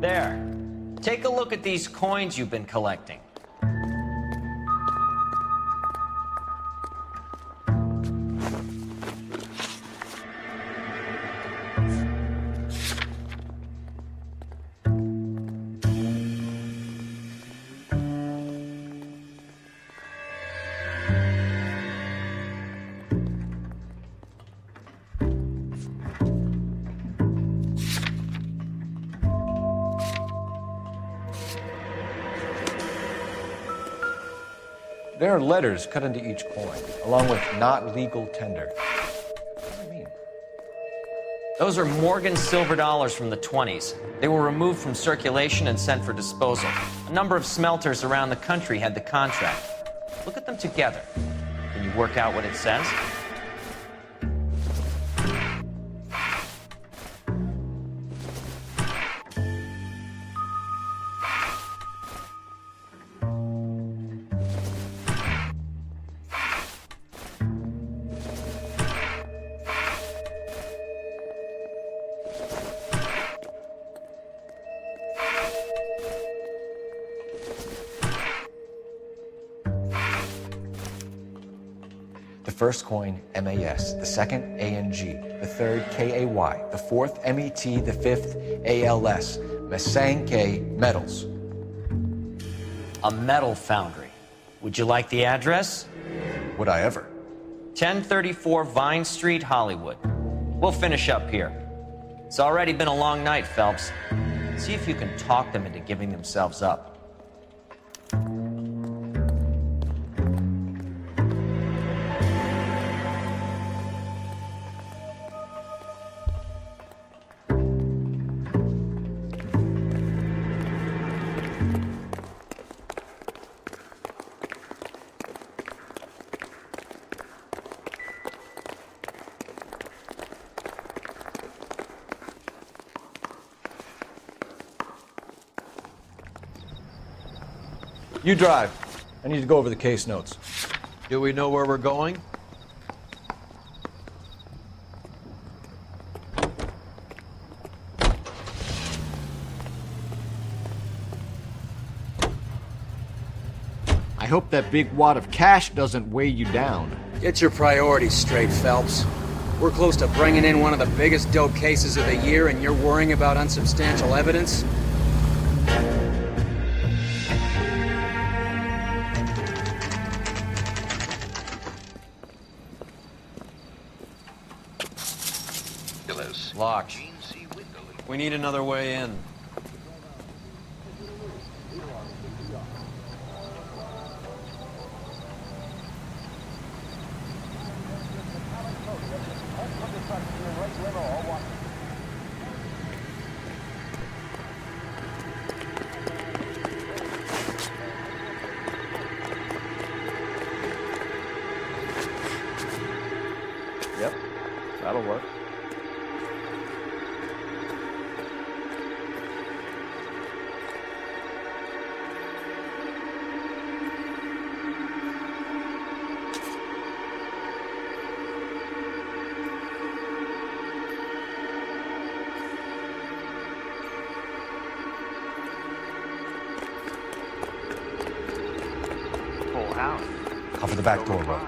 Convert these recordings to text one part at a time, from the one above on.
There. Take a look at these coins you've been collecting. There are letters cut into each coin, along with not legal tender. What do you mean? Those are Morgan silver dollars from the 20s. They were removed from circulation and sent for disposal. A number of smelters around the country had the contract. Look at them together. Can you work out what it says? The first coin, MAS, the second, ANG, the third, KAY, the fourth, MET, the fifth, ALS, Masanke Metals. A metal foundry. Would you like the address? Would I ever? 1034 Vine Street, Hollywood. We'll finish up here. It's already been a long night, Phelps. See if you can talk them into giving themselves up. You drive. I need to go over the case notes. Do we know where we're going? I hope that big wad of cash doesn't weigh you down. Get your priorities straight, Phelps. We're close to bringing in one of the biggest dope cases of the year, and you're worrying about unsubstantial evidence? Locked. We need another way in. Yep, that'll work. Cover the back door, bro.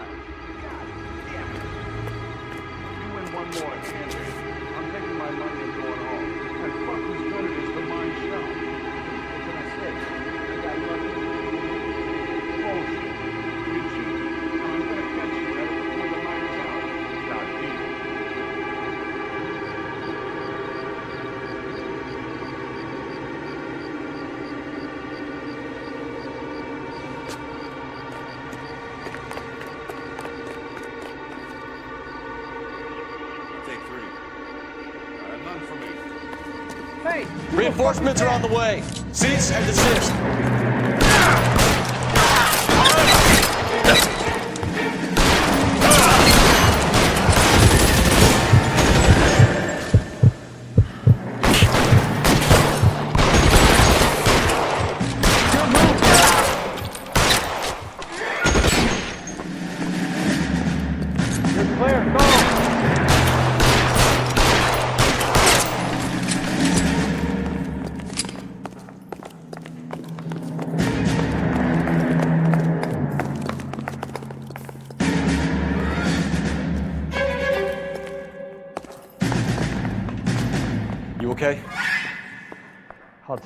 Reinforcements are on the way. Cease and desist.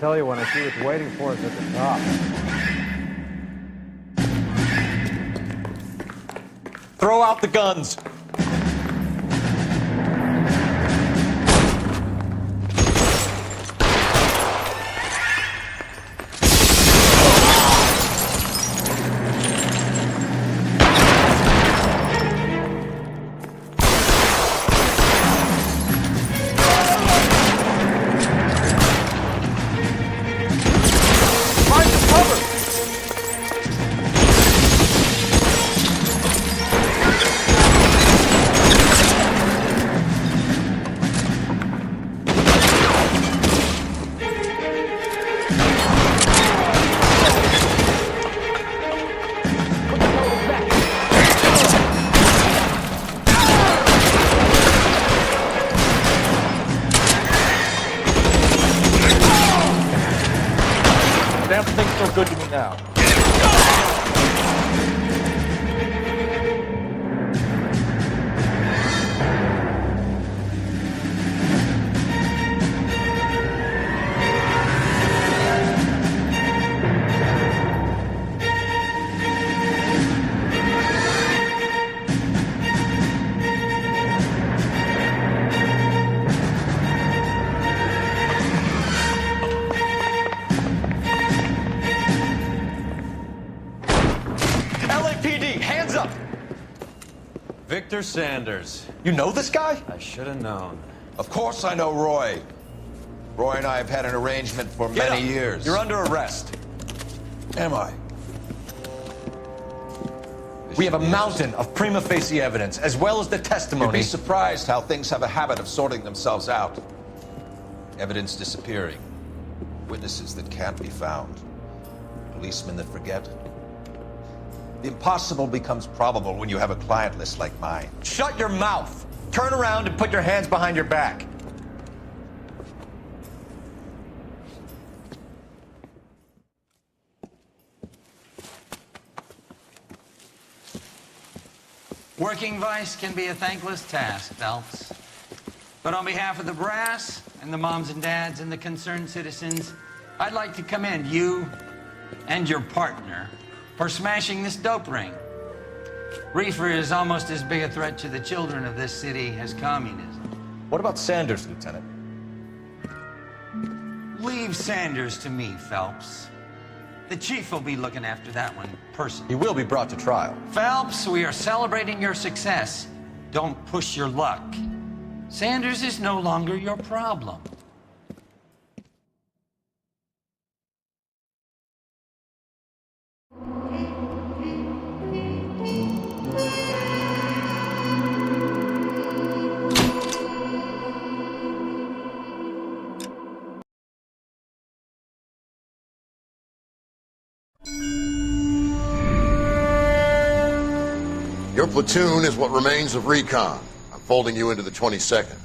tell you when I see what's waiting for us at the top. Throw out the guns. Everything's so good to me now. Victor Sanders. You know this guy? I should have known. Of course I know Roy. Roy and I have had an arrangement for Get many up. years. You're under arrest. Am I? We have a mountain of prima facie evidence, as well as the You'd testimony. be surprised how things have a habit of sorting themselves out. Evidence disappearing. Witnesses that can't be found. Policemen that forget. The impossible becomes probable when you have a client list like mine. Shut your mouth. Turn around and put your hands behind your back. Working vice can be a thankless task, Phelps. But on behalf of the brass and the moms and dads and the concerned citizens, I'd like to commend you and your partner for smashing this dope ring. Reefer is almost as big a threat to the children of this city as communism. What about Sanders, Lieutenant? Leave Sanders to me, Phelps. The chief will be looking after that one personally. He will be brought to trial. Phelps, we are celebrating your success. Don't push your luck. Sanders is no longer your problem. Your platoon is what remains of recon. I'm folding you into the 22nd.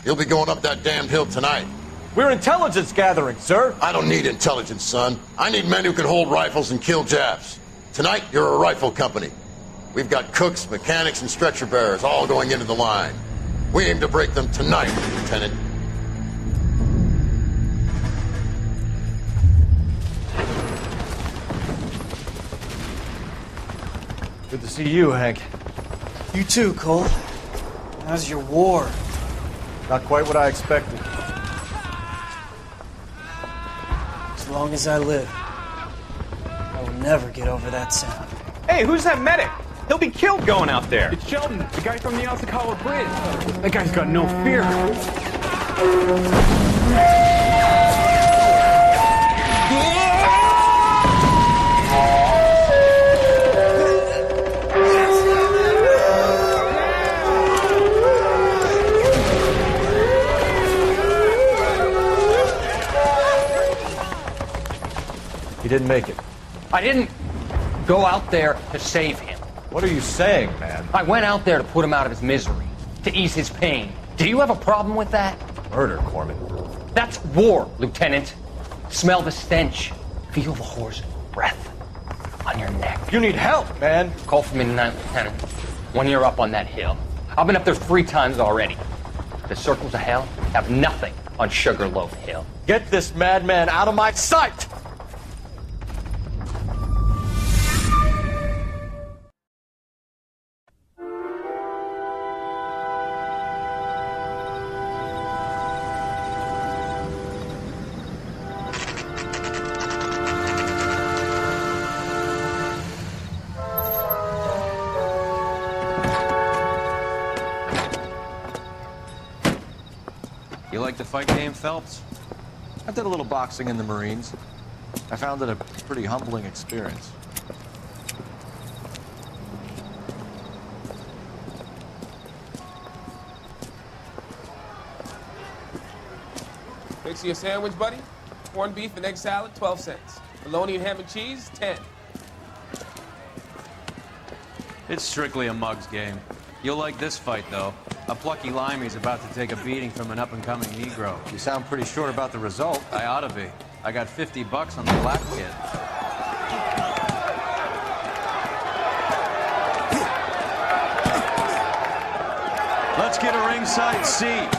You'll be going up that damned hill tonight. We're intelligence gathering, sir. I don't need intelligence, son. I need men who can hold rifles and kill Japs. Tonight, you're a rifle company. We've got cooks, mechanics, and stretcher bearers all going into the line. We aim to break them tonight, Lieutenant. Good to see you, Hank. You too, Cole. How's your war? Not quite what I expected. As long as I live, I will never get over that sound. Hey, who's that medic? He'll be killed going out there. It's Sheldon, the guy from the Osakawa Bridge. That guy's got no fear. He didn't make it. I didn't go out there to save him. What are you saying, man? I went out there to put him out of his misery, to ease his pain. Do you have a problem with that? Murder, Corman. That's war, Lieutenant. Smell the stench. Feel the whore's breath on your neck. You need help, man. Call for me tonight, Lieutenant. When you're up on that hill. I've been up there 3 times already. The circles of hell have nothing on Sugarloaf Hill. Get this madman out of my sight! You like the fight game, Phelps? I did a little boxing in the Marines. I found it a pretty humbling experience. Fix you a sandwich, buddy? Corned beef and egg salad, 12 cents. Bologna and ham and cheese, 10. It's strictly a mug's game. You'll like this fight, though. A plucky limey's about to take a beating from an up-and-coming Negro. You sound pretty sure about the result. I ought to be. I got $50 on the black kid. Let's get a ringside seat.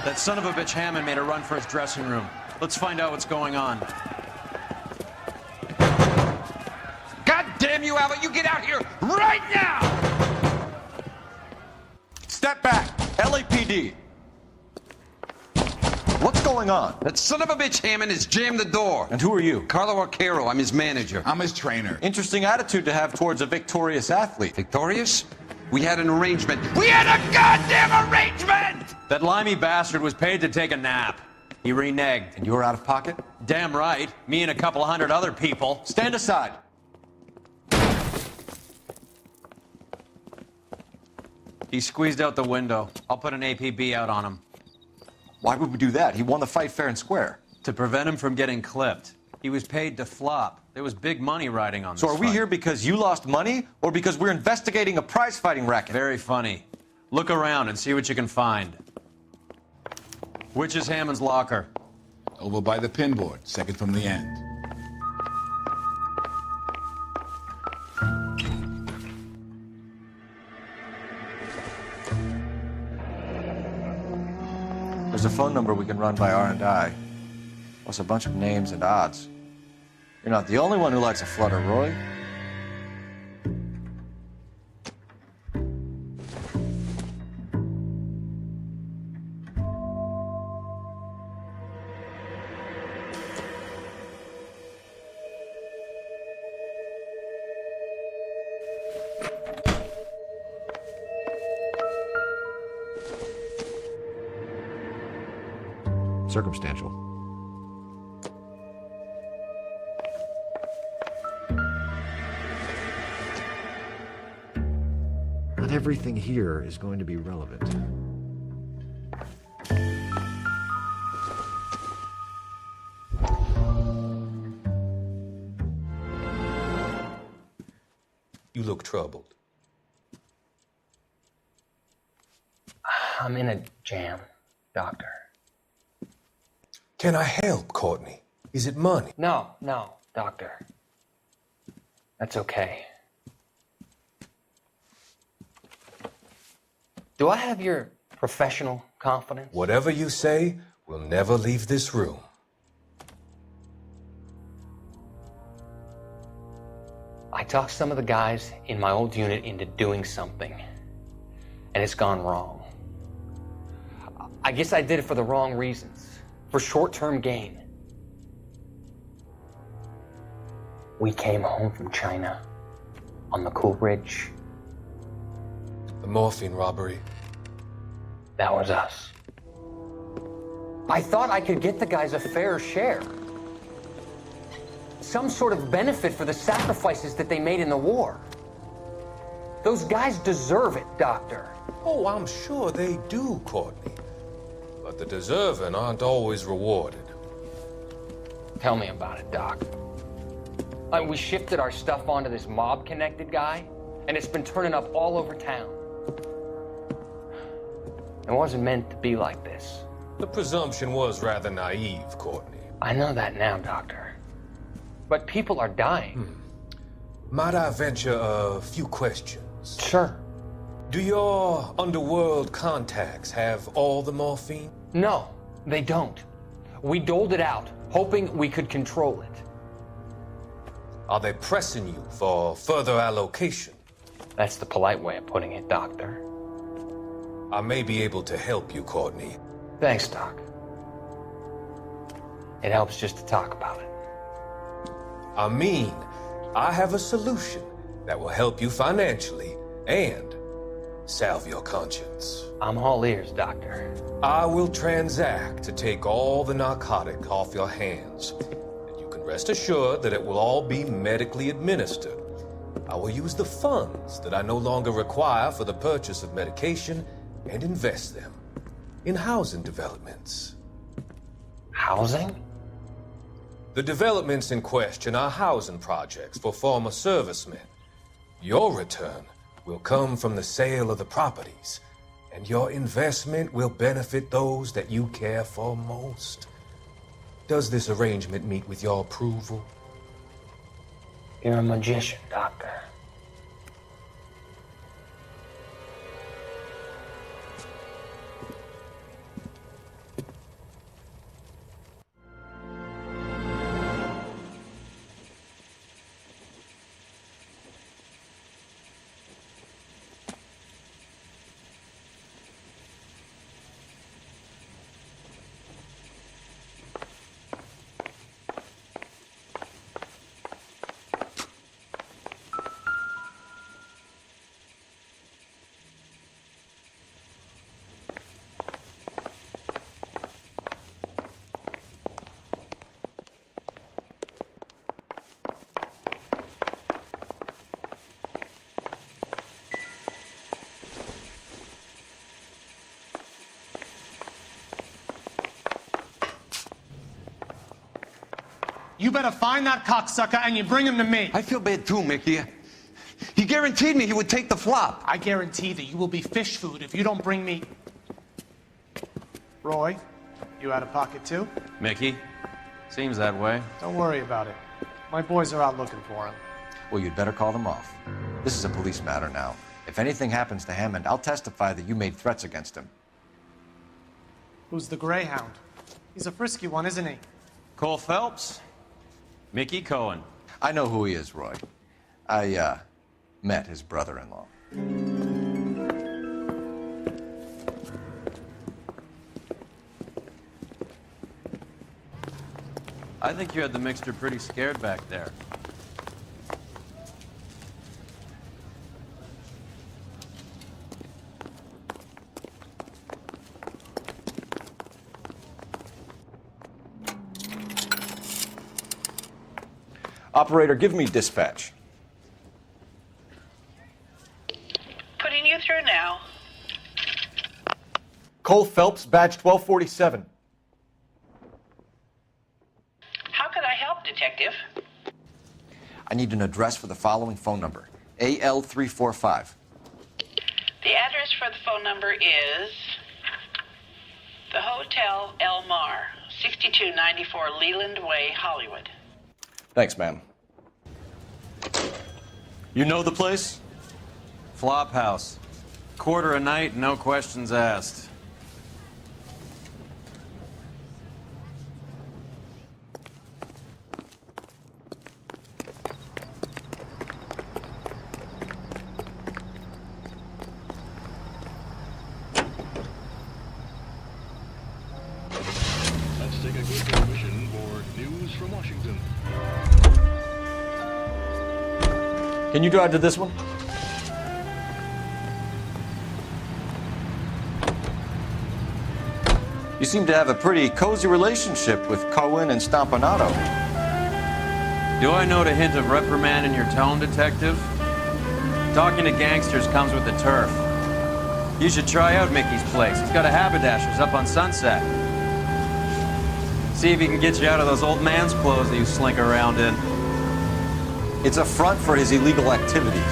That son of a bitch Hammond made a run for his dressing room. Let's find out what's going on. God damn you, Albert, you get out here right now! Step back! LAPD! What's going on? That son of a bitch Hammond has jammed the door. And who are you? Carlo Arcaro, I'm his manager. I'm his trainer. Interesting attitude to have towards a victorious athlete. Victorious? We had an arrangement. We had a goddamn arrangement! That limey bastard was paid to take a nap. He reneged. And you were out of pocket? Damn right. Me and a couple hundred other people. Stand aside. He squeezed out the window. I'll put an APB out on him. Why would we do that? He won the fight fair and square. To prevent him from getting clipped. He was paid to flop. There was big money riding on this So are we fight. here because you lost money or because we're investigating a prize-fighting racket? Very funny. Look around and see what you can find. Which is Hammond's locker? Over by the pinboard, second from the end. There's a phone number we can run by R&I. Plus a bunch of names and odds. You're not the only one who likes a flutter, Roy. Circumstantial. Not everything here is going to be relevant. You look troubled. I'm in a jam, Doctor. Can I help, Courtney? Is it money? No, Doctor. That's okay. Do I have your professional confidence? Whatever you say, we'll never leave this room. I talked some of the guys in my old unit into doing something, and it's gone wrong. I guess I did it for the wrong reasons, for short-term gain. We came home from China on the Cool Ridge. The morphine robbery. That was us. I thought I could get the guys a fair share. Some sort of benefit for the sacrifices that they made in the war. Those guys deserve it, Doctor. Oh, I'm sure they do, Courtney. But the deserving aren't always rewarded. Tell me about it, Doc. We shifted our stuff onto this mob-connected guy, and it's been turning up all over town. It wasn't meant to be like this. The presumption was rather naive, Courtney. I know that now, Doctor. But people are dying. Might I venture a few questions? Sure. Do your underworld contacts have all the morphine? No, they don't. We doled it out, hoping we could control it. Are they pressing you for further allocation? That's the polite way of putting it, Doctor. I may be able to help you, Courtney. Thanks, Doc. It helps just to talk about it. I mean, I have a solution that will help you financially and salve your conscience. I'm all ears, Doctor. I will transact to take all the narcotic off your hands. And you can rest assured that it will all be medically administered. I will use the funds that I no longer require for the purchase of medication and invest them in housing developments. Housing? The developments in question are housing projects for former servicemen. Your return will come from the sale of the properties, and your investment will benefit those that you care for most. Does this arrangement meet with your approval? You're a magician, Doctor. You better find that cocksucker and you bring him to me. I feel bad too, Mickey. He guaranteed me he would take the flop. I guarantee that you will be fish food if you don't bring me... Roy, you out of pocket too? Mickey? Seems that way. Don't worry about it. My boys are out looking for him. Well, you'd better call them off. This is a police matter now. If anything happens to Hammond, I'll testify that you made threats against him. Who's the Greyhound? He's a frisky one, isn't he? Cole Phelps? Mickey Cohen. I know who he is, Roy. I, met his brother-in-law. I think you had the mixture pretty scared back there. Operator, give me dispatch. Putting you through now. Cole Phelps, badge 1247. How could I help, Detective? I need an address for the following phone number. AL345. The address for the phone number is the Hotel El Mar, 6294 Leland Way, Hollywood. Thanks, ma'am. You know the place? Flop house. Quarter a night, no questions asked. Let's take a quick intermission for news from Washington. Can you drive to this one? You seem to have a pretty cozy relationship with Cohen and Stompanato. Do I note a hint of reprimand in your tone, Detective? Talking to gangsters comes with the turf. You should try out Mickey's place. He's got a haberdasher's up on Sunset. See if he can get you out of those old man's clothes that you slink around in. It's a front for his illegal activities.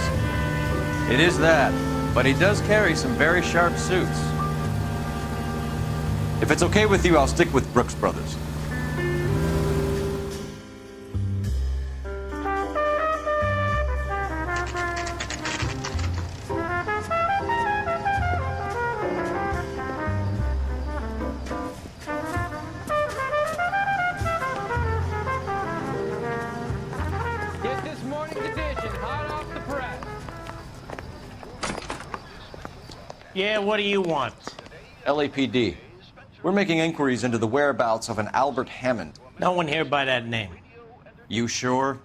It is that, but he does carry some very sharp suits. If it's okay with you, I'll stick with Brooks Brothers. Get this morning's edition hot off the press. Yeah, what do you want? LAPD. We're making inquiries into the whereabouts of an Albert Hammond. No one here by that name. You sure?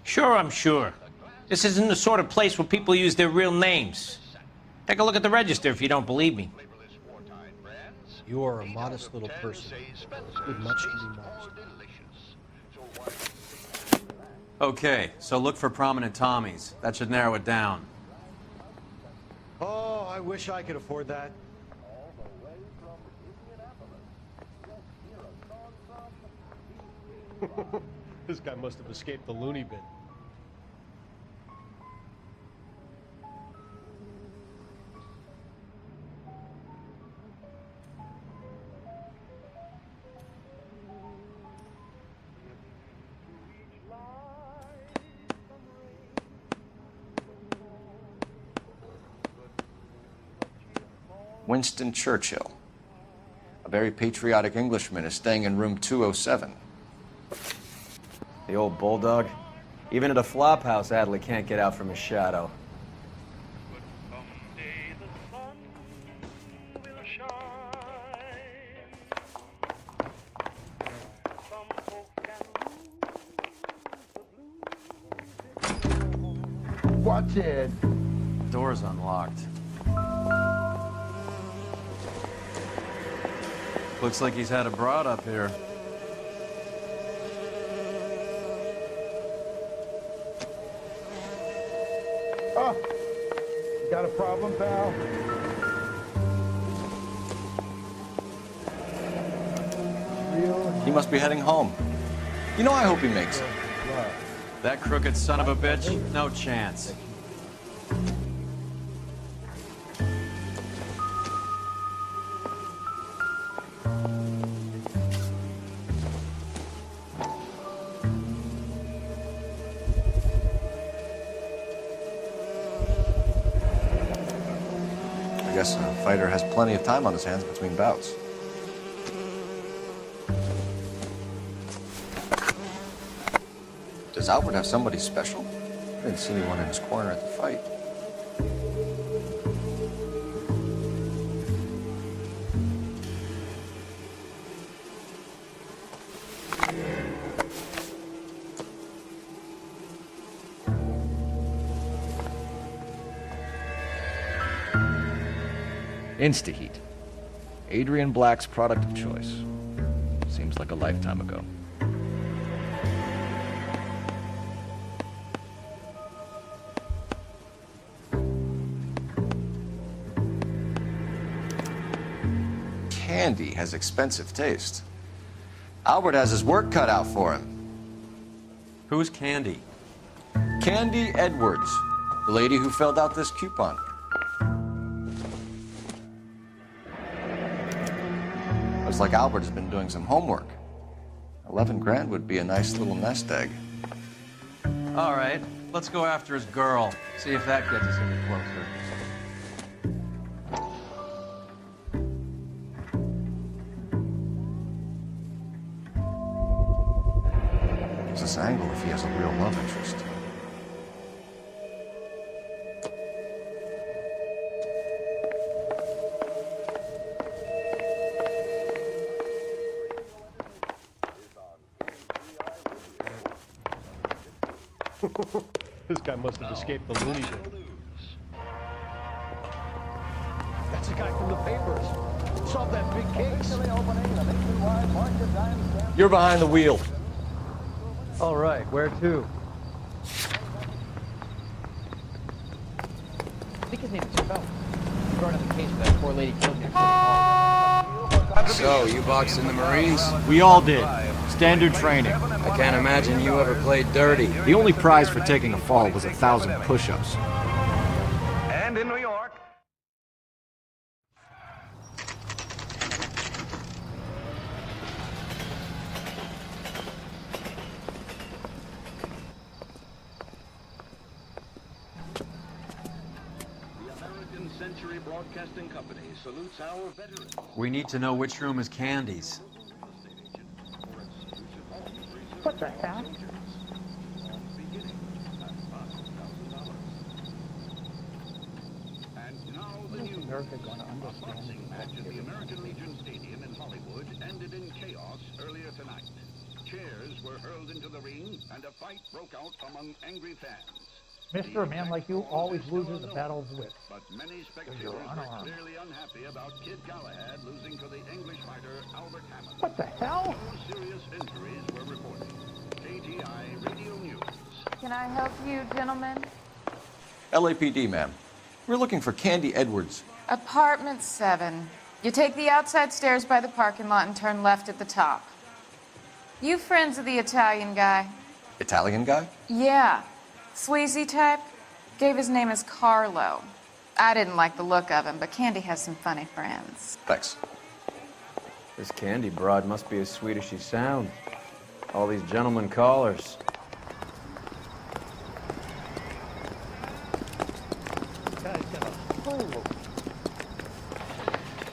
Sure, I'm sure. This isn't the sort of place where people use their real names. Take a look at the register if you don't believe me. You are a modest little person with much to be modest. Okay, so look for prominent Tommies. That should narrow it down. Oh, I wish I could afford that. This guy must have escaped the loony bin. Winston Churchill. A very patriotic Englishman is staying in room 207. The old bulldog. Even at a flop house, Adley can't get out from his shadow. Watch it. Door's unlocked. Looks like he's had a broad up here. Oh, you got a problem, pal? He must be heading home. You know, I hope he makes it. That crooked son of a bitch? No chance. I guess a fighter has plenty of time on his hands between bouts. Does Albert have somebody special? I didn't see anyone in his corner at the fight. Instaheat. Adrian Black's product of choice. Seems like a lifetime ago. Candy has expensive taste. Albert has his work cut out for him. Who's Candy? Candy Edwards, the lady who filled out this coupon. Looks like Albert has been doing some homework. 11 grand would be a nice little nest egg. All right, let's go after his girl. See if that gets us any closer. What's this angle if he has a real love interest? This guy must have escaped the loony bin. That's the guy from the papers. Solve that big case. You're behind the wheel. All right, where to? I think his name is Phil. He brought up the case for that poor lady killed next to the hall. So, you boxed in the Marines? We all did. Standard training. I can't imagine you ever played dirty. The only prize for taking a fall was 1,000 push-ups. And in New York. Century Broadcasting Company salutes our veterans. We need to know which room is Candy's. What the hell? And now the news. America going to understand? Boxing match at the American Legion Stadium in Hollywood ended in chaos earlier tonight. Chairs were hurled into the ring, and a fight broke out among angry fans. Mister, a man like you always loses the battle of wit. But many spectators were clearly unhappy about Kid Galahad losing to the English fighter Albert Hammond. What the hell? No serious injuries were reported. KTI Radio News. Can I help you, gentlemen? LAPD, ma'am. We're looking for Candy Edwards. Apartment 7. You take the outside stairs by the parking lot and turn left at the top. You friends of the Italian guy? Italian guy? Yeah. Sleazy type? Gave his name as Carlo. I didn't like the look of him, but Candy has some funny friends. Thanks. This Candy broad must be as sweet as she sounds. All these gentlemen callers.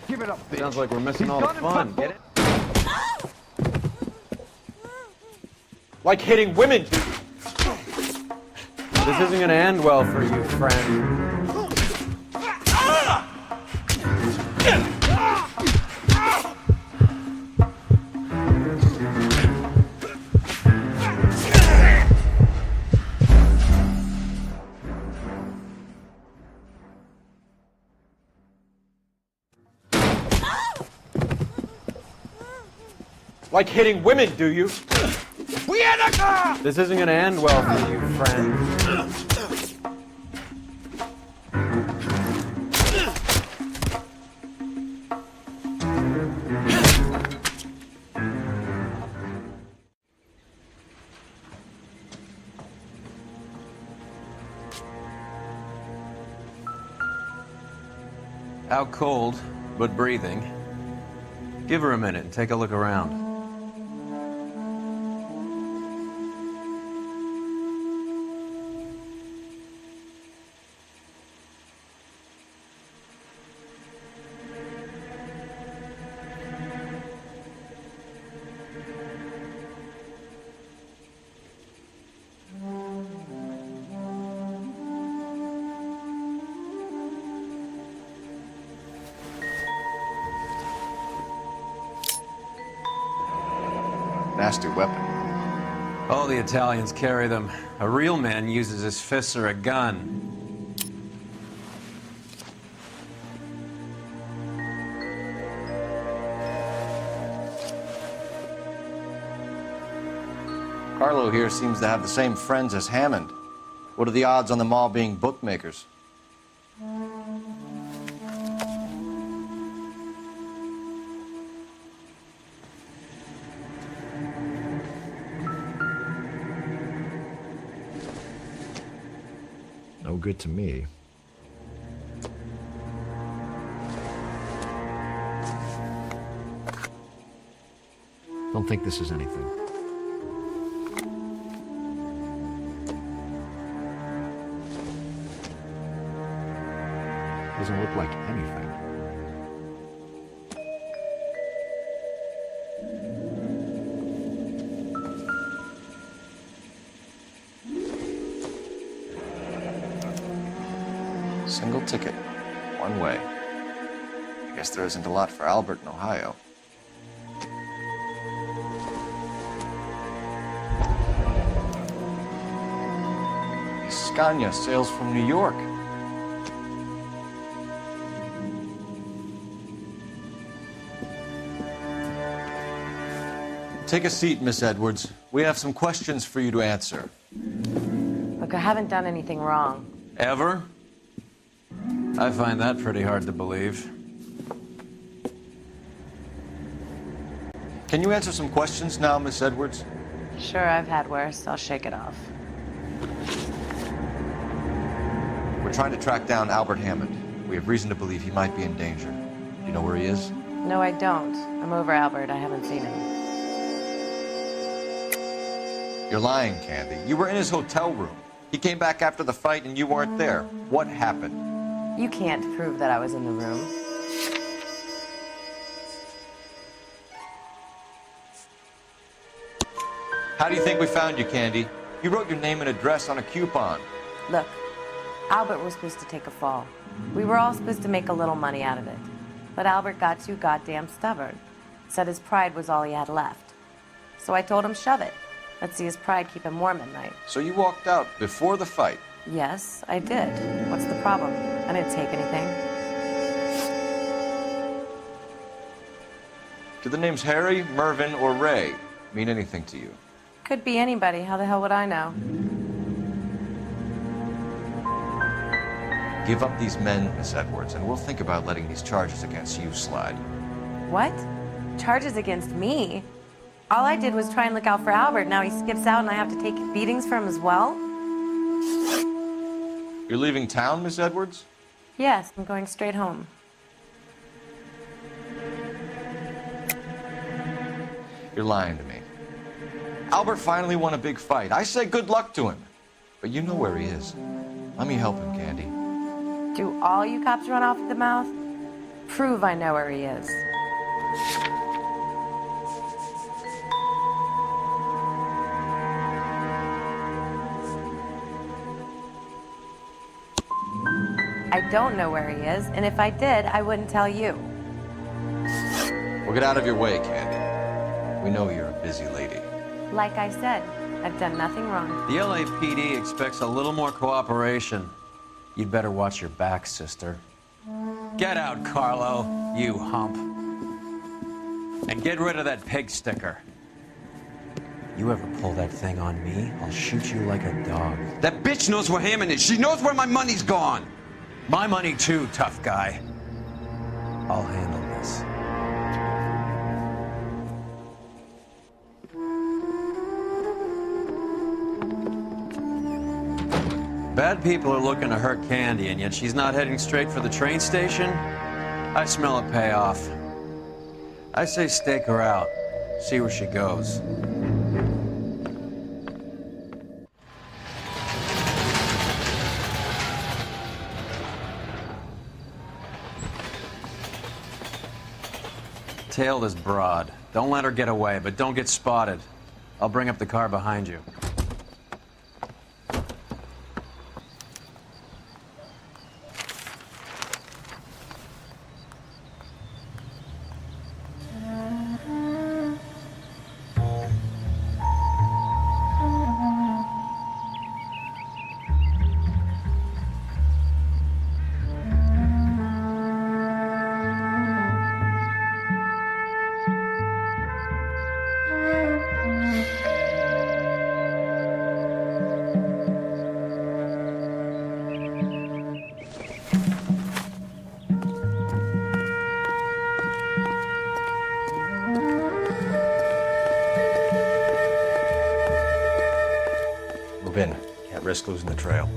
Give it up, bitch. Sounds like we're missing all the fun. Get it? Like hitting women. This isn't gonna end well for you, friend. Like hitting women, do you? This isn't gonna end well for you, friend. Out cold, but breathing. Give her a minute and take a look around. Nasty weapon. All the Italians carry them. A real man uses his fists or a gun. Carlo here seems to have the same friends as Hammond. What are the odds on them all being bookmakers? No good to me. Don't think this is anything. Doesn't look like anything. Single ticket, one way. I guess there isn't a lot for Albert in Ohio. Scania sails from New York. Take a seat, Miss Edwards. We have some questions for you to answer. Look, I haven't done anything wrong. Ever? I find that pretty hard to believe. Can you answer some questions now, Miss Edwards? Sure, I've had worse. I'll shake it off. We're trying to track down Albert Hammond. We have reason to believe he might be in danger. Do you know where he is? No, I don't. I'm over Albert. I haven't seen him. You're lying, Candy. You were in his hotel room. He came back after the fight and you weren't there. What happened? You can't prove that I was in the room. How do you think we found you, Candy? You wrote your name and address on a coupon. Look, Albert was supposed to take a fall. We were all supposed to make a little money out of it. But Albert got too goddamn stubborn. Said his pride was all he had left. So I told him, shove it. Let's see his pride keep him warm at night. So you walked out before the fight? Yes, I did. What's the problem? I didn't take anything. Do the names Harry, Mervyn, or Ray mean anything to you? Could be anybody. How the hell would I know? Give up these men, Miss Edwards, and we'll think about letting these charges against you slide. What? Charges against me? All I did was try and look out for Albert. Now he skips out and I have to take beatings for him as well? You're leaving town, Miss Edwards? Yes, I'm going straight home. You're lying to me. Albert finally won a big fight. I say good luck to him. But you know where he is. Let me help him, Candy. Do all you cops run off at the mouth? Prove I know where he is. I don't know where he is, and if I did, I wouldn't tell you. Well, get out of your way, Candy. We know you're a busy lady. Like I said, I've done nothing wrong. The LAPD expects a little more cooperation. You'd better watch your back, sister. Get out, Carlo, you hump. And get rid of that pig sticker. You ever pull that thing on me, I'll shoot you like a dog. That bitch knows where Hammond is. She knows where my money's gone. My money too, tough guy. I'll handle this. Bad people are looking to hurt Candy, and yet she's not heading straight for the train station? I smell a payoff. I say stake her out. See where she goes. Tail this broad. Don't let her get away, but don't get spotted. I'll bring up the car behind you. Can't risk losing the trail.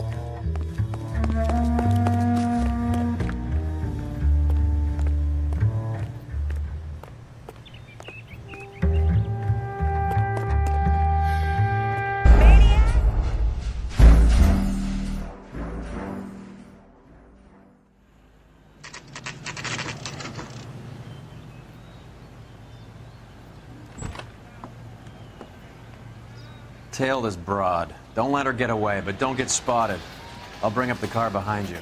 Tail this broad. Don't let her get away, but don't get spotted. I'll bring up the car behind you.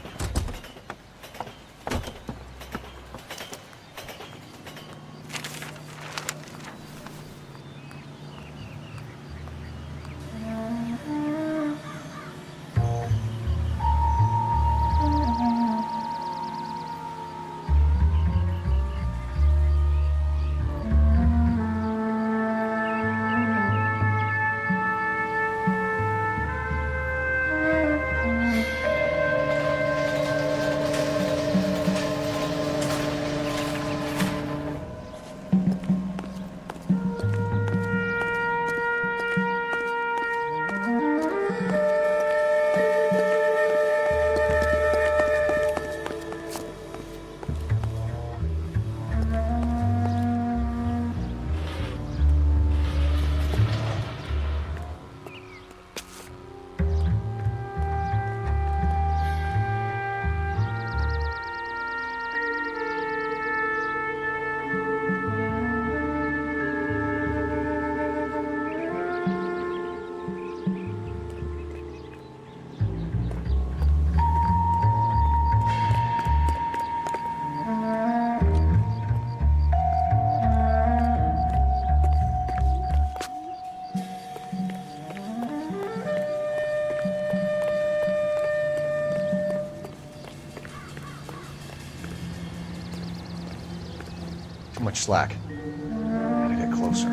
much slack. Gotta get closer.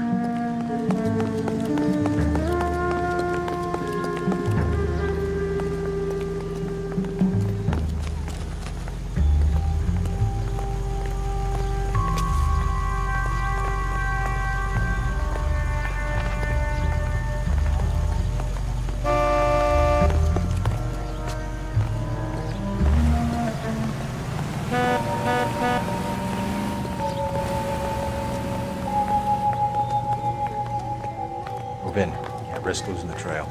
Move in. Can't risk losing the trail.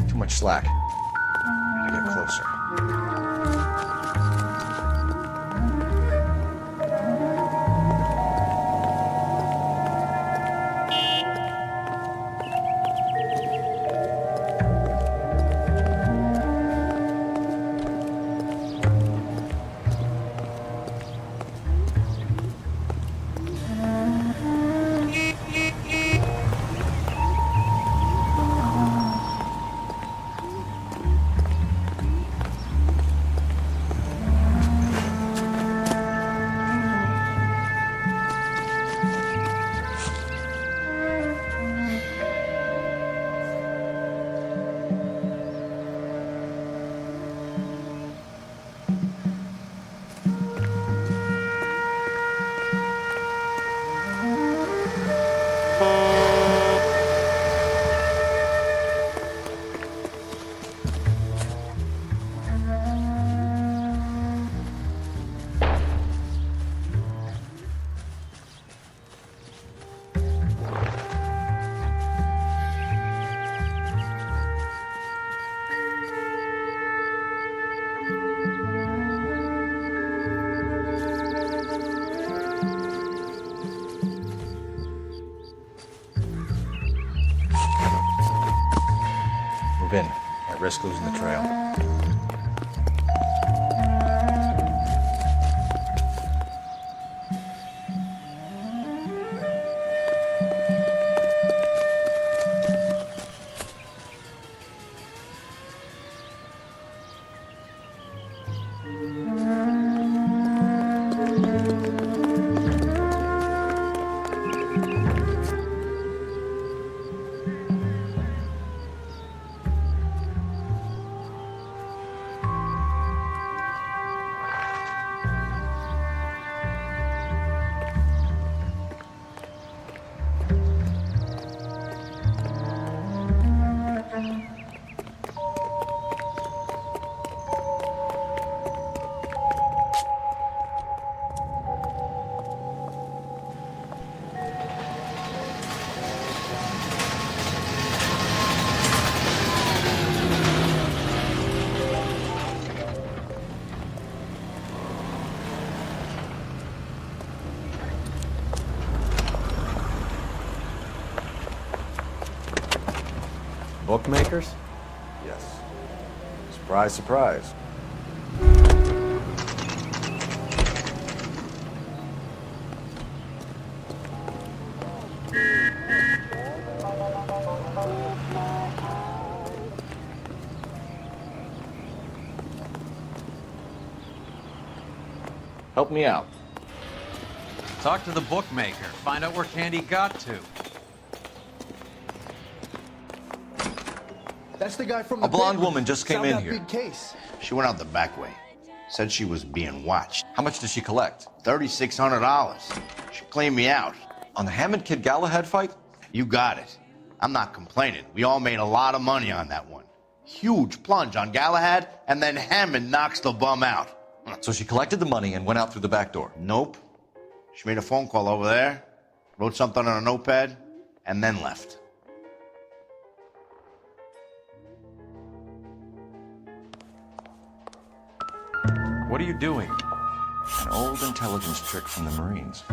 Too much slack. Gotta get closer. Move in. Can't risk losing the trail. Bookmakers? Yes. Surprise, surprise. Help me out. Talk to the bookmaker. Find out where Candy got to. That's the guy from the A blonde paper. woman just came Solved in that here. big case. She went out the back way. Said she was being watched. How much did she collect? $3,600. She cleaned me out. On the Hammond Kid Galahad fight? You got it. I'm not complaining. We all made a lot of money on that one. Huge plunge on Galahad, and then Hammond knocks the bum out. So she collected the money and went out through the back door? Nope. She made a phone call over there, wrote something on a notepad, and then left. What are you doing? An old intelligence trick from the Marines.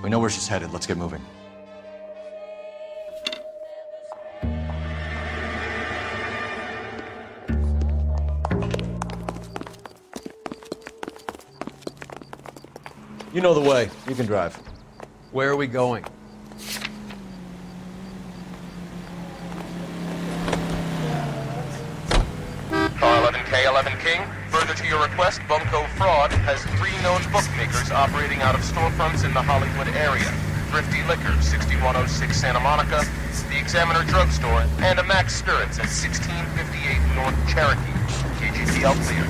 We know where she's headed. Let's get moving. You know the way. You can drive. Where are we going? K11 King, further to your request, Bunko Fraud has 3 known bookmakers operating out of storefronts in the Hollywood area. Thrifty Liquor, 6106 Santa Monica, the Examiner Drugstore, and a Max Spirits at 1658 North Cherokee. KGPL clear.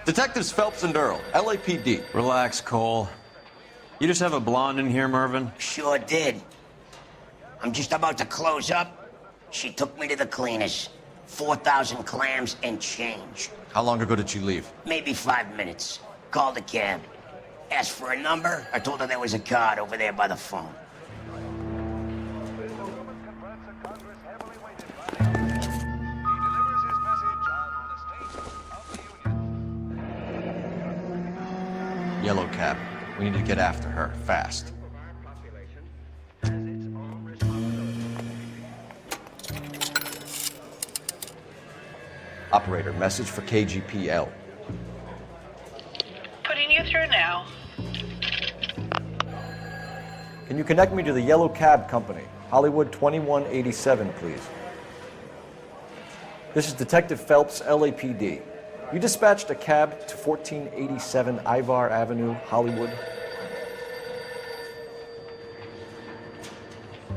Detectives Phelps and Earl, LAPD. Relax, Cole. You just have a blonde in here, Mervyn? Sure did. I'm just about to close up. She took me to the cleaners. 4,000 clams and change. How long ago did she leave? Maybe 5 minutes. Called a cab. Asked for a number. I told her there was a card over there by the phone. Yellow cab. We need to get after her, fast. Operator, message for KGPL. Putting you through now. Can you connect me to the Yellow Cab Company? Hollywood 2187, please. This is Detective Phelps, LAPD. You dispatched a cab to 1487 Ivar Avenue, Hollywood.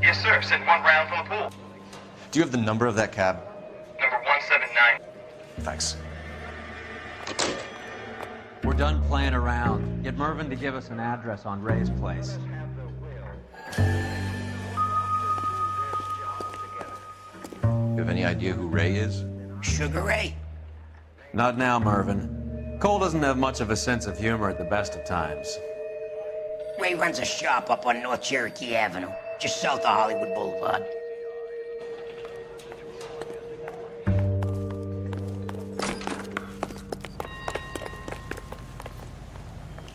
Yes, sir. Sent 1 round from the pool. Do you have the number of that cab? Number 179. Thanks. We're done playing around. Get Mervyn to give us an address on Ray's place. You have any idea who Ray is? Sugar Ray? Not now, Mervyn. Cole doesn't have much of a sense of humor at the best of times. Ray runs a shop up on North Cherokee Avenue, just south of Hollywood Boulevard.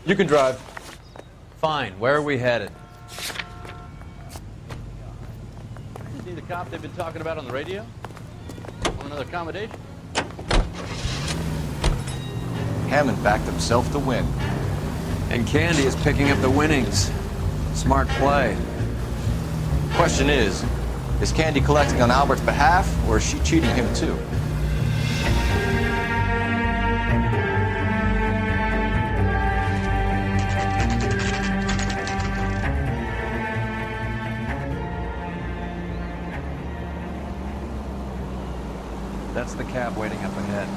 You can drive. Fine. Where are we headed? You see the cop they've been talking about on the radio? Want another accommodation? Hammond backed himself to win. And Candy is picking up the winnings. Smart play. Question is Candy collecting on Albert's behalf, or is she cheating him too? That's the cab waiting up ahead.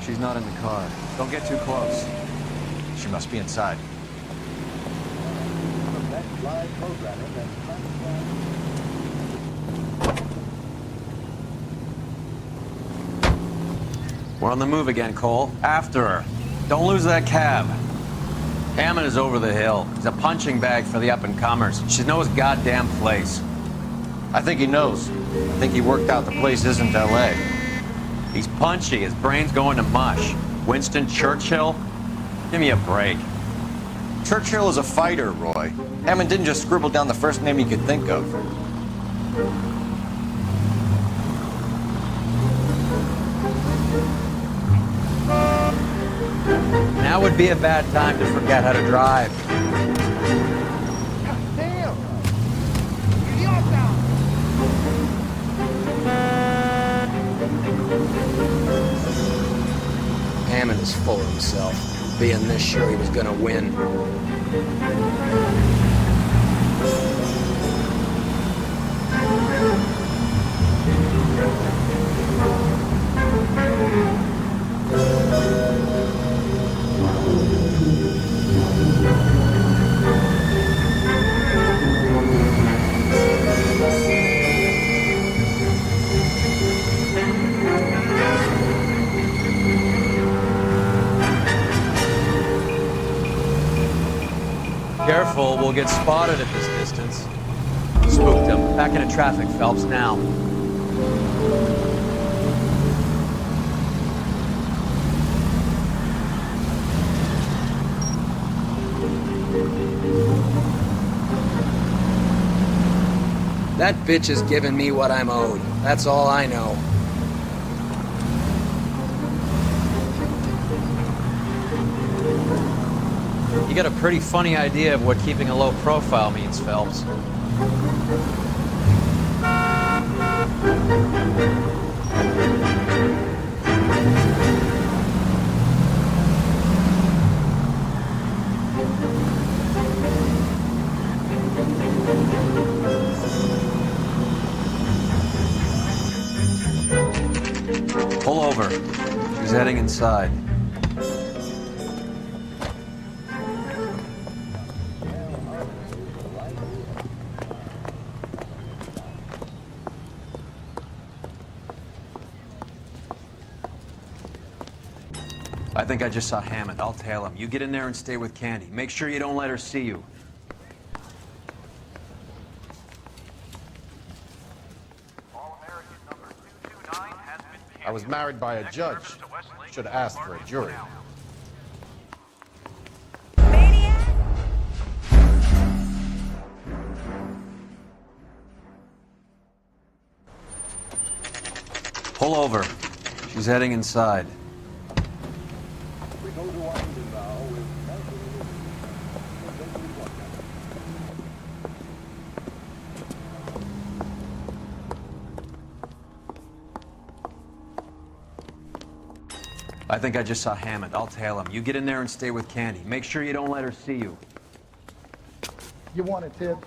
She's not in the car. Don't get too close. She must be inside. We're on the move again, Cole. After her. Don't lose that cab. Hammond is over the hill. He's a punching bag for the up-and-comers. She knows his goddamn place. I think he knows. I think he worked out the place isn't L.A. He's punchy. His brain's going to mush. Winston Churchill? Give me a break. Churchill is a fighter, Roy. Hammond didn't just scribble down the first name he could think of. Now would be a bad time to forget how to drive. Damn! Idiota! Hammond is full of himself, being this sure he was gonna win. Careful, we'll get spotted at this distance. Spooked him. Back into traffic, Phelps, now. That bitch is giving me what I'm owed. That's all I know. You got a pretty funny idea of what keeping a low profile means, Phelps. Pull over. He's heading inside. I think I just saw Hammond. I'll tail him. You get in there and stay with Candy. Make sure you don't let her see you. I was married by a judge. Should have asked for a jury. Pull over. She's heading inside. I think I just saw Hammond. I'll tail him. You get in there and stay with Candy. Make sure you don't let her see you. You want a tip?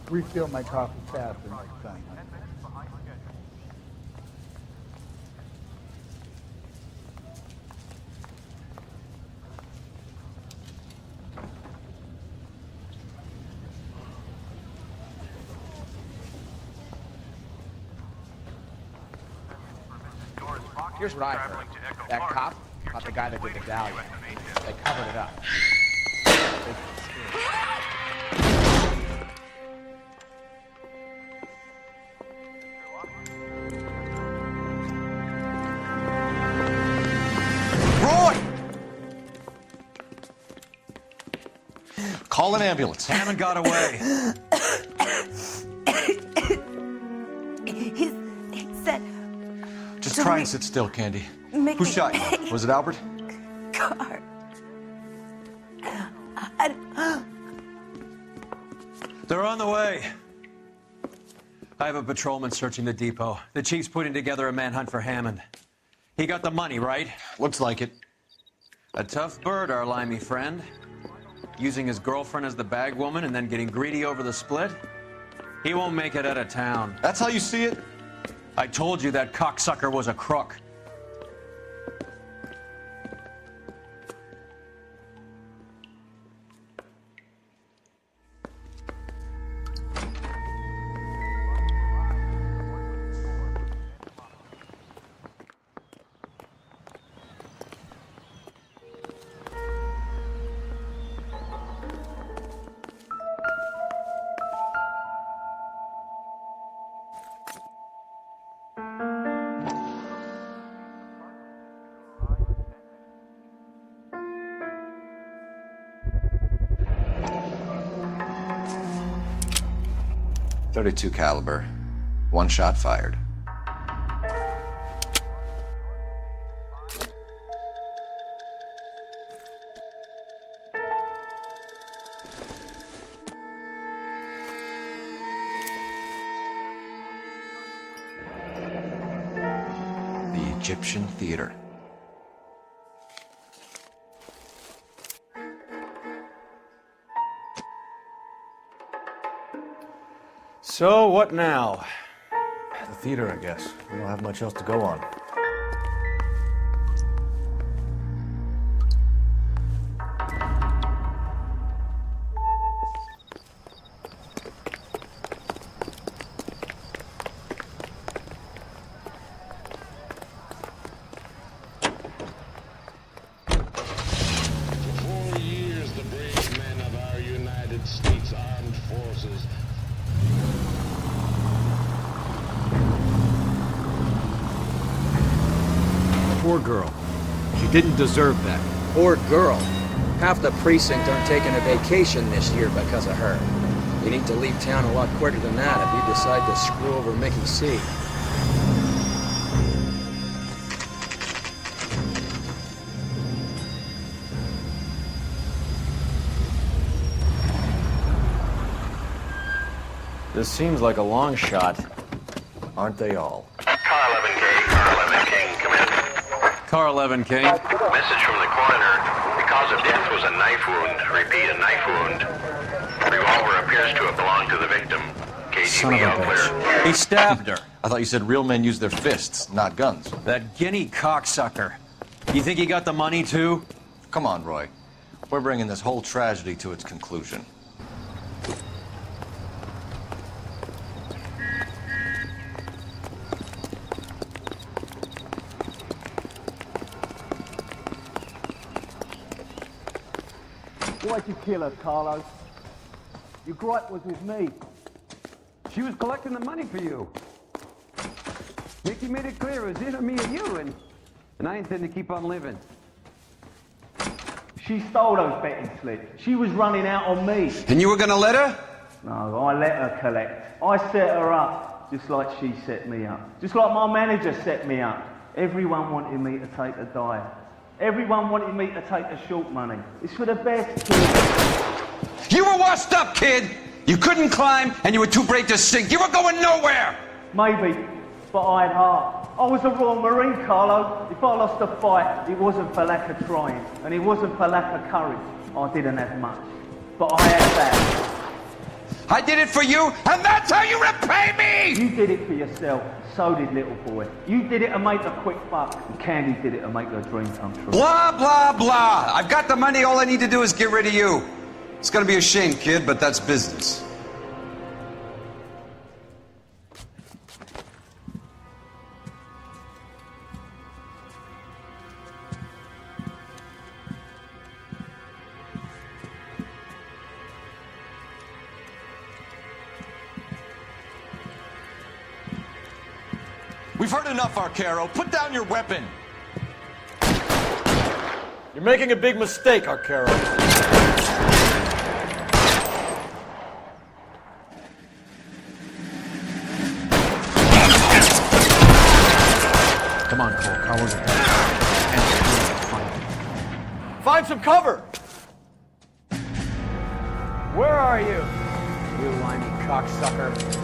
Refill my coffee faster next time. Here's what I heard. That cop caught the guy that did the galleon. They covered it up. Roy! Call an ambulance. Hammond got away. He said... Just try and sit still, Candy. Make Who me shot you? pay. Was it Albert? Car. They're on the way. I have a patrolman searching the depot. The chief's putting together a manhunt for Hammond. He got the money, right? Looks like it. A tough bird, our limey friend. Using his girlfriend as the bag woman and then getting greedy over the split. He won't make it out of town. That's how you see it? I told you that cocksucker was a crook. .32 caliber. One shot fired. The Egyptian Theater. So, what now? The theater, I guess. We don't have much else to go on. For years, the brave men of our United States Armed Forces Poor girl. She didn't deserve that. Poor girl. Half the precinct aren't taking a vacation this year because of her. You need to leave town a lot quicker than that if you decide to screw over Mickey C. This seems like a long shot. Aren't they all? Car 11K, Car 11 King, come in. Car 11 King. Message from the coroner. The cause of death was a knife wound. Repeat, a knife wound. Revolver appears to have belonged to the victim. Son of KGB a all clear. bitch. He stabbed her. I thought you said real men use their fists, not guns. That guinea cocksucker. You think he got the money too? Come on, Roy. We're bringing this whole tragedy to its conclusion. Why'd you kill her, Carlos? Your gripe was with me. She was collecting the money for you. Mickey made it clear it was either me or you, and I intend to keep on living. She stole those betting slips. She was running out on me. And you were gonna let her? No, I let her collect. I set her up, just like she set me up. Just like my manager set me up. Everyone wanted me to take a dive. Everyone wanted me to take the short money. It's for the best, kid. You were washed up, kid! You couldn't climb, and you were too brave to sink. You were going nowhere! Maybe, but I had heart. I was a Royal Marine, Carlo. If I lost a fight, it wasn't for lack of trying, and it wasn't for lack of courage. I didn't have much, but I had that. I did it for you, and that's how you repay me! You did it for yourself. So did little boy. You did it to make a quick buck, and Candy did it to make her dream come true. Blah, blah, blah. I've got the money. All I need to do is get rid of you. It's gonna be a shame, kid, but that's business. We've heard enough, Arcaro. Put down your weapon. You're making a big mistake, Arcaro. Come on, Cole. Carlos is Find some cover! Where are you? You whiny cocksucker.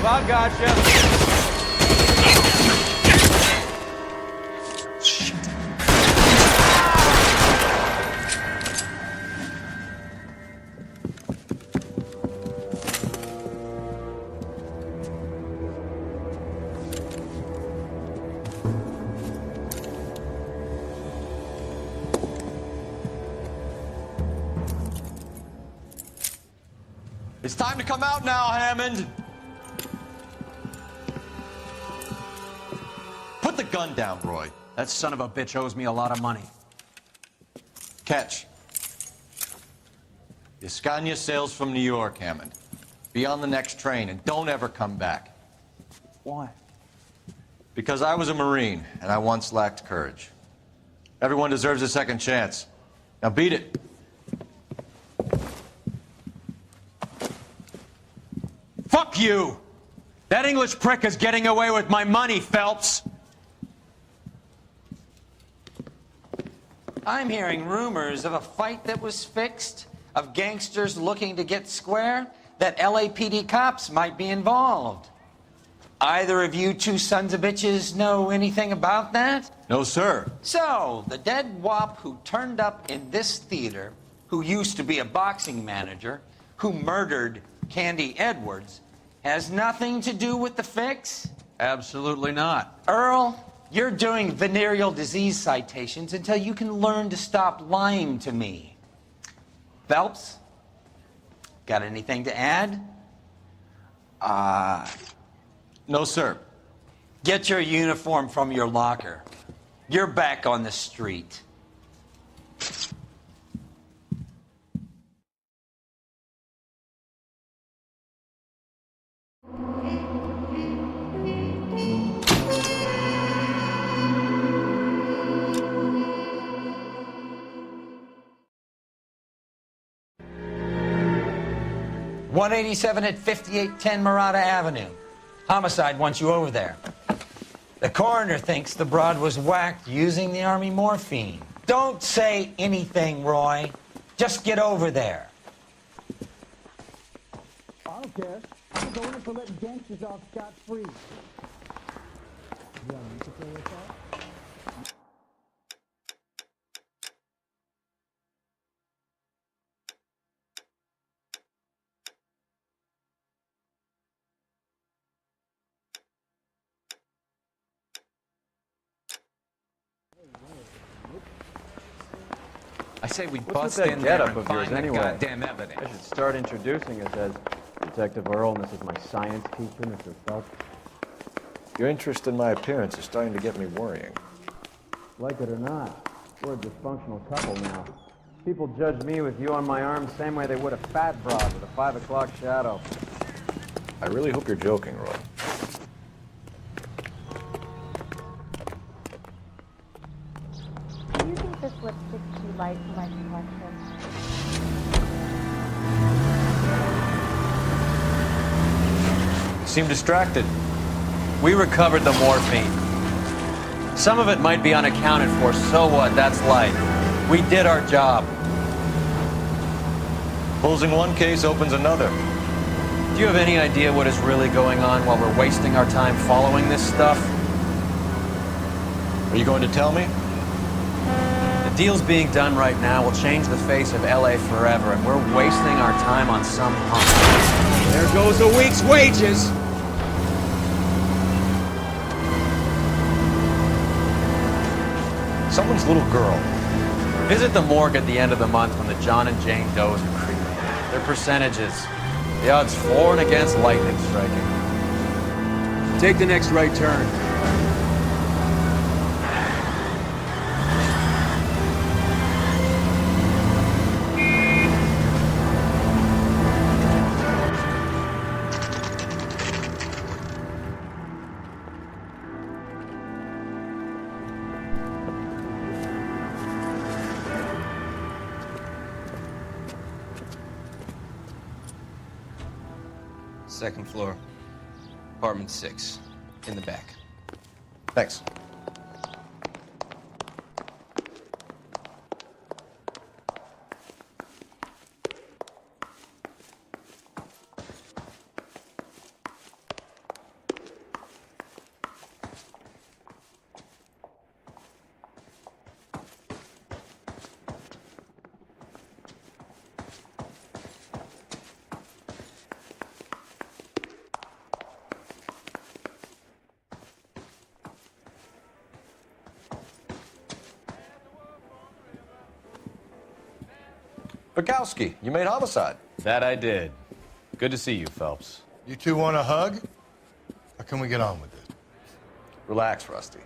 I gotcha. It's time to come out now, Hammond. Put the gun down, Roy. That son of a bitch owes me a lot of money. Catch. Yascania sails from New York, Hammond. Be on the next train and don't ever come back. Why? Because I was a Marine and I once lacked courage. Everyone deserves a second chance. Now beat it. Fuck you! That English prick is getting away with my money, Phelps! I'm hearing rumors of a fight that was fixed, of gangsters looking to get square, that LAPD cops might be involved. Either of you two sons of bitches know anything about that? No, sir. So, the dead wop who turned up in this theater, who used to be a boxing manager, who murdered Candy Edwards, has nothing to do with the fix? Absolutely not. Earl, you're doing venereal disease citations until you can learn to stop lying to me. Phelps, got anything to add? No, sir. Get your uniform from your locker. You're back on the street. .187 at 5810 Murata Avenue. Homicide wants you over there. The coroner thinks the broad was whacked using the Army morphine. Don't say anything, Roy. Just get over there. I don't care. I'm going in for letting gangsters off scot-free. You want me to play with that? I say we What's bust with in that there getup and of yours find the anyway? goddamn evidence. I should start introducing us as Detective Earl, and this is my science teacher, Mr. Phelps. Your interest in my appearance is starting to get me worrying. Like it or not, we're a dysfunctional couple now. People judge me with you on my arm the same way they would a fat broad with a 5 o'clock shadow. I really hope you're joking, Roy. Do you think this lipstick's too light for my complexion? You seem distracted. We recovered the morphine. Some of it might be unaccounted for, so what? That's life. We did our job. Closing one case opens another. Do you have any idea what is really going on while we're wasting our time following this stuff? Are you going to tell me? The deals being done right now will change the face of LA forever, and we're wasting our time on some punk. There goes a week's wages. Someone's little girl. Visit the morgue at the end of the month when the John and Jane Does are cremated. Their percentages. The odds for and against lightning striking. Take the next right turn. Second floor, apartment 6, in the back. Thanks. Bukowski, you made homicide. That I did. Good to see you, Phelps. You two want a hug? Or can we get on with it? Relax, Rusty.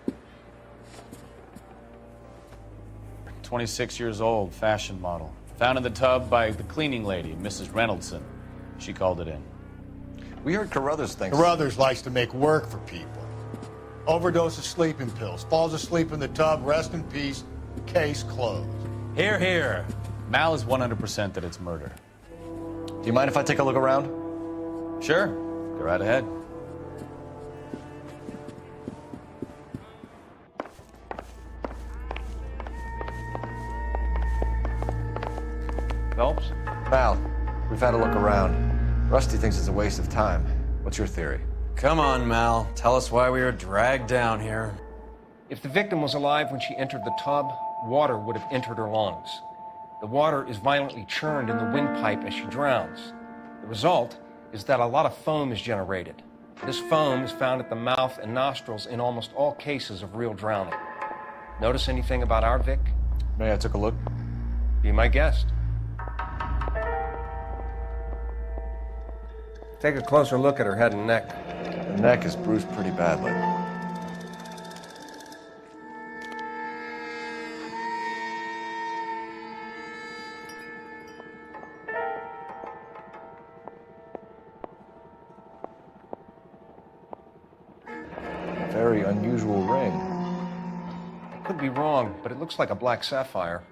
26 years old, fashion model. Found in the tub by the cleaning lady, Mrs. Reynoldson. She called it in. We heard Carruthers thinks... Carruthers likes to make work for people. Overdose of sleeping pills. Falls asleep in the tub. Rest in peace. Case closed. Here, here. Mal is 100% that it's murder. Do you mind if I take a look around? Sure. Go right ahead. Phelps? Mal, we've had a look around. Rusty thinks it's a waste of time. What's your theory? Come on, Mal. Tell us why we were dragged down here. If the victim was alive when she entered the tub, water would have entered her lungs. The water is violently churned in the windpipe as she drowns. The result is that a lot of foam is generated. This foam is found at the mouth and nostrils in almost all cases of real drowning. Notice anything about our Vic? May I took a look? Be my guest. Take a closer look at her head and neck. The neck is bruised pretty badly. Very unusual ring. I could be wrong, but it looks like a black sapphire.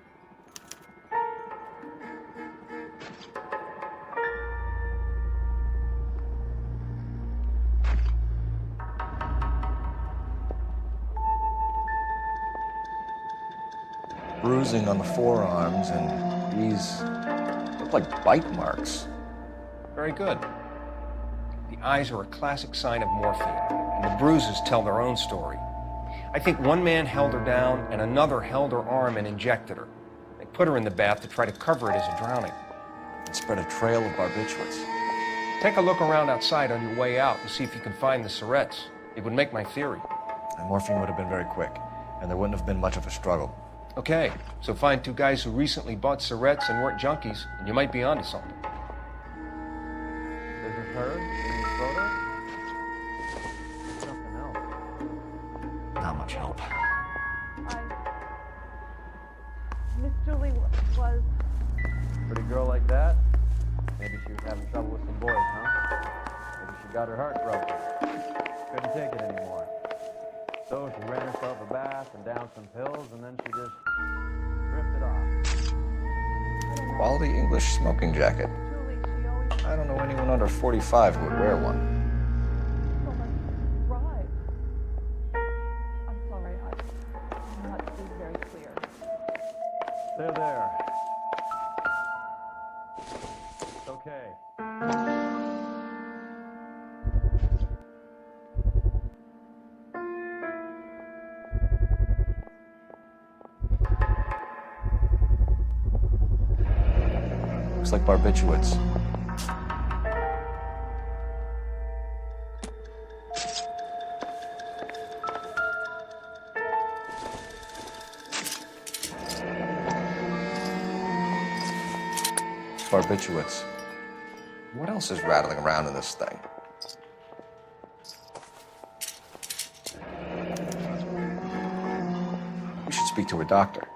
Bruising on the forearms, and these look like bite marks. Very good. The eyes are a classic sign of morphine, and the bruises tell their own story. I think one man held her down, and another held her arm and injected her. They put her in the bath to try to cover it as a drowning. It spread a trail of barbiturates. Take a look around outside on your way out and see if you can find the syrettes. It would make my theory. And morphine would have been very quick, and there wouldn't have been much of a struggle. Okay, so find two guys who recently bought syrettes and weren't junkies, and you might be onto something. This is her in the photo? Something else. Not much help. Miss Julie was... Pretty girl like that? Maybe she was having trouble with some boys, huh? Maybe she got her heart broken. Couldn't take it anymore. So she ran herself a bath and down some pills, and then she just drifted off. Quality English smoking jacket. I don't know anyone under 45 who would wear one. I'm sorry, I'm not being very clear. There. It's okay. Looks like barbiturates. Barbiturates. What else is rattling around in this thing? We should speak to a doctor.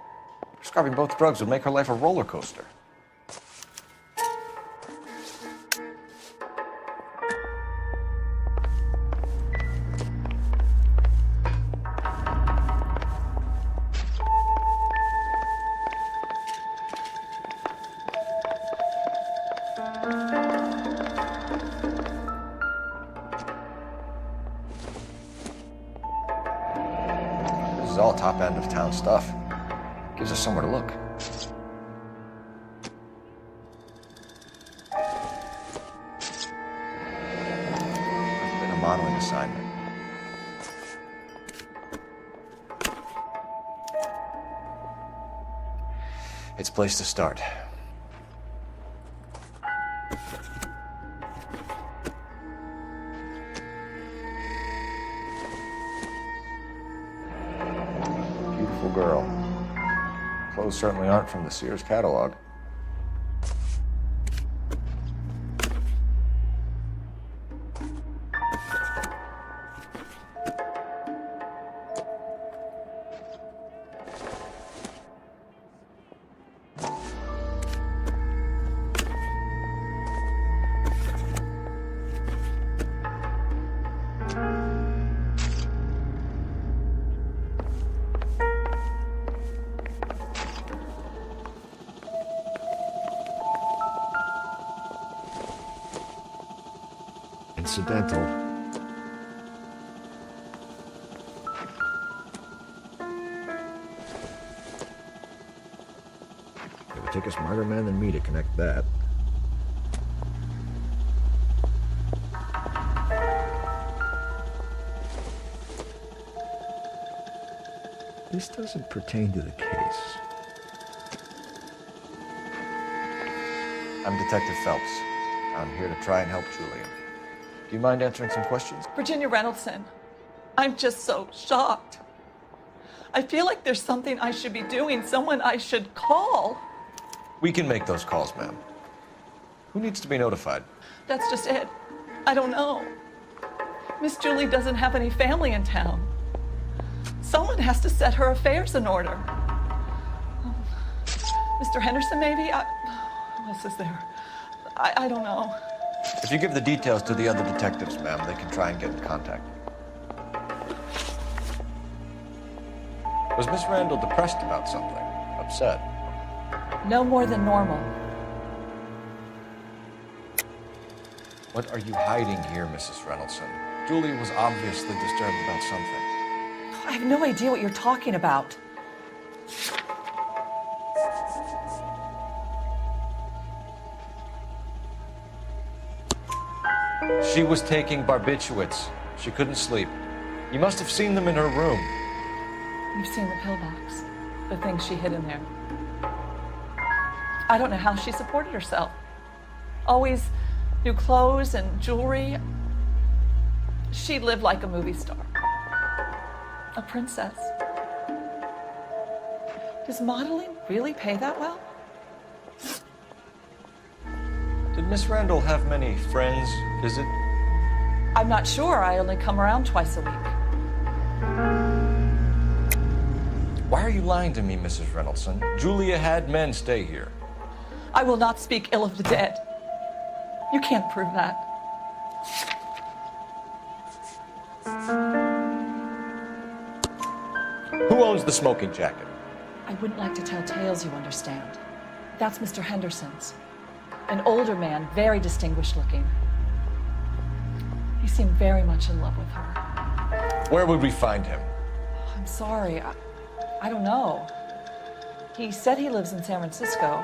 Prescribing both drugs would make her life a roller coaster. This is all top end of town stuff. Gives us somewhere to look. Been a modeling assignment. It's a place to start. Beautiful girl. Clothes certainly aren't from the Sears catalog. Incidental. It would take a smarter man than me to connect that. This doesn't pertain to the case. I'm Detective Phelps. I'm here to try and help Julian. Do you mind answering some questions? Virginia Reynoldson, I'm just so shocked. I feel like there's something I should be doing, someone I should call. We can make those calls, ma'am. Who needs to be notified? That's just it. I don't know. Miss Julie doesn't have any family in town. Someone has to set her affairs in order. Mr. Henderson, maybe? Who else is there? I don't know. If you give the details to the other detectives, ma'am, they can try and get in contact. Was Miss Randall depressed about something? Upset? No more than normal. What are you hiding here, Mrs. Reynoldson? Julie was obviously disturbed about something. I have no idea what you're talking about. She was taking barbiturates. She couldn't sleep. You must have seen them in her room. You've seen the pillbox, the things she hid in there. I don't know how she supported herself. Always new clothes and jewelry. She lived like a movie star. A princess. Does modeling really pay that well? Did Miss Randall have many friends visit? I'm not sure. I only come around twice a week. Why are you lying to me, Mrs. Reynoldson? Julia had men stay here. I will not speak ill of the dead. You can't prove that. Who owns the smoking jacket? I wouldn't like to tell tales, you understand. That's Mr. Henderson's. An older man, very distinguished looking. He seemed very much in love with her. Where would we find him? I'm sorry. I don't know. He said he lives in San Francisco.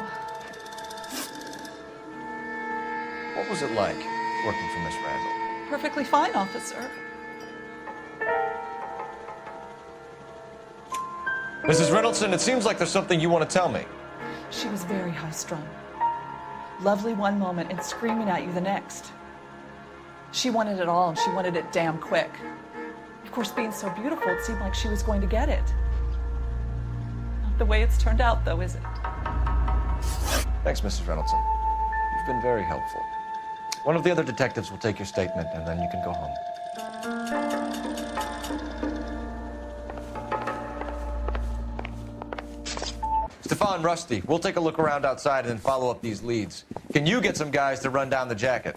What was it like working for Miss Randall? Perfectly fine, officer. Mrs. Reynoldson, it seems like there's something you want to tell me. She was very high-strung. Lovely one moment and screaming at you the next. She wanted it all, and she wanted it damn quick. Of course, being so beautiful, it seemed like she was going to get it. Not the way it's turned out, though, is it? Thanks, Mrs. Reynoldson. You've been very helpful. One of the other detectives will take your statement, and then you can go home. Stefan, Rusty, we'll take a look around outside and then follow up these leads. Can you get some guys to run down the jacket?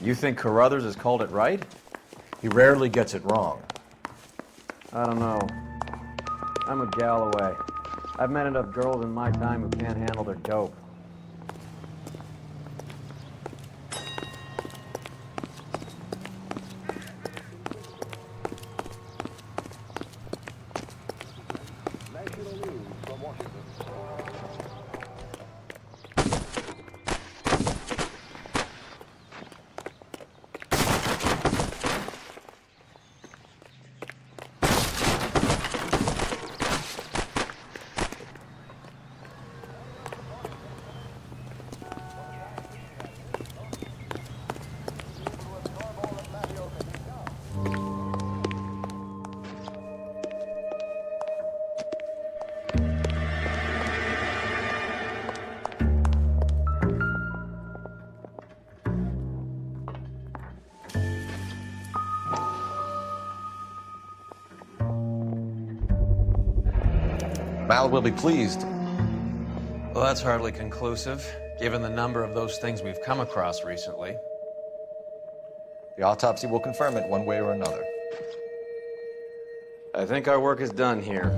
You think Carruthers has called it right? He rarely gets it wrong. I don't know. I'm a Galloway. I've met enough girls in my time who can't handle their dope. Mal will be pleased. Well, that's hardly conclusive. given the number of those things we've come across recently. The autopsy will confirm it one way or another. I think our work is done here.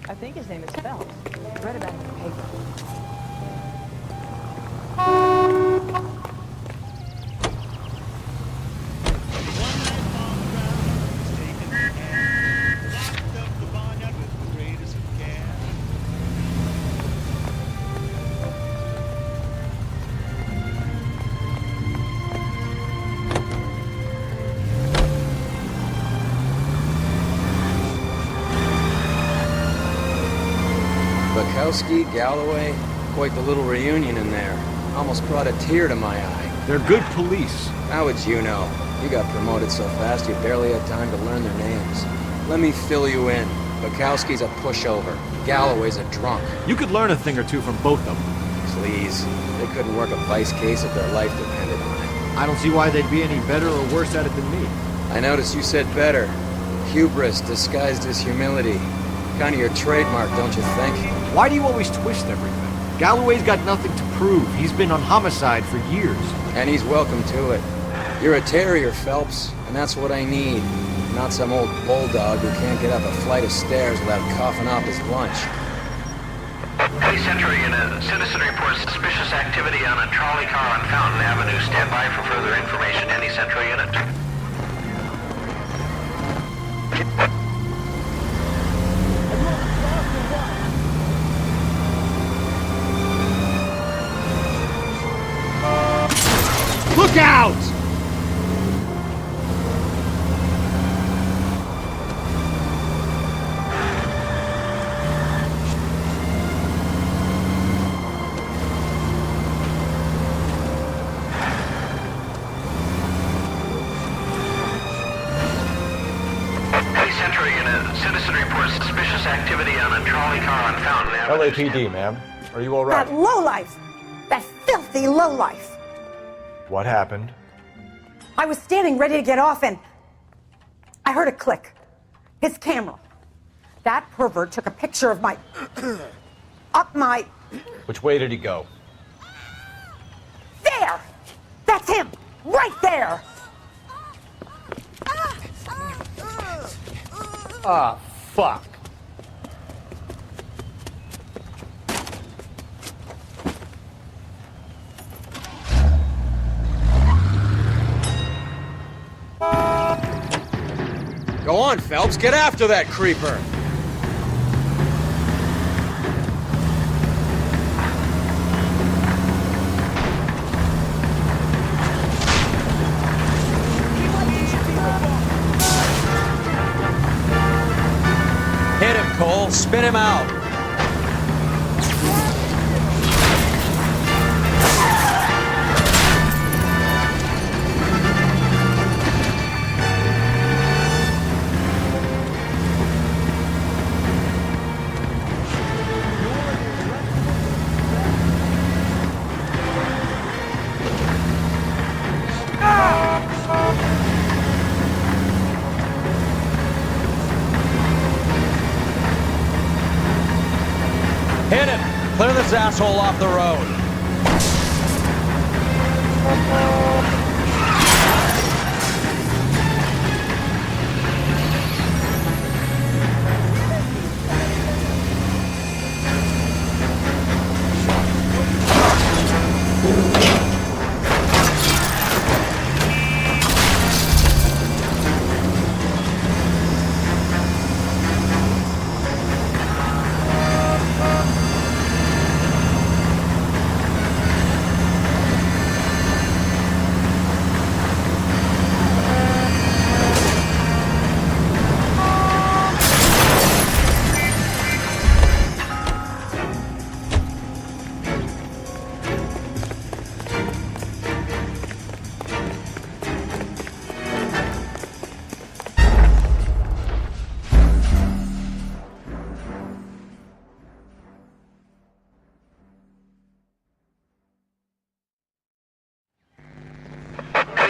I think his name is Phelps. I read about it in the paper. Bukowski, Galloway, quite the little reunion in there. Almost brought a tear to my eye. They're good police. How would you know? You got promoted so fast you barely had time to learn their names. Let me fill you in. Bukowski's a pushover. Galloway's a drunk. You could learn a thing or two from both of them. Please. They couldn't work a vice case if their life depended on it. I don't see why they'd be any better or worse at it than me. I noticed you said better. Hubris disguised as humility. Kind of your trademark, don't you think? Why do you always twist everything? Galloway's got nothing to prove. He's been on homicide for years. And he's welcome to it. You're a terrier, Phelps, and that's what I need. Not some old bulldog who can't get up a flight of stairs without coughing off his lunch. Hey, Century Unit. Citizen reports suspicious activity on a trolley car on Fountain Avenue. Stand by for further information. Any Century Unit? Look out! Hey, Century Unit. Citizen reports suspicious activity on a trolley car on Fountain Avenue. LAPD, ma'am. Are you all right? That lowlife! That filthy lowlife! What happened? I was standing ready to get off and I heard a click. His camera. That pervert took a picture of my... up my... Which way did he go? There! That's him! Right there! Ah, fuck. Go on, Phelps, get after that creeper! Hit him, Cole. Spin him out. Hit him! Clear this asshole off the road.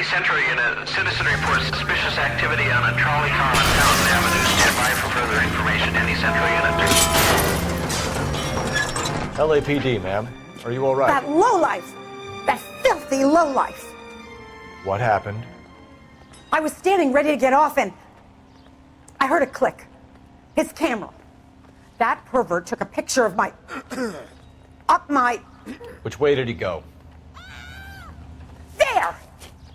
Case entry in a citizen reports suspicious activity on a trolley car on Fountain Avenue. Stand by for further information. Any central unit. LAPD, ma'am. Are you all right? That lowlife! That filthy lowlife! What happened? I was standing ready to get off and I heard a click. His camera. That pervert took a picture of my... up my... Which way did he go? There!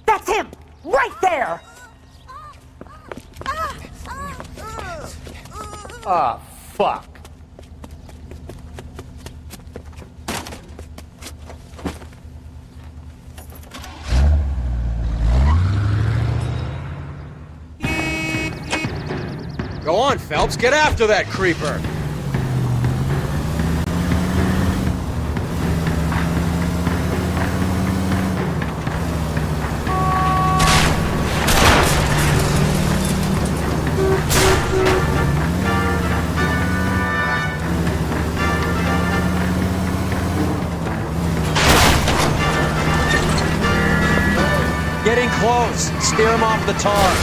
That's him! Right there! Ah, fuck. Go on, Phelps, get after that creeper! Getting close. Steer him off the tar.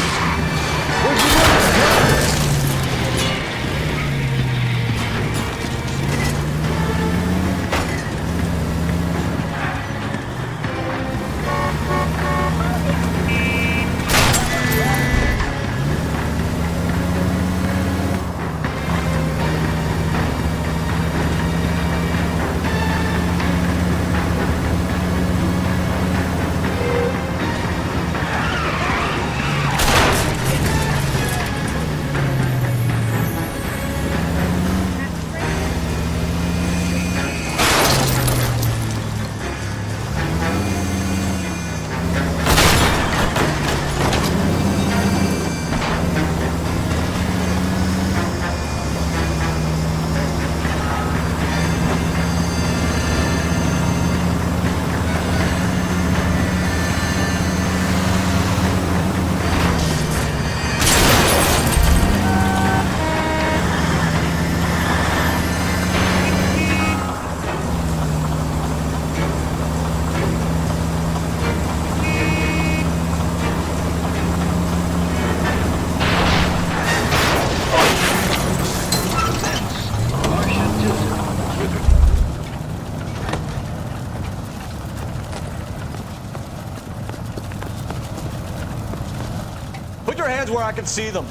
Put your hands where I can see them.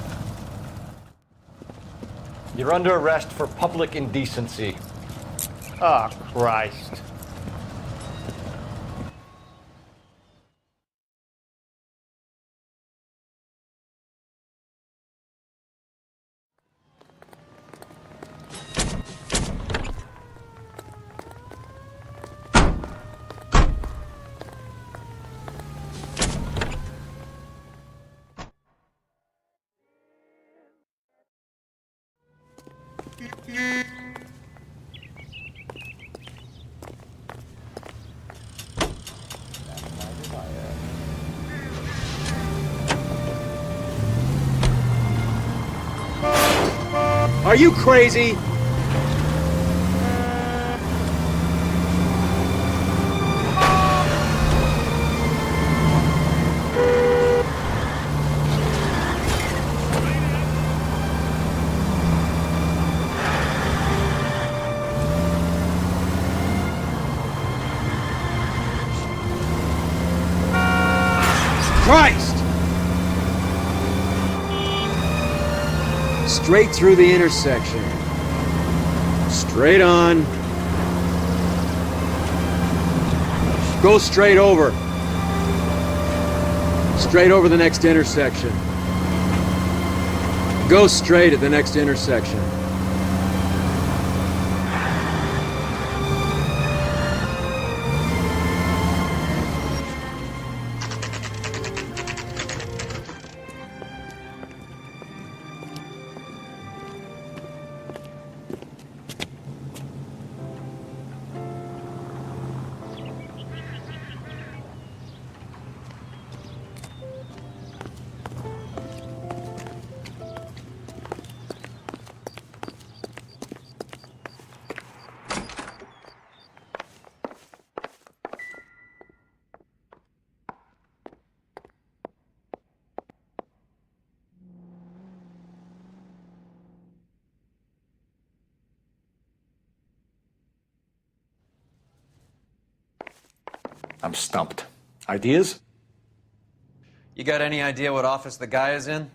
You're under arrest for public indecency. Oh, Christ. Are you crazy? Christ! Straight through the intersection. Straight on. Go straight over. Straight over the next intersection. Go straight at the next intersection. I'm stumped. Ideas? You got any idea what office the guy is in?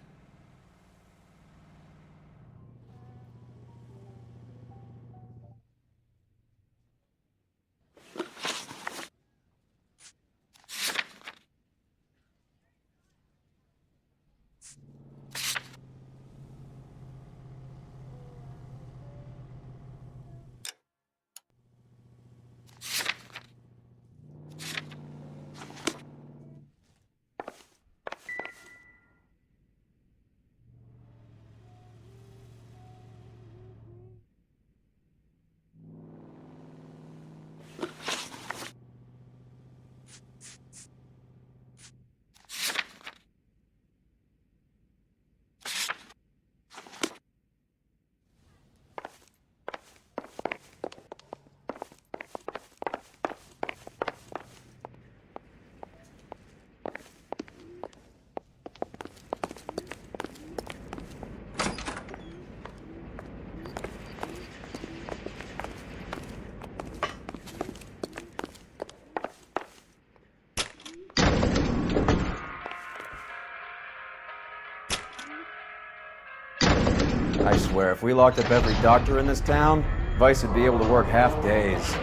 I swear, if we locked up every doctor in this town, Vice would be able to work half days.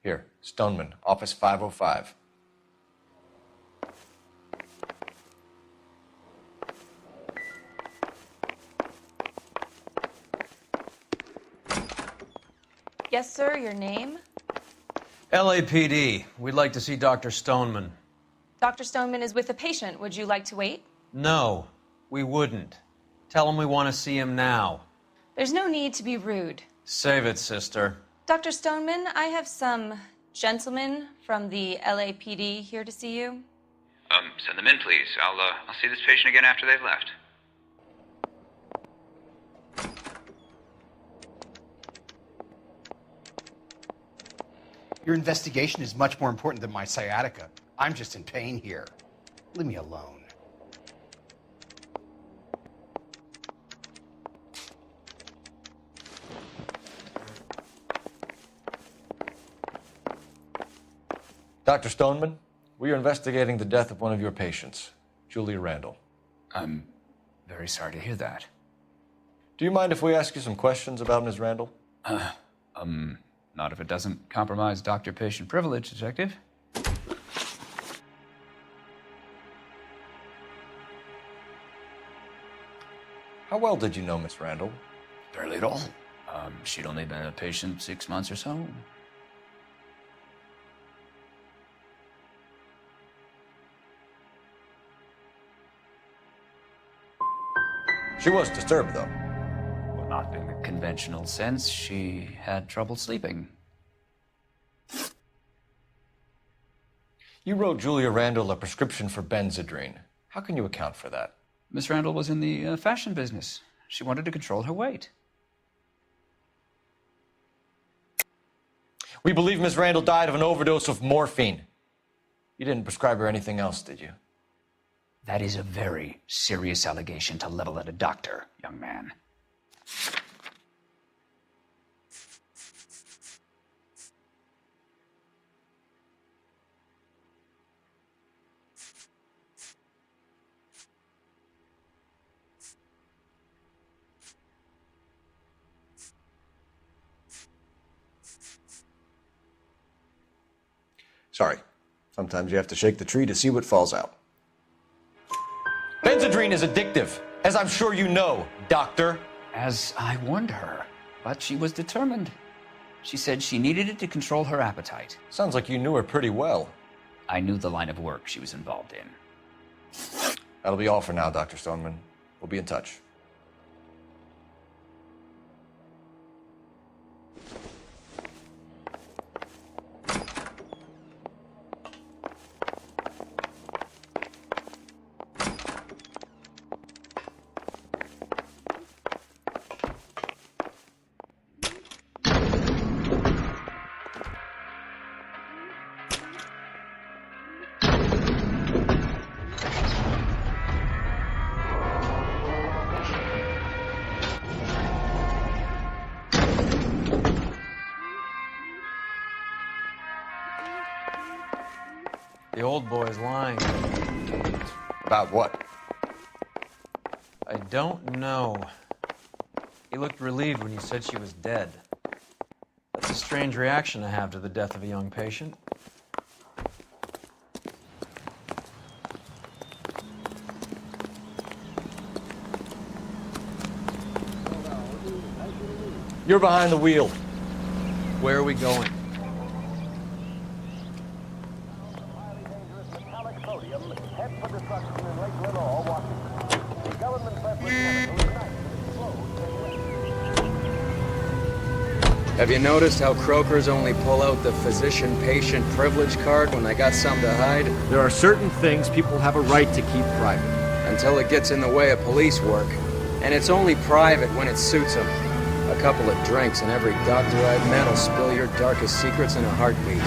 Here, Stoneman, office 505. Yes, sir, your name? LAPD. We'd like to see Dr. Stoneman. Dr. Stoneman is with a patient. Would you like to wait? No, we wouldn't. Tell him we want to see him now. There's no need to be rude. Save it, sister. Dr. Stoneman, I have some gentlemen from the LAPD here to see you. Send them in, please. I'll see this patient again after they've left. Your investigation is much more important than my sciatica. I'm just in pain here. Leave me alone. Dr. Stoneman, we are investigating the death of one of your patients, Julia Randall. I'm very sorry to hear that. Do you mind if we ask you some questions about Ms. Randall? Not if it doesn't compromise doctor-patient privilege, Detective. How well did you know Miss Randall? Barely at all. She'd only been a patient 6 months or so. She was disturbed, though. Well, not in the conventional sense. She had trouble sleeping. You wrote Julia Randall a prescription for Benzedrine. How can you account for that? Miss Randall was in the fashion business. She wanted to control her weight. We believe Ms. Randall died of an overdose of morphine. You didn't prescribe her anything else, did you? That is a very serious allegation to level at a doctor, young man. Sorry. Sometimes you have to shake the tree to see what falls out. Benzedrine is addictive, as I'm sure you know, doctor. As I warned her, but she was determined. She said she needed it to control her appetite. Sounds like you knew her pretty well. I knew the line of work she was involved in. That'll be all for now, Dr. Stoneman. We'll be in touch. The old boy's lying. About what? I don't know. He looked relieved when you said she was dead. That's a strange reaction to have to the death of a young patient. You're behind the wheel. Where are we going? Have you noticed how Croakers only pull out the physician-patient privilege card when they got something to hide? There are certain things people have a right to keep private. Until it gets in the way of police work. And it's only private when it suits them. A couple of drinks and every doctor I've met will spill your darkest secrets in a heartbeat.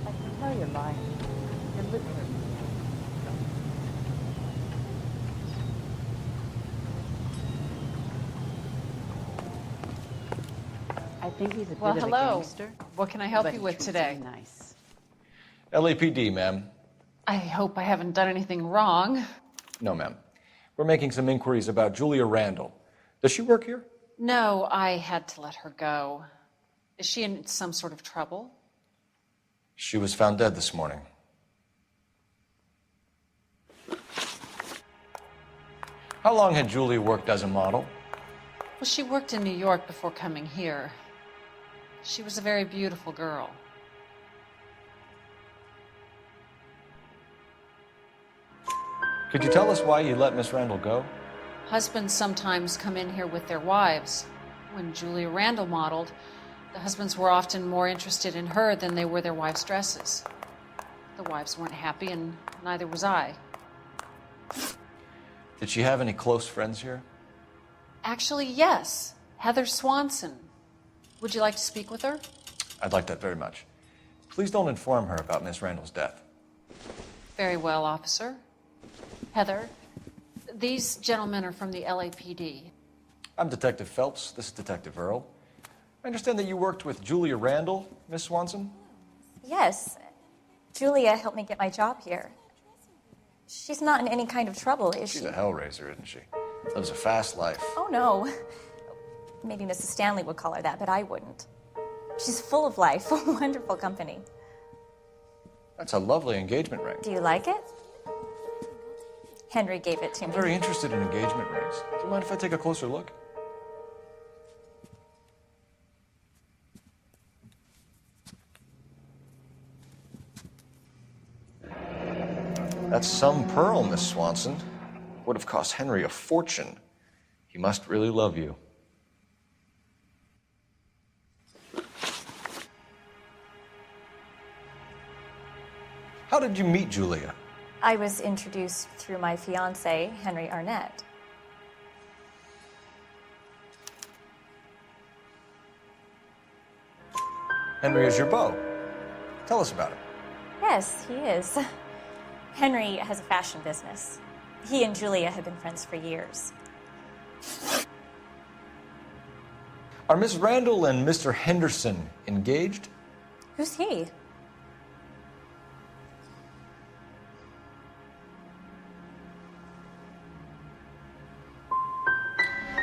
I can tell you're lying. You're living it. I think he's a bit Well, of a hello. gangster. What can I help but you he with treats today? me nice. LAPD, ma'am. I hope I haven't done anything wrong. No, ma'am. We're making some inquiries about Julia Randall. Does she work here? No, I had to let her go. Is she in some sort of trouble? She was found dead this morning. How long had Julia worked as a model? Well, she worked in New York before coming here. She was a very beautiful girl. Could you tell us why you let Miss Randall go? Husbands sometimes come in here with their wives. When Julia Randall modeled, the husbands were often more interested in her than they were their wives' dresses. The wives weren't happy, and neither was I. Did she have any close friends here? Actually, yes. Heather Swanson. Would you like to speak with her? I'd like that very much. Please don't inform her about Miss Randall's death. Very well, officer. Heather, these gentlemen are from the LAPD. I'm Detective Phelps. This is Detective Earl. I understand that you worked with Julia Randall, Miss Swanson? Yes. Julia helped me get my job here. She's not in any kind of trouble, is she? She's a hellraiser, isn't she? Lives a fast life. Oh, no. Maybe Mrs. Stanley would call her that, but I wouldn't. She's full of life, wonderful company. That's a lovely engagement ring. Do you like it? Henry gave it to I'm me. very interested in engagement rings. Do you mind if I take a closer look? That's some pearl, Miss Swanson. Would have cost Henry a fortune. He must really love you. How did you meet Julia? I was introduced through my fiancé, Henry Arnett. Henry is your beau. Tell us about it. Yes, he is. Henry has a fashion business. He and Julia have been friends for years. Are Miss Randall and Mr. Henderson engaged? Who's he?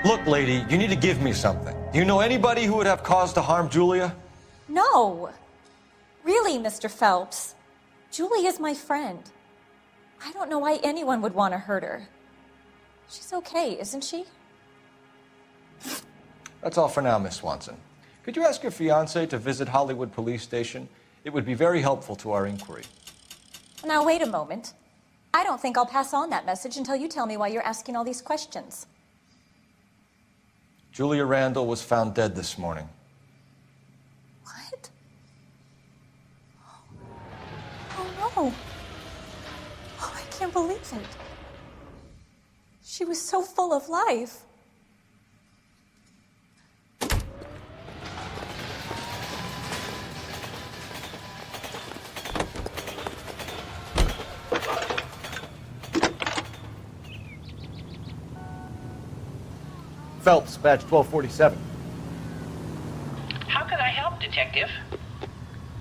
Look, lady, you need to give me something. Do you know anybody who would have cause to harm Julia? No. Really, Mr. Phelps. Julia's my friend. I don't know why anyone would want to hurt her. She's okay, isn't she? That's all for now, Miss Swanson. Could you ask your fiancé to visit Hollywood Police Station? It would be very helpful to our inquiry. Now, wait a moment. I don't think I'll pass on that message until you tell me why you're asking all these questions. Julia Randall was found dead this morning. What? Oh, no. Oh, I can't believe it. She was so full of life. Phelps, badge 1247. How can I help, Detective?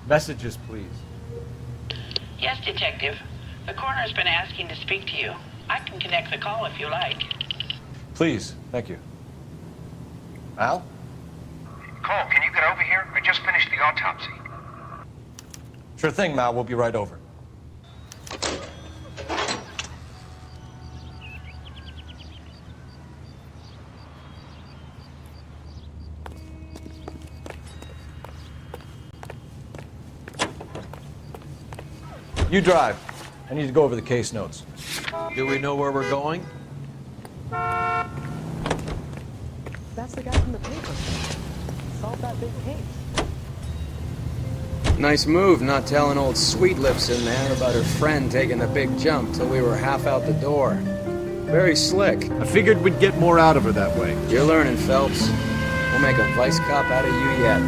Messages, please. Yes, Detective. The coroner's been asking to speak to you. I can connect the call if you like. Please, thank you. Al? Cole, can you get over here? I just finished the autopsy. Sure thing, Mal. We'll be right over. You drive. I need to go over the case notes. Do we know where we're going? That's the guy from the paper. Solved that big case. Nice move not telling old Sweet Lips in there about her friend taking the big jump till we were half out the door. Very slick. I figured we'd get more out of her that way. You're learning, Phelps. We'll make a vice cop out of you yet.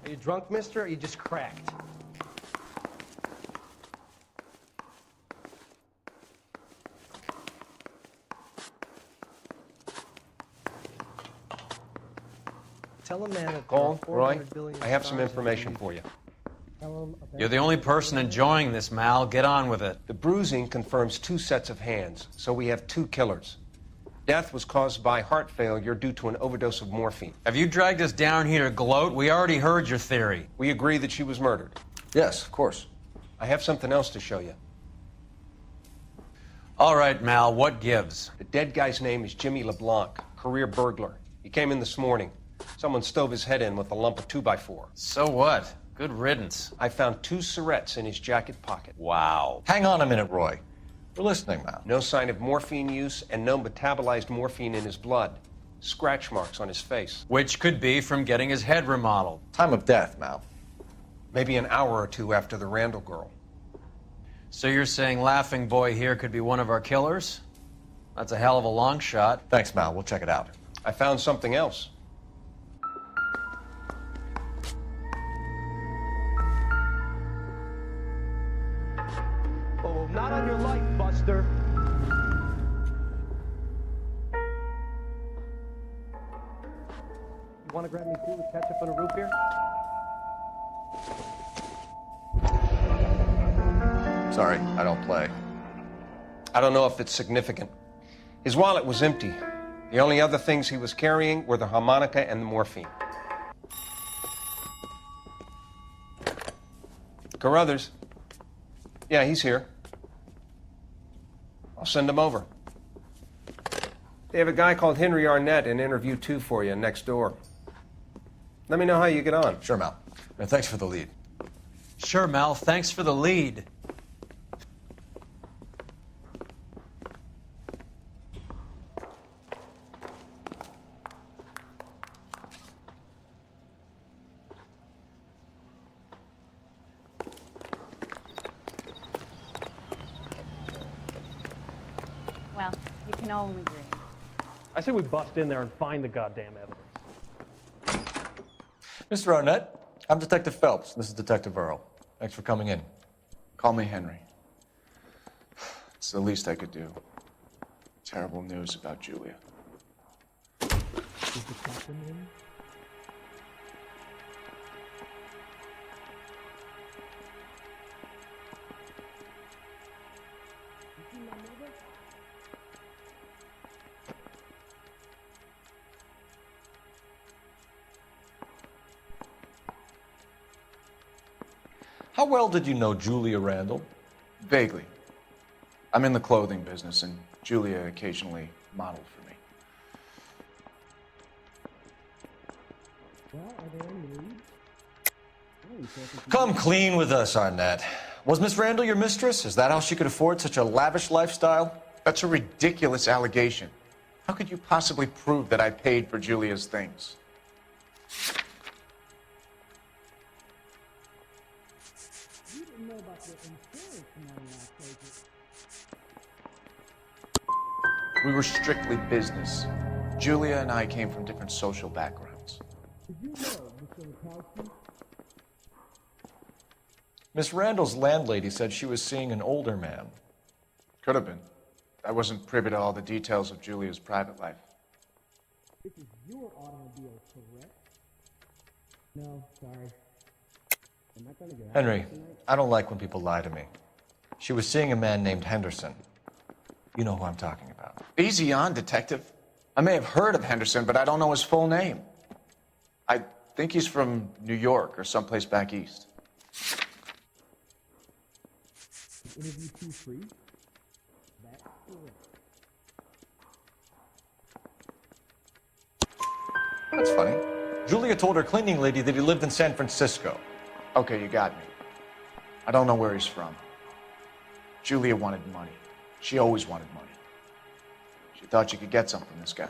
Are you drunk, mister, or are you just cracked? Tell a man that Cole, Roy, 400 billion I have some stars information for you. Tell him about You're the only person enjoying this, Mal. Get on with it. The bruising confirms 2 sets of hands, so we have 2 killers. Death was caused by heart failure due to an overdose of morphine. Have you dragged us down here to gloat? We already heard your theory. We agree that she was murdered. Yes, of course. I have something else to show you. All right, Mal, what gives? The dead guy's name is Jimmy LeBlanc, career burglar. He came in this morning. Someone stove his head in with a lump of 2x4. So what? Good riddance. I found 2 syrettes in his jacket pocket. Wow. Hang on a minute, Roy. We're listening, Mal. No sign of morphine use and no metabolized morphine in his blood. Scratch marks on his face. Which could be from getting his head remodeled. Time of death, Mal. Maybe an hour or 2 after the Randall girl. So you're saying Laughing Boy here could be one of our killers? That's a hell of a long shot. Thanks, Mal. We'll check it out. I found something else. Oh, not on your life, Buster. You want to grab me too with ketchup on a root beer? Sorry, I don't play. I don't know if it's significant. His wallet was empty. The only other things he was carrying were the harmonica and the morphine. Carruthers. Yeah, he's here. I'll send him over. They have a guy called Henry Arnett in interview 2 for you next door. Let me know how you get on. Sure, Mal. And thanks for the lead. Sure, Mal. Thanks for the lead. Well, you can only dream. I say we bust in there and find the goddamn evidence. Mr. Arnett, I'm Detective Phelps. This is Detective Earl. Thanks for coming in. Call me Henry. It's the least I could do. Terrible news about Julia. Is the captain in? How well did you know Julia Randall? Vaguely. I'm in the clothing business, and Julia occasionally modeled for me. Well, are there any leads? Come clean with us, Arnett. Was Miss Randall your mistress? Is that how she could afford such a lavish lifestyle? That's a ridiculous allegation. How could you possibly prove that I paid for Julia's things? We were strictly business. Julia and I came from different social backgrounds. Miss Randall's landlady said she was seeing an older man. Could have been. I wasn't privy to all the details of Julia's private life. This is your automobile, correct? No, sorry. I'm not gonna get out Henry, of this tonight. I don't like when people lie to me. She was seeing a man named Henderson. You know who I'm talking about. Easy on, detective. I may have heard of Henderson, but I don't know his full name. I think he's from New York or someplace back east. Interview 2 free? That's correct. That's funny. Julia told her cleaning lady that he lived in San Francisco. Okay, you got me. I don't know where he's from. Julia wanted money. She always wanted money. She thought she could get some from this guy.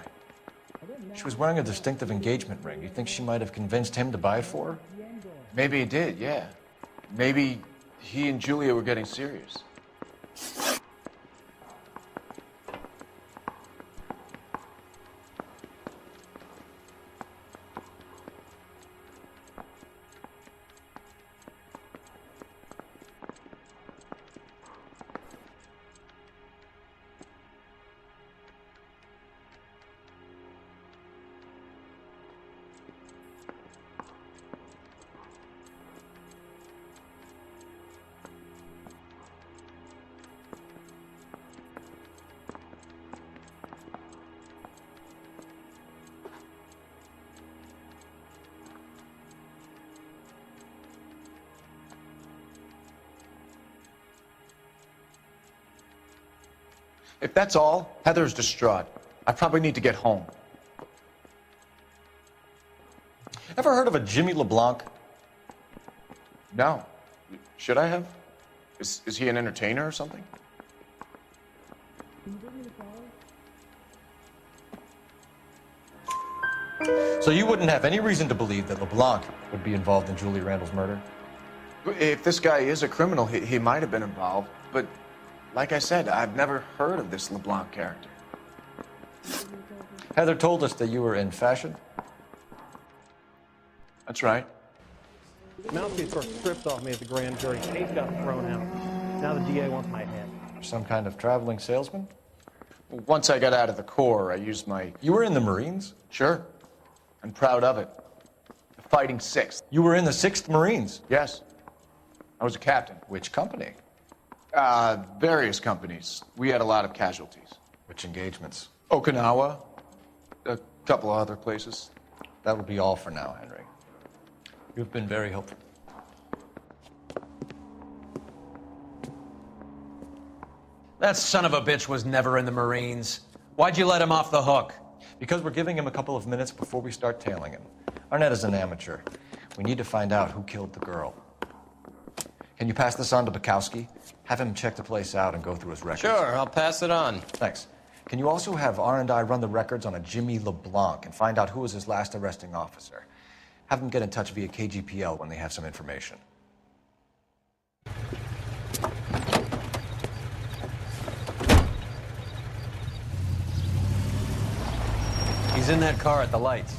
She was wearing a distinctive engagement ring. You think she might have convinced him to buy it for her? Maybe he did, yeah. Maybe he and Julia were getting serious. If that's all, Heather's distraught. I probably need to get home. Ever heard of a Jimmy LeBlanc? No. Should I have? Is he an entertainer or something? So you wouldn't have any reason to believe that LeBlanc would be involved in Julie Randall's murder? If this guy is a criminal, he might have been involved, but like I said, I've never heard of this LeBlanc character. Heather told us that you were in fashion. That's right. Mouthpiece got stripped off me at the grand jury. Case got thrown out. Now the DA wants my head. Some kind of traveling salesman? Once I got out of the Corps, I used my... You were in the Marines? Sure. I'm proud of it. The Fighting Sixth. You were in the 6th Marines? Yes. I was a captain. Which company? Various companies. We had a lot of casualties. Which engagements? Okinawa. A couple of other places. That will be all for now, Henry. You've been very helpful. That son of a bitch was never in the Marines. Why'd you let him off the hook? Because we're giving him a couple of minutes before we start tailing him. Arnett is an amateur. We need to find out who killed the girl. Can you pass this on to Bukowski? Have him check the place out and go through his records. Sure, I'll pass it on. Thanks. Can you also have R&I run the records on a Jimmy LeBlanc and find out who was his last arresting officer? Have them get in touch via KGPL when they have some information. He's in that car at the lights.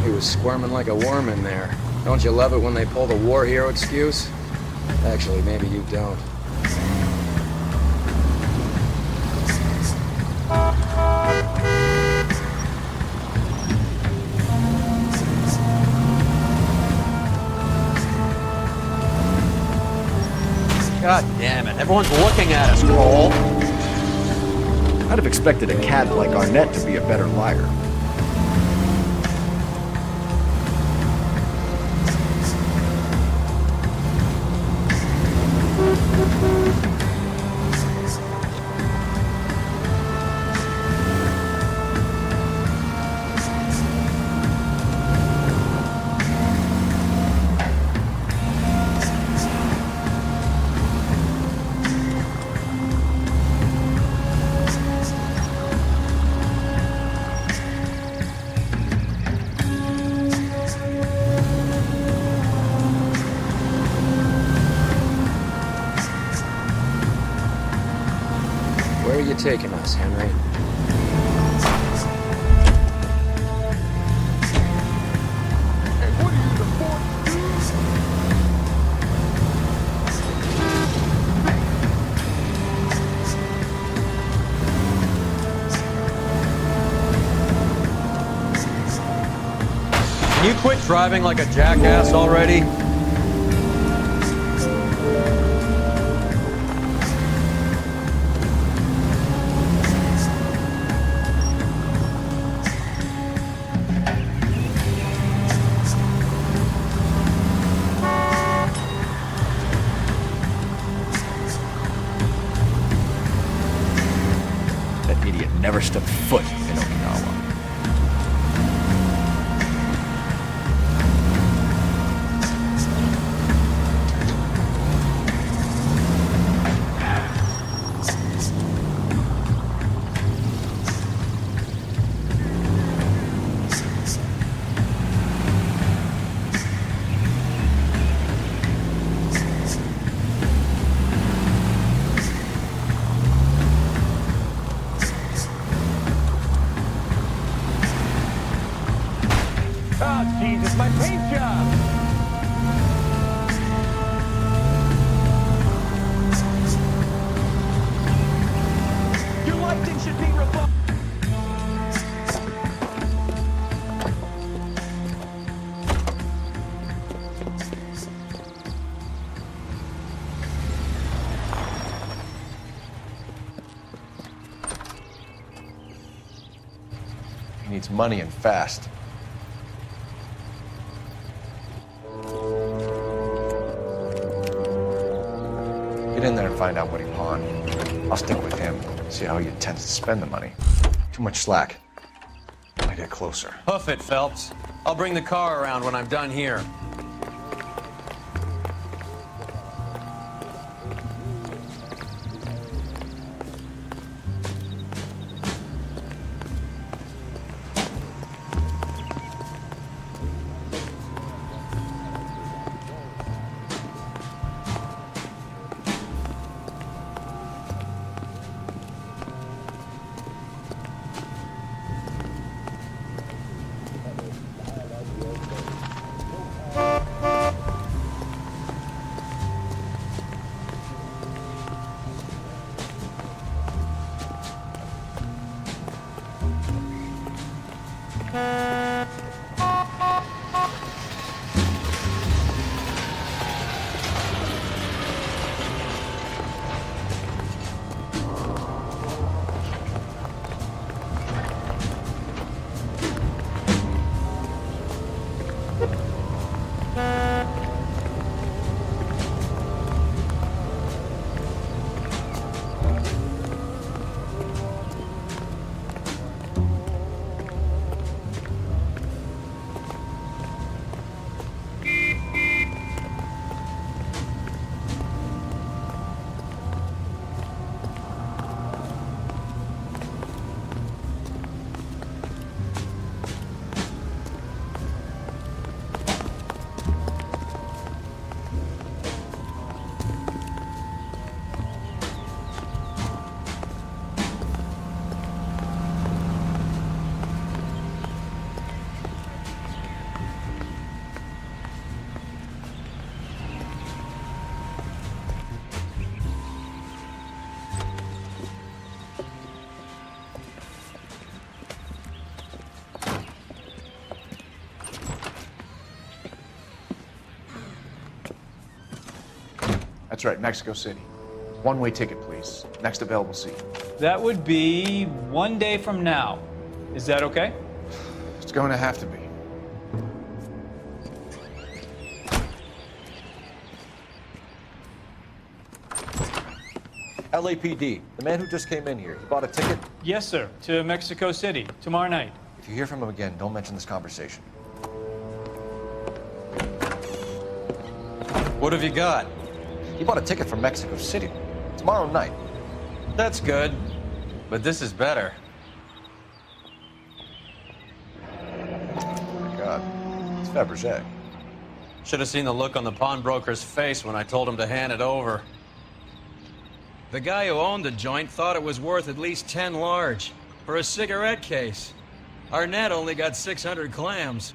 He was squirming like a worm in there. Don't you love it when they pull the war hero excuse? Actually, maybe you don't. God damn it. Everyone's looking at us, Cole. I'd have expected a cat like Arnett to be a better liar. Where are you taking us, Henry? Can you quit driving like a jackass already? That idiot never stepped foot in Okinawa. Oh, Jesus, my paint job! Your lighting should be rebuffed. He needs money and fast. Get in there and find out what he pawned. I'll stick with him, see how he intends to spend the money. Too much slack. I get closer. Hoof it, Phelps. I'll bring the car around when I'm done here. That's right, Mexico City. One-way ticket, please. Next available seat. That would be 1 day from now. Is that okay? It's going to have to be. LAPD, the man who just came in here, he bought a ticket? Yes, sir. To Mexico City, tomorrow night. If you hear from him again, don't mention this conversation. What have you got? He bought a ticket for Mexico City. Tomorrow night. That's good. But this is better. Oh my God. It's Fabergé. Should have seen the look on the pawnbroker's face when I told him to hand it over. The guy who owned the joint thought it was worth at least 10 large for a cigarette case. Arnett only got 600 clams.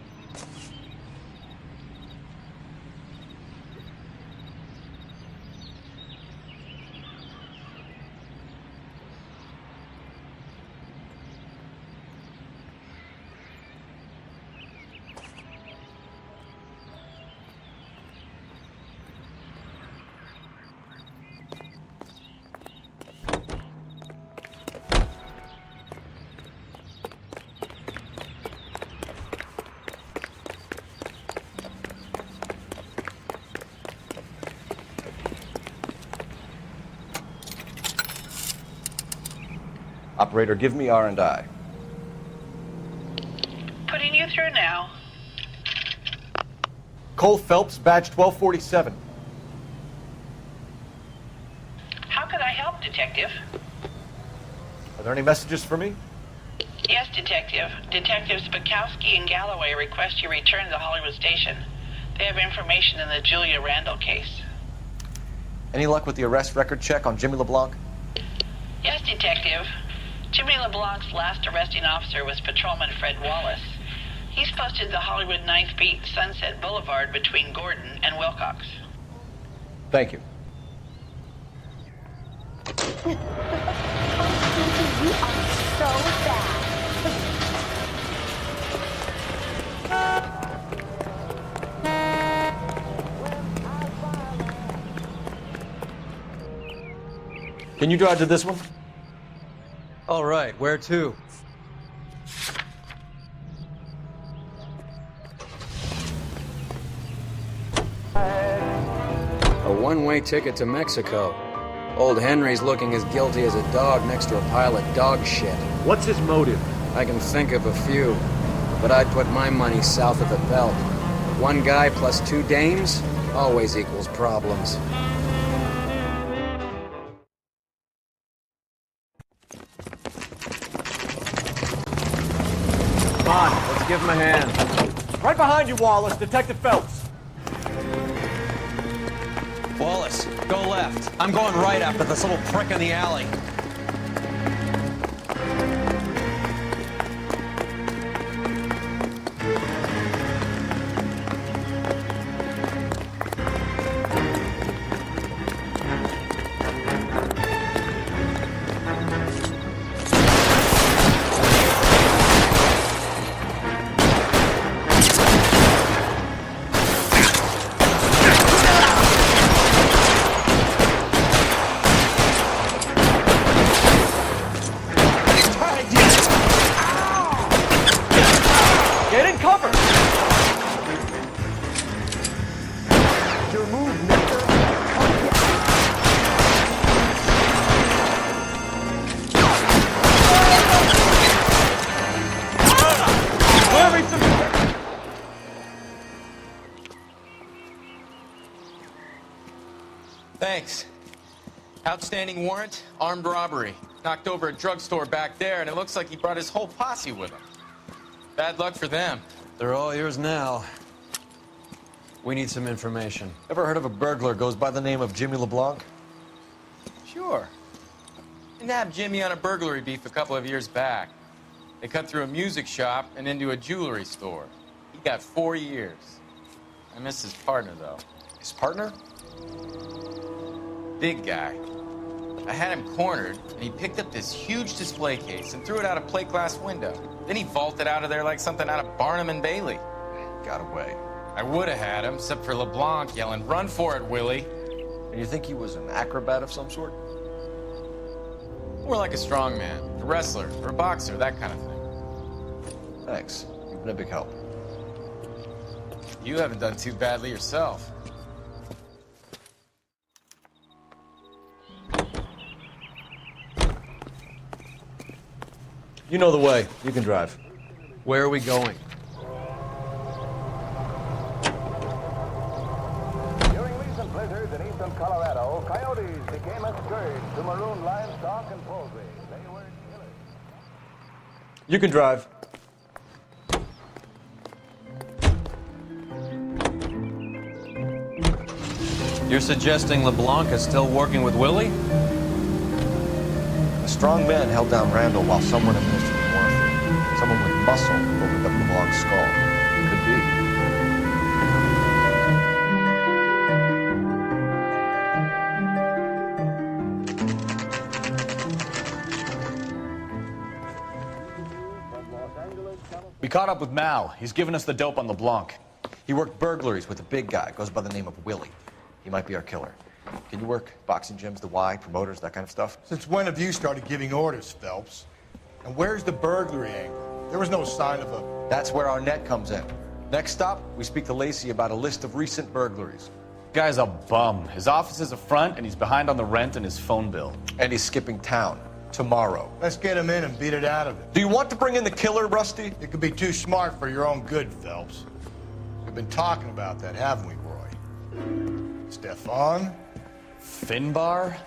Operator, give me R&I. Putting you through now. Cole Phelps, badge 1247. How could I help, Detective? Are there any messages for me? Yes, Detective. Detectives Bukowski and Galloway request you return to the Hollywood station. They have information in the Julia Randall case. Any luck with the arrest record check on Jimmy LeBlanc? Yes, Detective. Jimmy LeBlanc's last arresting officer was Patrolman Fred Wallace. He's posted the Hollywood 9th Beat Sunset Boulevard between Gordon and Wilcox. Thank you. You are so bad. Can you drive to this one? All right, where to? A one-way ticket to Mexico. Old Henry's looking as guilty as a dog next to a pile of dog shit. What's his motive? I can think of a few, but I'd put my money south of the belt. One guy plus 2 dames always equals problems. Come on, let's give him a hand. Right behind you, Wallace. Detective Phelps. Wallace, go left. I'm going right after this little prick in the alley. Thanks. Outstanding warrant, armed robbery. Knocked over a drugstore back there, and it looks like he brought his whole posse with him. Bad luck for them. They're all yours now. We need some information. Ever heard of a burglar goes by the name of Jimmy LeBlanc? Sure. I nabbed Jimmy on a burglary beef a couple of years back. They cut through a music shop and into a jewelry store. He got 4 years. I miss his partner, though. His partner? Big guy. I had him cornered, and he picked up this huge display case and threw it out a plate glass window. Then he vaulted out of there like something out of Barnum and Bailey. Got away. I would have had him, except for LeBlanc yelling, "Run for it, Willie!" And you think he was an acrobat of some sort? More like a strongman, a wrestler, or a boxer, that kind of thing. Thanks. You've been a big help. You haven't done too badly yourself. You know the way. You can drive. Where are we going? During recent blizzards in eastern Colorado, coyotes became a scourge to maroon livestock and poultry. They were killers. You can drive. You're suggesting LeBlanc is still working with Willie? A strong man held down Randall while someone administered the morphine. Someone with muscle opened up LeBlanc's skull. Could be. We caught up with Mal. He's given us the dope on LeBlanc. He worked burglaries with a big guy. Goes by the name of Willie. He might be our killer. Can you work boxing gyms, the Y, promoters, that kind of stuff? Since when have you started giving orders, Phelps? And where's the burglary angle? There was no sign of a... That's where our net comes in. Next stop, we speak to Lacey about a list of recent burglaries. Guy's a bum. His office is a front, and he's behind on the rent and his phone bill. And he's skipping town. Tomorrow. Let's get him in and beat it out of him. Do you want to bring in the killer, Rusty? It could be too smart for your own good, Phelps. We've been talking about that, haven't we, Roy? Stefan? Finbar?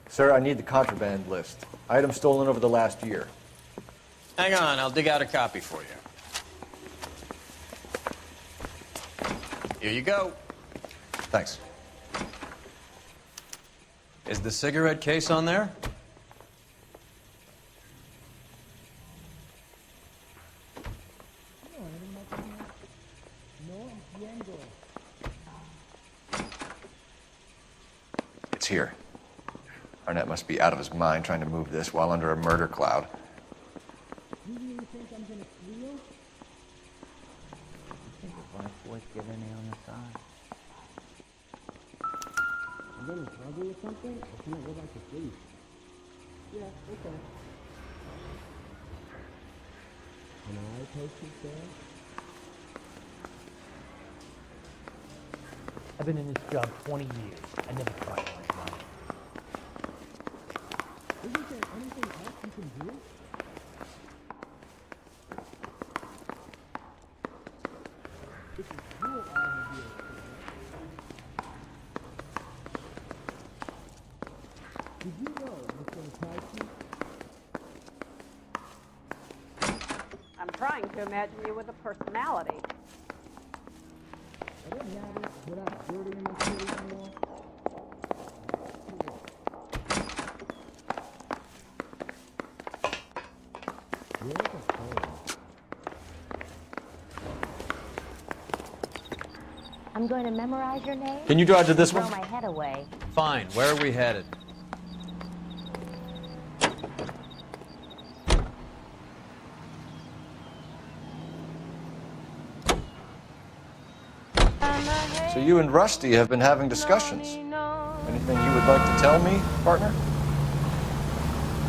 Sir, I need the contraband list. Items stolen over the last year. Hang on, I'll dig out a copy for you. Here you go. Thanks. Is the cigarette case on there? It's here. Arnett must be out of his mind trying to move this while under a murder cloud. You really think I'm gonna squeal? I think the black boy's getting any on the side. I'm gonna struggle with something? Or can I go back to sleep? Yeah, okay. Can I post it there? I've been in this job 20 years. I never tried like mine. Isn't there anything else you can do? This is your automobile. Did you know Mr. Tyson? I'm trying to imagine you with a personality. I didn't have it without dirty in the city anymore. I'm going to memorize your name. Can you drive to this throw one? my head away. Fine. Where are we headed? So you and Rusty have been having discussions. Anything you would like to tell me, partner?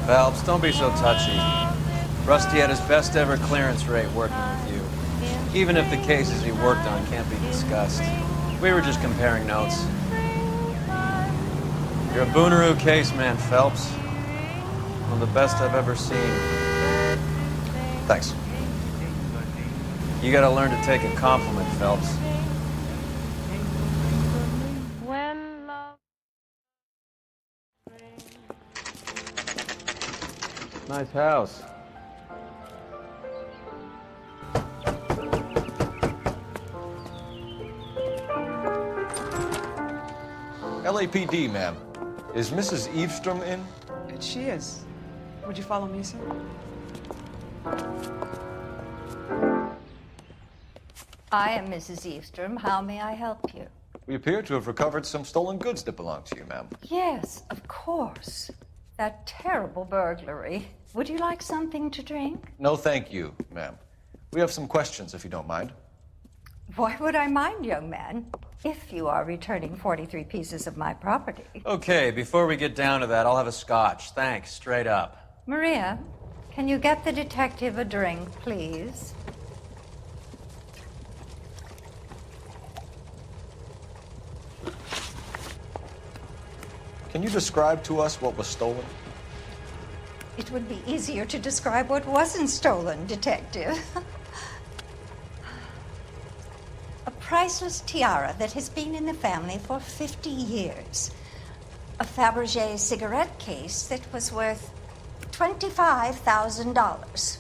Phelps, don't be so touchy. Rusty had his best ever clearance rate working with you. Even if the cases he worked on can't be discussed. We were just comparing notes. You're a Booneroo case man, Phelps. One of the best I've ever seen. Thanks. You gotta learn to take a compliment, Phelps. Nice house. LAPD, ma'am. Is Mrs. Eavestrom in? She is. Would you follow me, sir? I am Mrs. Eavestrom. How may I help you? We appear to have recovered some stolen goods that belong to you, ma'am. Yes, of course. That terrible burglary. Would you like something to drink? No, thank you, ma'am. We have some questions, if you don't mind. Why would I mind, young man, if you are returning 43 pieces of my property? Okay, before we get down to that, I'll have a scotch. Thanks, straight up. Maria, can you get the detective a drink, please? Can you describe to us what was stolen? It would be easier to describe what wasn't stolen, Detective. A priceless tiara that has been in the family for 50 years. A Fabergé cigarette case that was worth $25,000.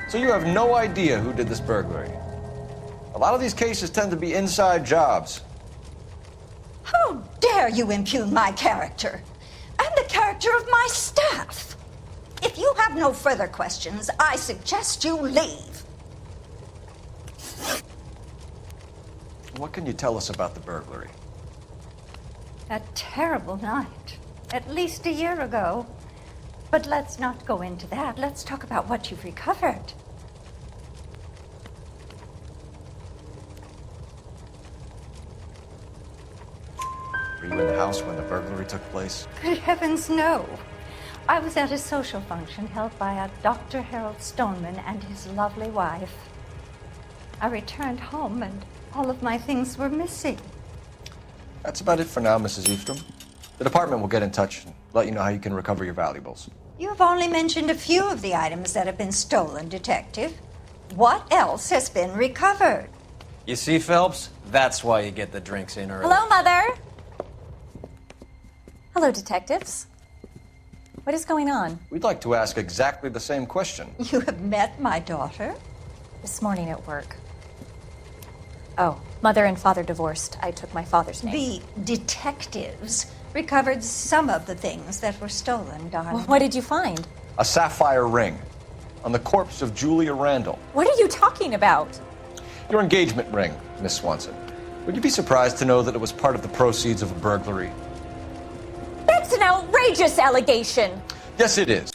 So you have no idea who did this burglary? A lot of these cases tend to be inside jobs. How dare you impugn my character and the character of my staff? If you have no further questions, I suggest you leave. What can you tell us about the burglary? That terrible night, at least a year ago. But let's not go into that. Let's talk about what you've recovered. Were you in the house when the burglary took place? Good heavens, no. I was at a social function held by a Dr. Harold Stoneman and his lovely wife. I returned home and all of my things were missing. That's about it for now, Mrs. Eastrom. The department will get in touch and let you know how you can recover your valuables. You have only mentioned a few of the items that have been stolen, Detective. What else has been recovered? You see, Phelps? That's why you get the drinks in early. Hello, Mother. Hello, detectives. What is going on? We'd like to ask exactly the same question. You have met my daughter? This morning at work. Oh, mother and father divorced. I took my father's name. The detectives recovered some of the things that were stolen, darling. Well, what did you find? A sapphire ring on the corpse of Julia Randall. What are you talking about? Your engagement ring, Miss Swanson. Would you be surprised to know that it was part of the proceeds of a burglary? That's an outrageous allegation. Yes, it is.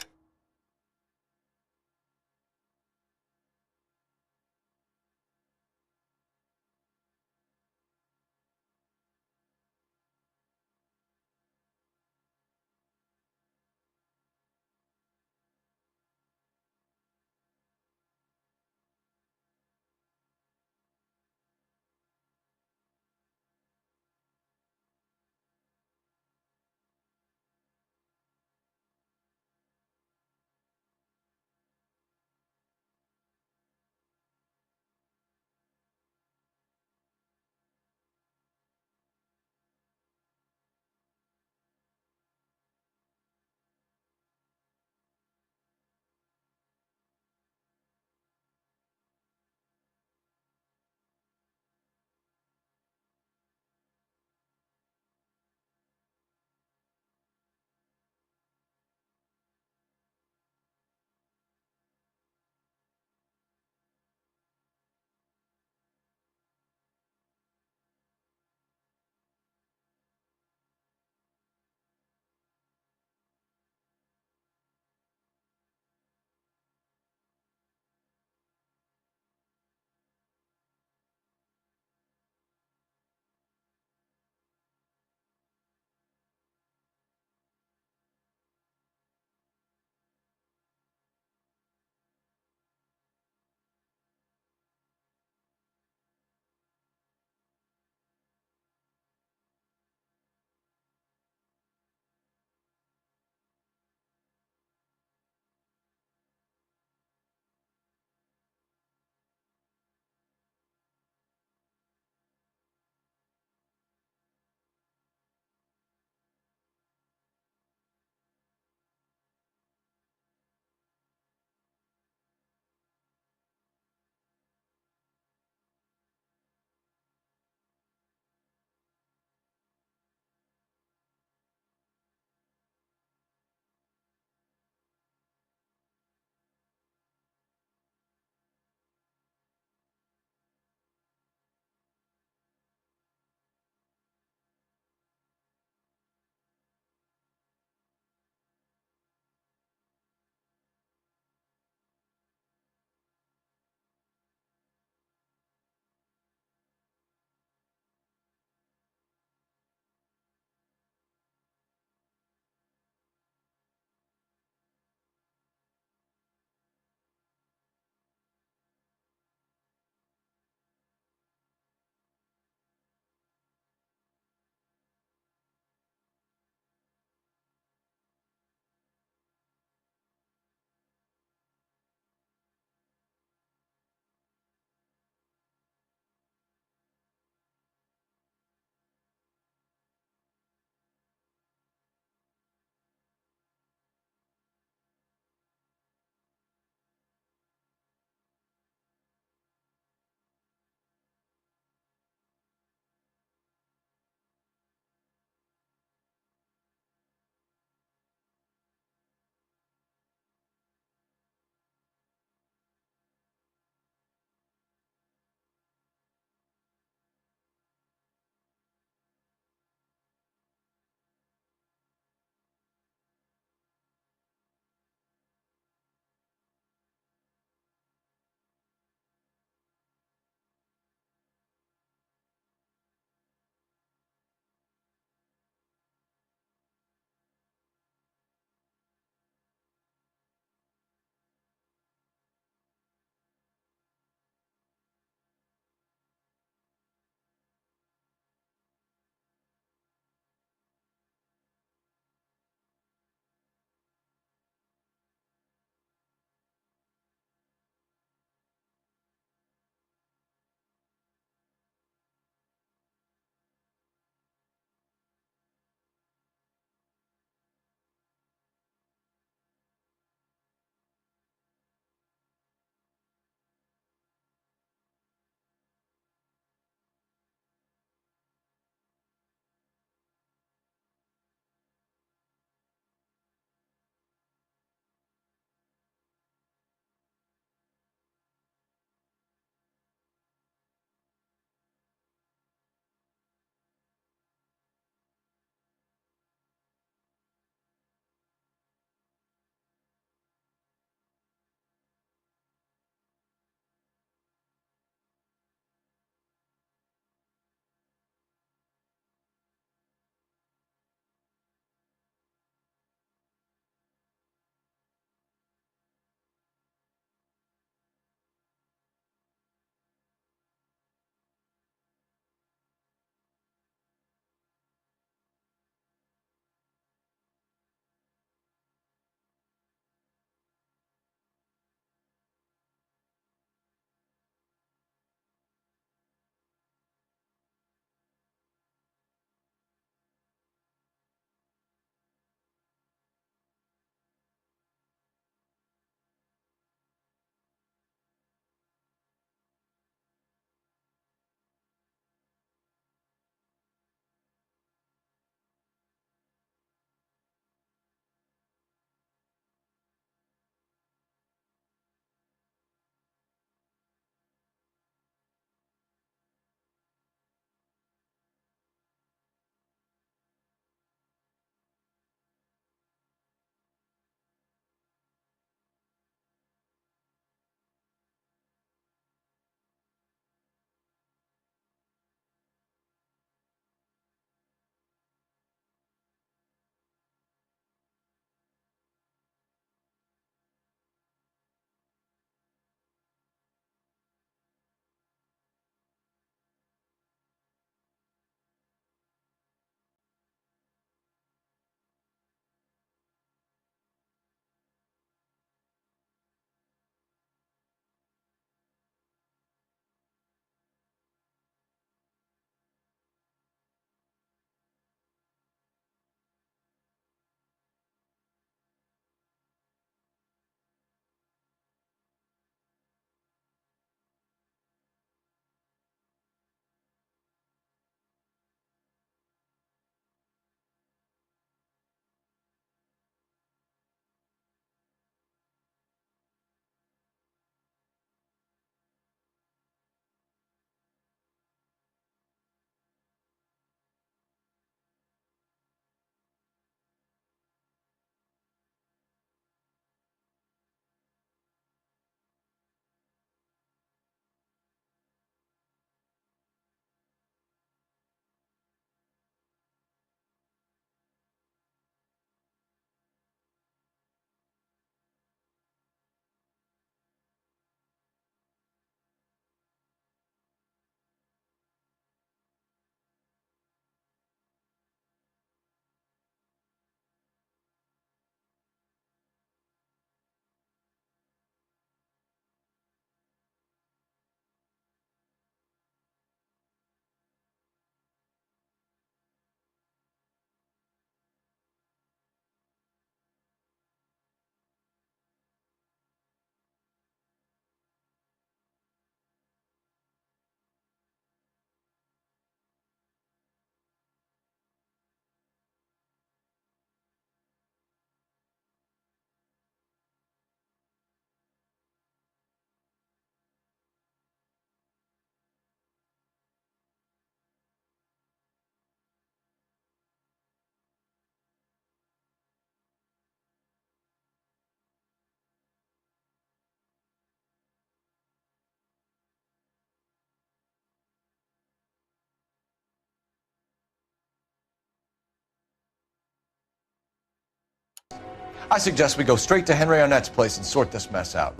I suggest we go straight to Henry Arnett's place and sort this mess out.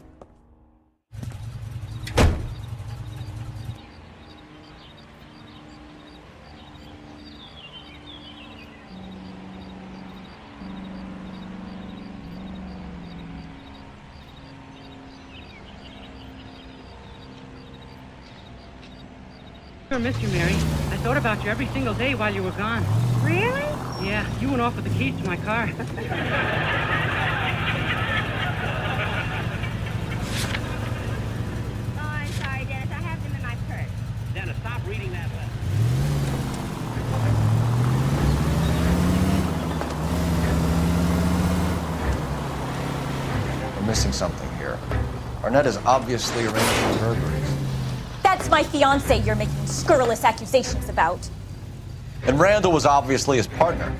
I missed you, Mary. I thought about you every single day while you were gone. Really? Yeah, you went off with the keys to my car. Oh, I'm sorry, Dennis. I have them in my purse. Dennis, stop reading that letter. We're missing something here. Arnett is obviously arranging burglaries. That's my fiance you're making scurrilous accusations about. And Randall was obviously his partner.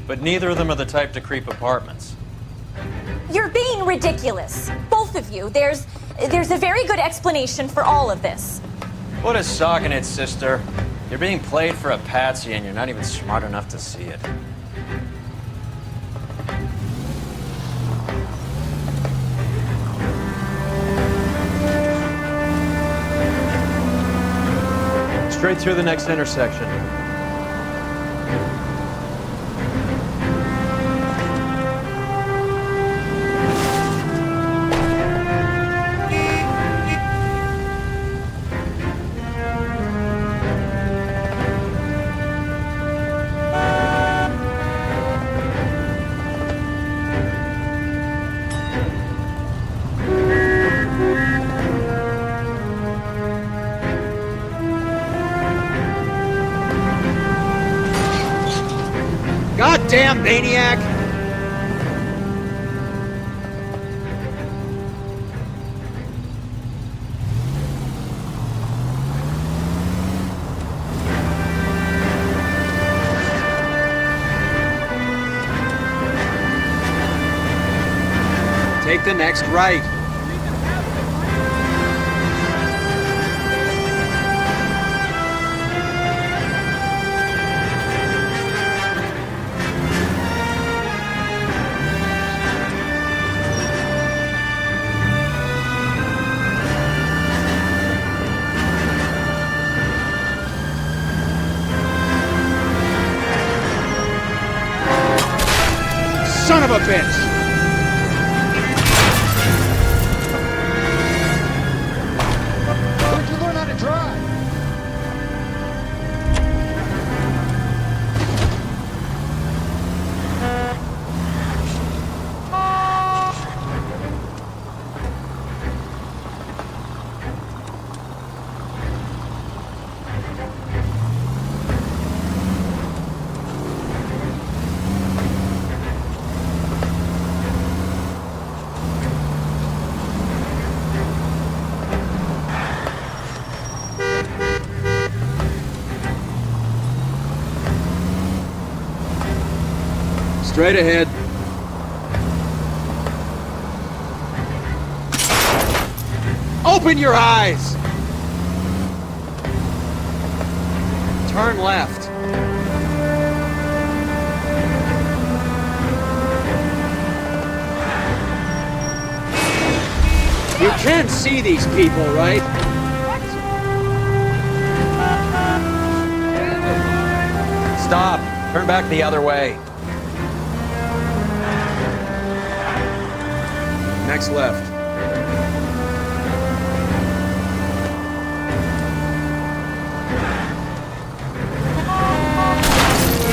But neither of them are the type to creep apartments. You're being ridiculous. Both of you. There's a very good explanation for all of this. What a sock in it, sister. You're being played for a patsy and you're not even smart enough to see it. Straight through the next intersection. Goddamn maniac! Take the next right. Son of a bitch! Where'd you learn how to drive? Straight ahead. Open your eyes! Turn left. You can see these people, right? Stop. Turn back the other way. Next left.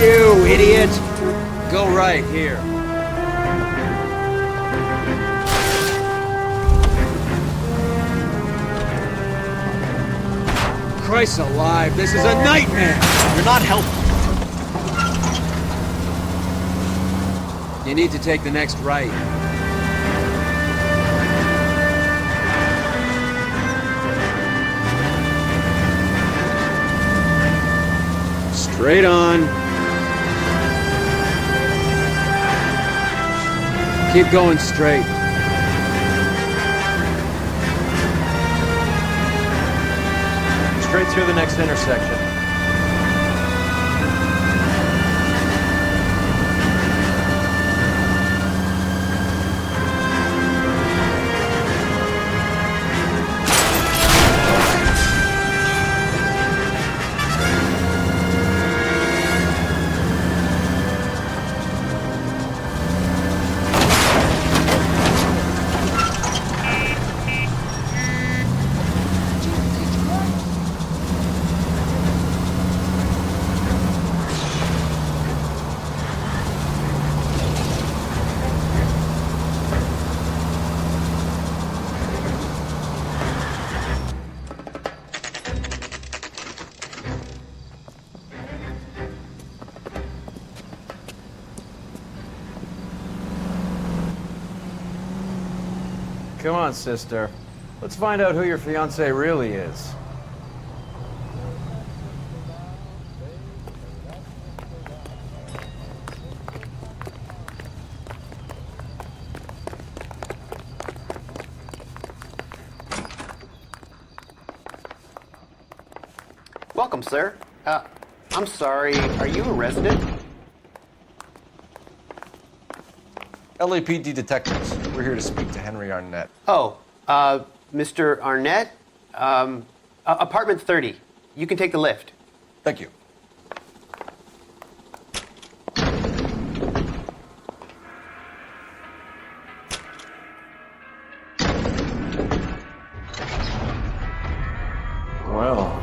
You idiot! Go right here. Christ alive, this is a nightmare! You're not helping. You need to take the next right. Straight on. Keep going straight. Straight through the next intersection. Come on, sister. Let's find out who your fiancé really is. Welcome, sir. I'm sorry, are you a resident? LAPD detectives. We're here to speak to Henry Arnett. Oh, Mr. Arnett? Apartment 30. You can take the lift. Thank you. Well,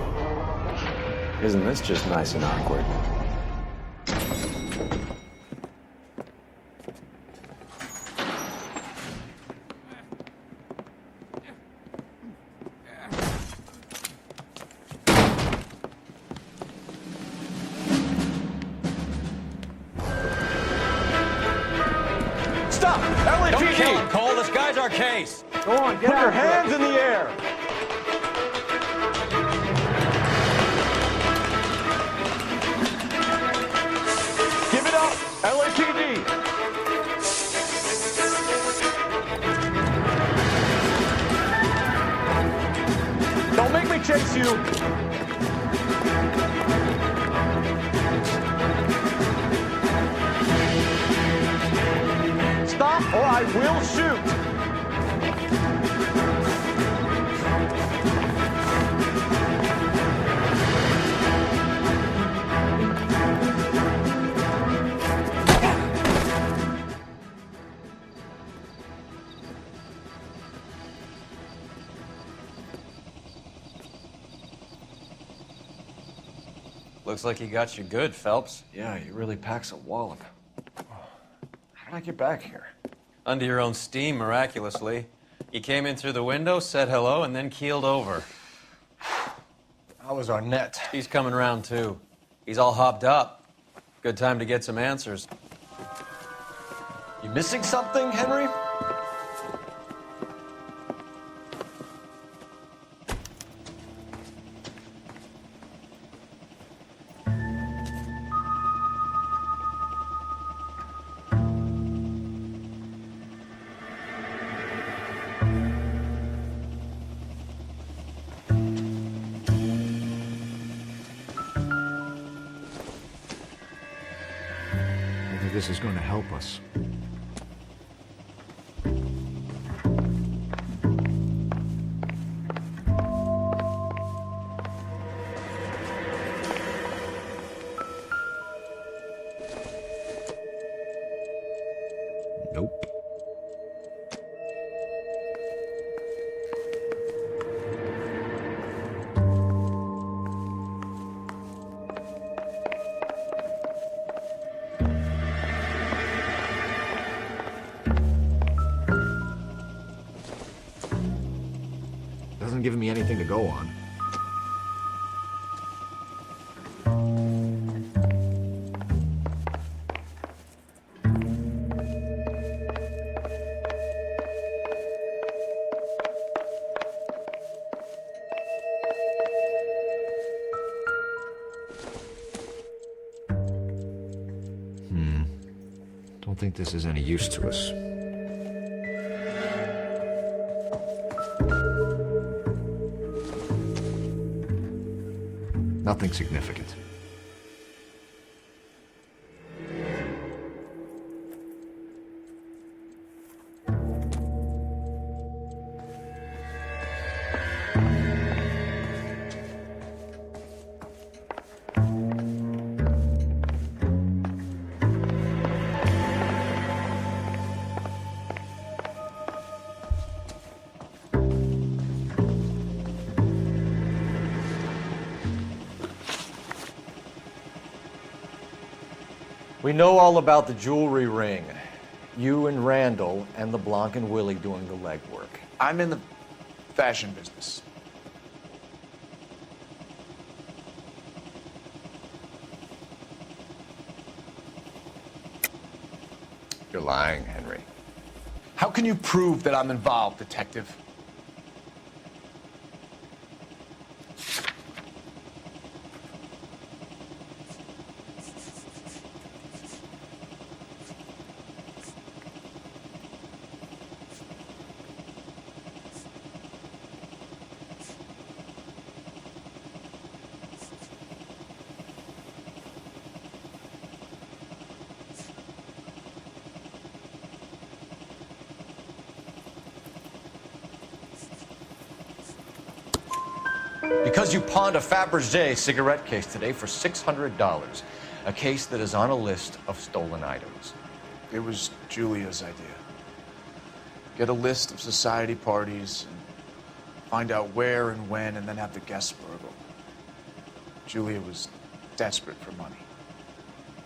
isn't this just nice and awkward? Stop! LAPD! Don't kill him, Cole. This guy's our case. Go on, get Put your hands in the air! Give it up! LAPD! Don't make me chase you! Stop or I will shoot! Looks like he got you good, Phelps. Yeah, he really packs a wallop. How did I get back here? Under your own steam, miraculously. You came in through the window, said hello, and then keeled over. How was Arnett? He's coming round, too. He's all hopped up. Good time to get some answers. You missing something, Henry? This is going to help us. Nope. Doesn't give me anything to go on. Don't think this is any use to us. Nothing significant. We know all about the jewelry ring. You and Randall and LeBlanc and Willie doing the legwork. I'm in the fashion business. You're lying, Henry. How can you prove that I'm involved, Detective? Because you pawned a Fabergé cigarette case today for $600. A case that is on a list of stolen items. It was Julia's idea. Get a list of society parties, and find out where and when, and then have the guests burgle. Julia was desperate for money.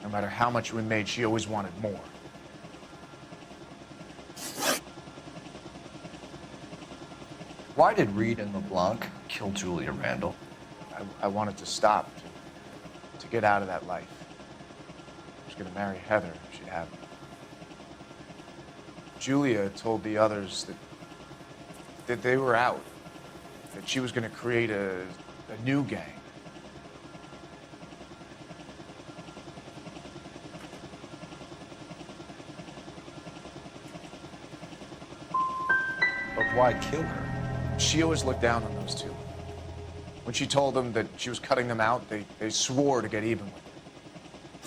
No matter how much we made, she always wanted more. Why did Reed and LeBlanc kill Julia Randall? I wanted to stop, to get out of that life. I was going to marry Heather if she'd have me. Julia told the others that they were out, that she was going to create a new gang. But why kill her? She always looked down on those two. When she told them that she was cutting them out, they swore to get even with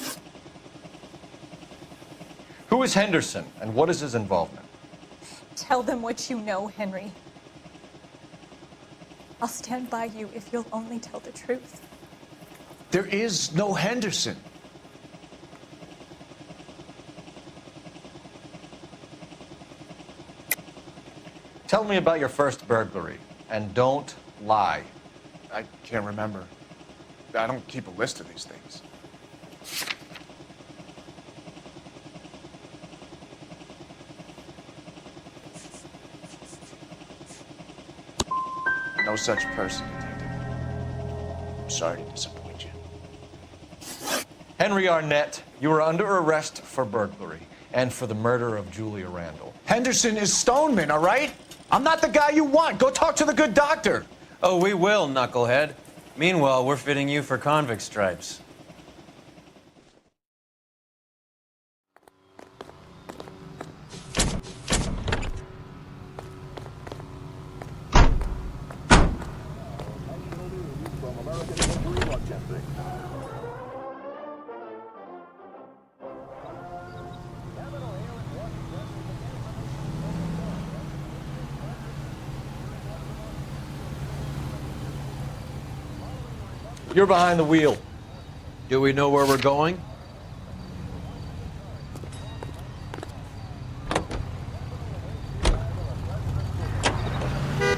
her. Who is Henderson, and what is his involvement? Tell them what you know, Henry. I'll stand by you if you'll only tell the truth. There is no Henderson. Tell me about your first burglary, and don't lie. I can't remember. I don't keep a list of these things. No such person, Detective. I'm sorry to disappoint you. Henry Arnett, you are under arrest for burglary and for the murder of Julia Randall. Henderson is Stoneman, all right? I'm not the guy you want. Go talk to the good doctor. Oh, we will, knucklehead. Meanwhile, we're fitting you for convict stripes. You're behind the wheel. Do we know where we're going?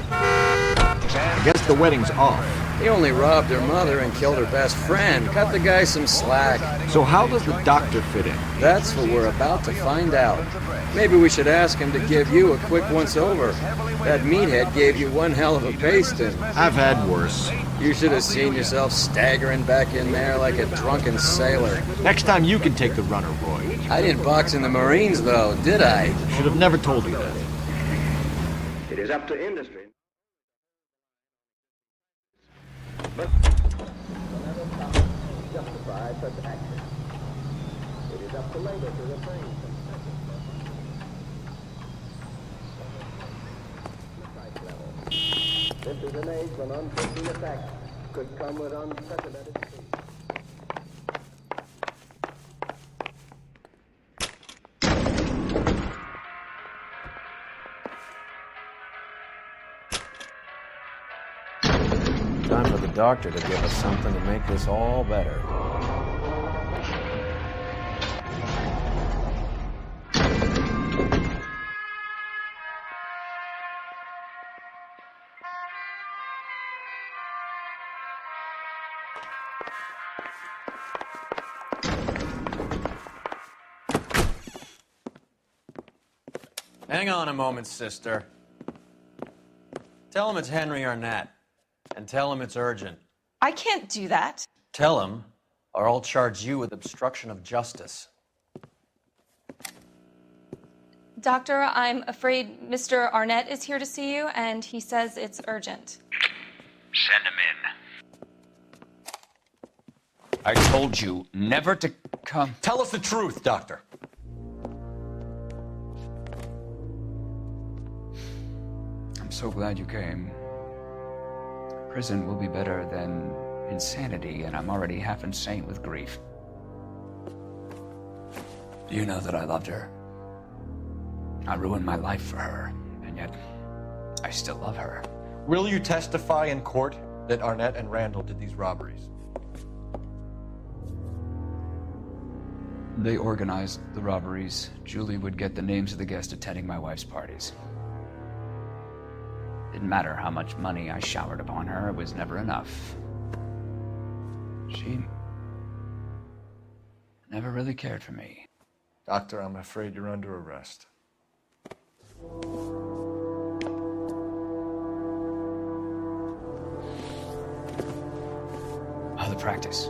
I guess the wedding's off. He only robbed her mother and killed her best friend. Cut the guy some slack. So how does the doctor fit in? That's what we're about to find out. Maybe we should ask him to give you a quick once-over. That meathead gave you one hell of a pasting. I've had worse. You should have seen yourself staggering back in there like a drunken sailor. Next time you can take the runner, Roy. I didn't box in the Marines, though, did I? Should have never told you that. It is up to industry. Justify such action. It is up to labor to refrain from This is an age when unforeseen effects could come with unprecedented speed. Time for the doctor to give us something to make this all better. Hang on a moment, sister. Tell him it's Henry Arnett. And tell him it's urgent. I can't do that. Tell him, or I'll charge you with obstruction of justice. Doctor, I'm afraid Mr. Arnett is here to see you, and he says it's urgent. Send him in. I told you never to come. Tell us the truth, Doctor. I'm so glad you came. Prison will be better than insanity, and I'm already half insane with grief. You know that I loved her. I ruined my life for her, and yet I still love her. Will you testify in court that Arnett and Randall did these robberies? They organized the robberies. Julie would get the names of the guests attending my wife's parties. Didn't matter how much money I showered upon her, it was never enough. She never really cared for me. Doctor, I'm afraid you're under arrest. The practice.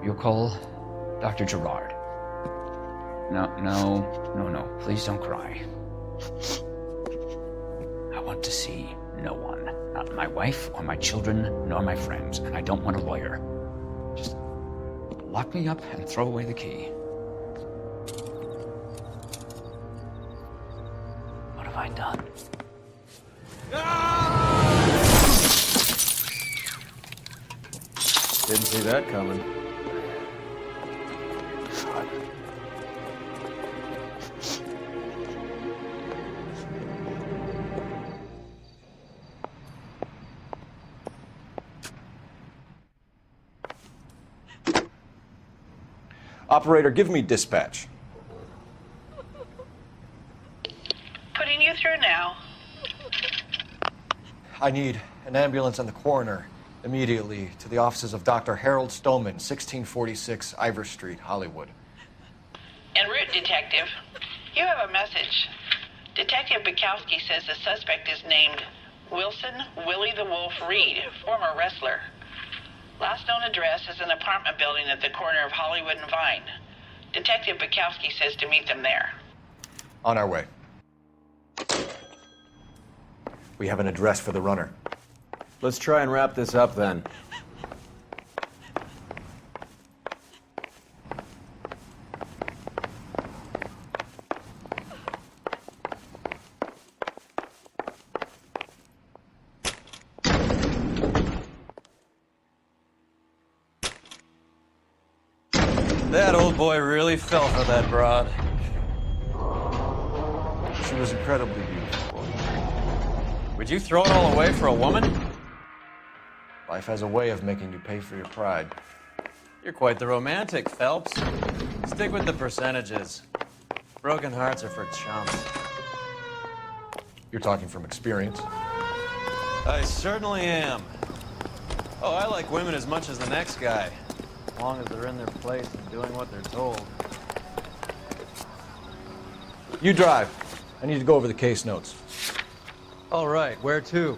You'll call Dr. Gerard. No. Please don't cry. I want to see no one. Not my wife or my children, nor my friends. And I don't want a lawyer. Just lock me up and throw away the key. What have I done? Didn't see that coming. Operator, give me dispatch. Putting you through now. I need an ambulance and the coroner immediately to the offices of Dr. Harold Stoneman, 1646 Ivor Street, Hollywood. En route, Detective. You have a message. Detective Bukowski says the suspect is named Wilson Willie the Wolf Reed, former wrestler. Last known address is an apartment building at the corner of Hollywood and Vine. Detective Bukowski says to meet them there. On our way. We have an address for the runner. Let's try and wrap this up then. That old boy really fell for that broad. She was incredibly beautiful. Would you throw it all away for a woman? Life has a way of making you pay for your pride. You're quite the romantic, Phelps. Stick with the percentages. Broken hearts are for chumps. You're talking from experience. I certainly am. Oh, I like women as much as the next guy. As long as they're in their place and doing what they're told. You drive. I need to go over the case notes. All right, where to?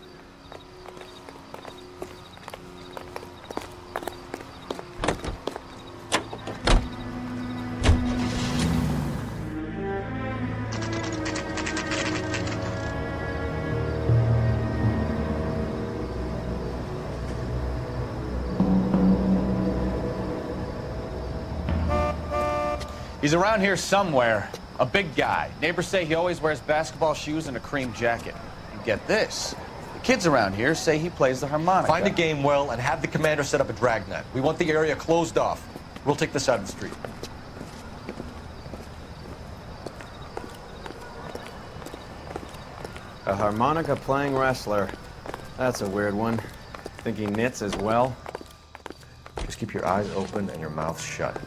He's around here somewhere. A big guy. Neighbors say he always wears basketball shoes and a cream jacket. And get this. The kids around here say he plays the harmonica. Find a game well and have the commander set up a dragnet. We want the area closed off. We'll take this side of the street. A harmonica playing wrestler. That's a weird one. Think he knits as well? Just keep your eyes open and your mouth shut.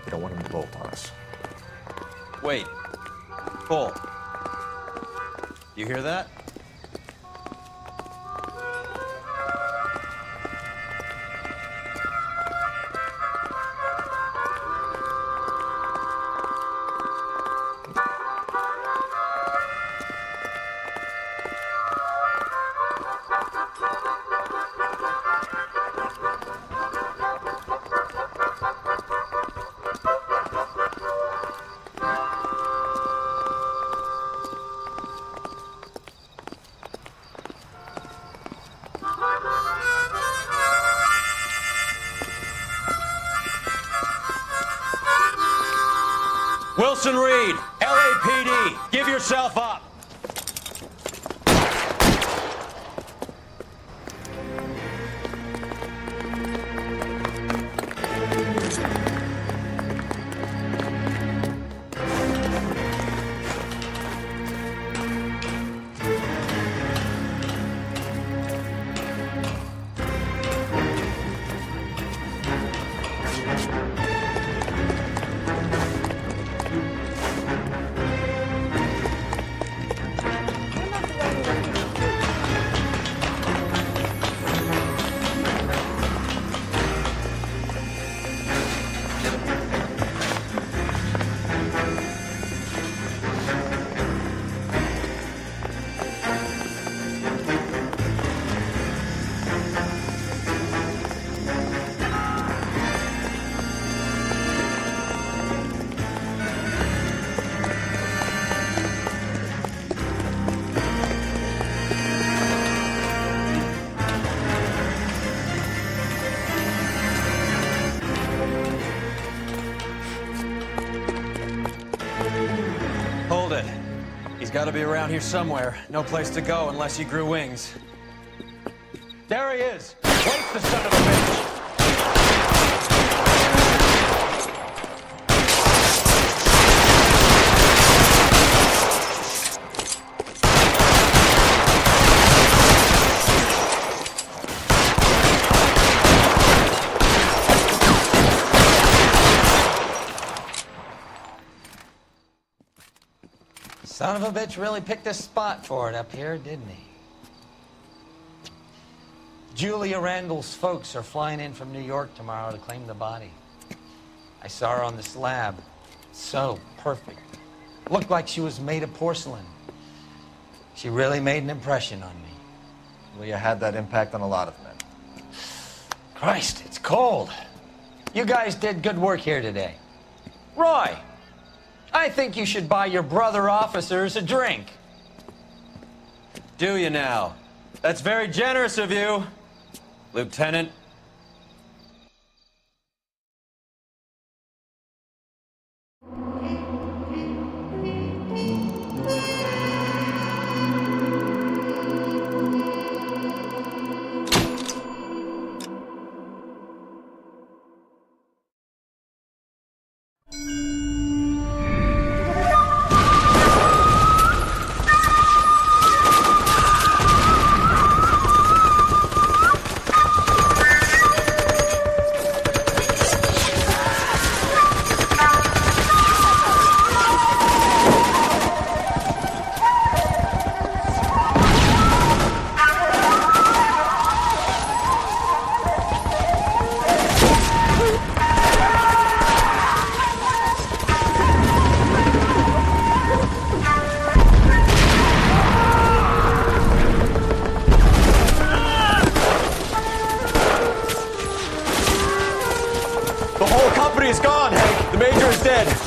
You don't want him to bolt on us. Wait. Pull. You hear that? Wilson Reed, LAPD, give yourself up. Hold it. He's got to be around here somewhere. No place to go unless he grew wings. There he is! Wait, the son of a bitch! Son of a bitch really picked a spot for it up here, didn't he? Julia Randall's folks are flying in from New York tomorrow to claim the body. I saw her on the slab. So perfect. Looked like she was made of porcelain. She really made an impression on me. Well, you had that impact on a lot of men. Christ, it's cold. You guys did good work here today. Roy, I think you should buy your brother officers a drink. Do you now? That's very generous of you, Lieutenant.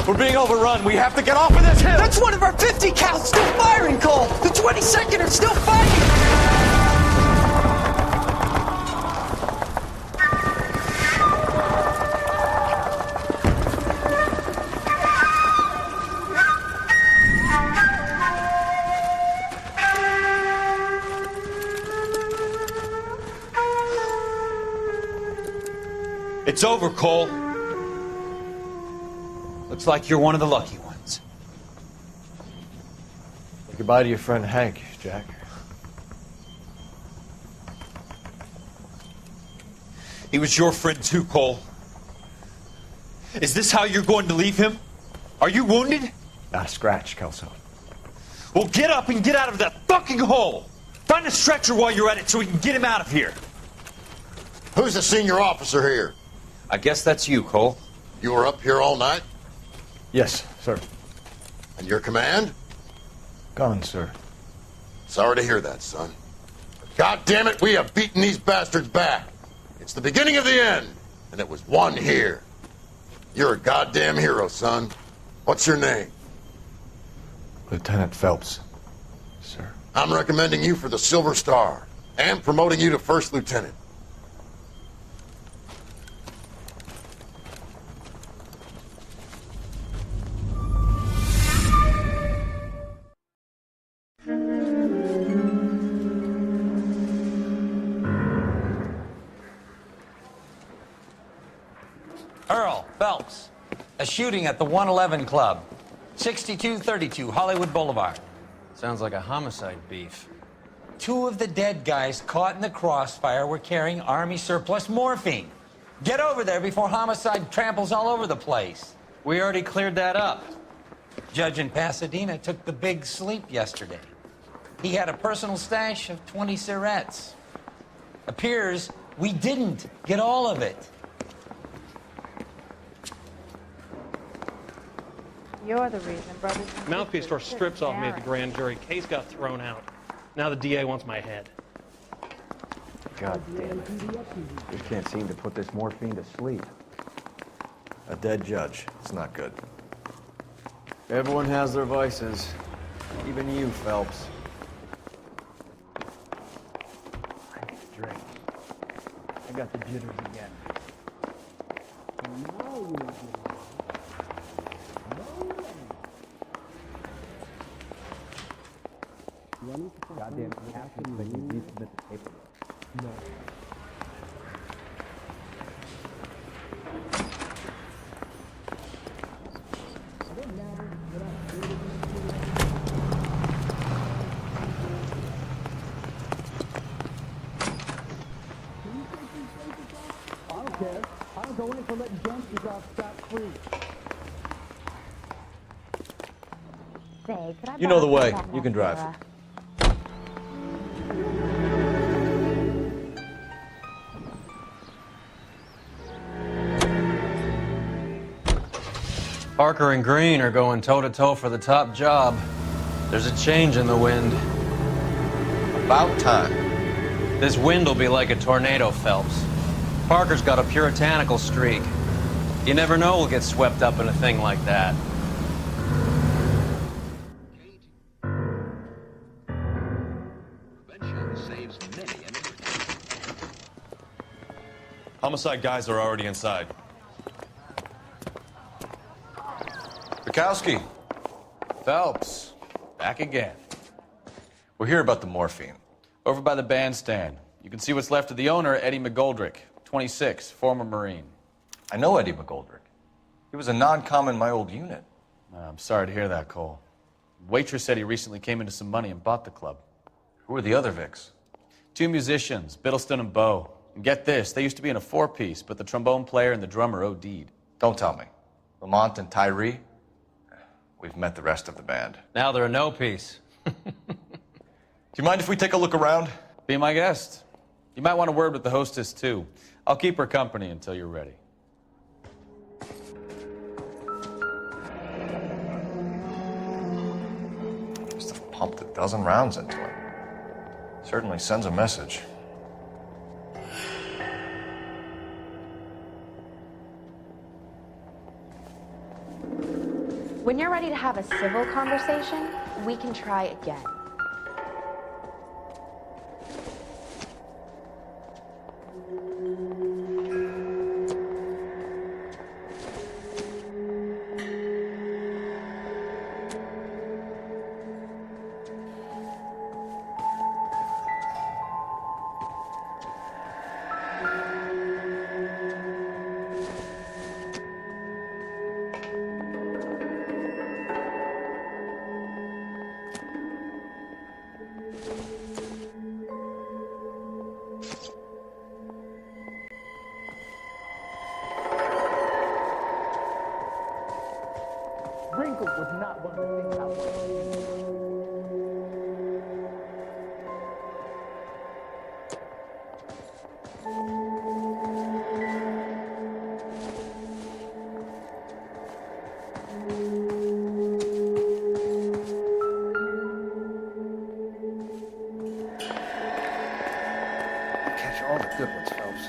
We're being overrun. We have to get off of this hill. That's one of our 50 cal still firing, Cole. The 22nd are still fighting. It's over, Cole. Looks like you're one of the lucky ones. Say goodbye to your friend Hank, Jack. He was your friend too, Cole. Is this how you're going to leave him? Are you wounded? Not a scratch, Kelso. Well, get up and get out of that fucking hole! Find a stretcher while you're at it so we can get him out of here. Who's the senior officer here? I guess that's you, Cole. You were up here all night? Yes, sir. And your command? Gone, sir. Sorry to hear that, son. But God damn it, we have beaten these bastards back. It's the beginning of the end, and it was one here. You're a goddamn hero, son. What's your name? Lieutenant Phelps, sir. I'm recommending you for the Silver Star, and promoting you to First Lieutenant. Earl Phelps. A shooting at the 111 Club. 6232 Hollywood Boulevard. Sounds like a homicide beef. 2 of the dead guys caught in the crossfire were carrying Army surplus morphine. Get over there before homicide tramples all over the place. We already cleared that up. Judge in Pasadena took the big sleep yesterday. He had a personal stash of 20 cigarettes. Appears we didn't get all of it. You're the reason, brothers. Mouthpiece tore strips off me at the grand jury. Case got thrown out. Now the DA wants my head. God damn it. Just can't seem to put this morphine to sleep. A dead judge. It's not good. Everyone has their vices. Even you, Phelps. Drink. I got the jitters again. Goddamn captain, but you need to submit the paperwork. No. I don't care. I don't go in for letting gangsters off scot-free. You know the way. You can drive. Parker and Green are going toe-to-toe for the top job. There's a change in the wind. About time. This wind will be like a tornado, Phelps. Parker's got a puritanical streak. You never know we'll get swept up in a thing like that. Homicide guys are already inside. Bukowski. Phelps, back again. We're here about the morphine. Over by the bandstand. You can see what's left of the owner, Eddie McGoldrick, 26, former Marine. I know Eddie McGoldrick. He was a non-com in my old unit. I'm sorry to hear that, Cole. Waitress said he recently came into some money and bought the club. Who are the other Vics? 2 musicians, Biddleston and Bowe. And get this, they used to be in a 4-piece, but the trombone player and the drummer OD'd. Don't tell me. Lamont and Tyree? We've met the rest of the band. Now they're a no-piece. Do you mind if we take a look around? Be my guest. You might want a word with the hostess, too. I'll keep her company until you're ready. Must have pumped a dozen rounds into it. Certainly sends a message. When you're ready to have a civil conversation, we can try again. Wrinkles was not one of the things I wanted. Catch all the good ones, Phelps.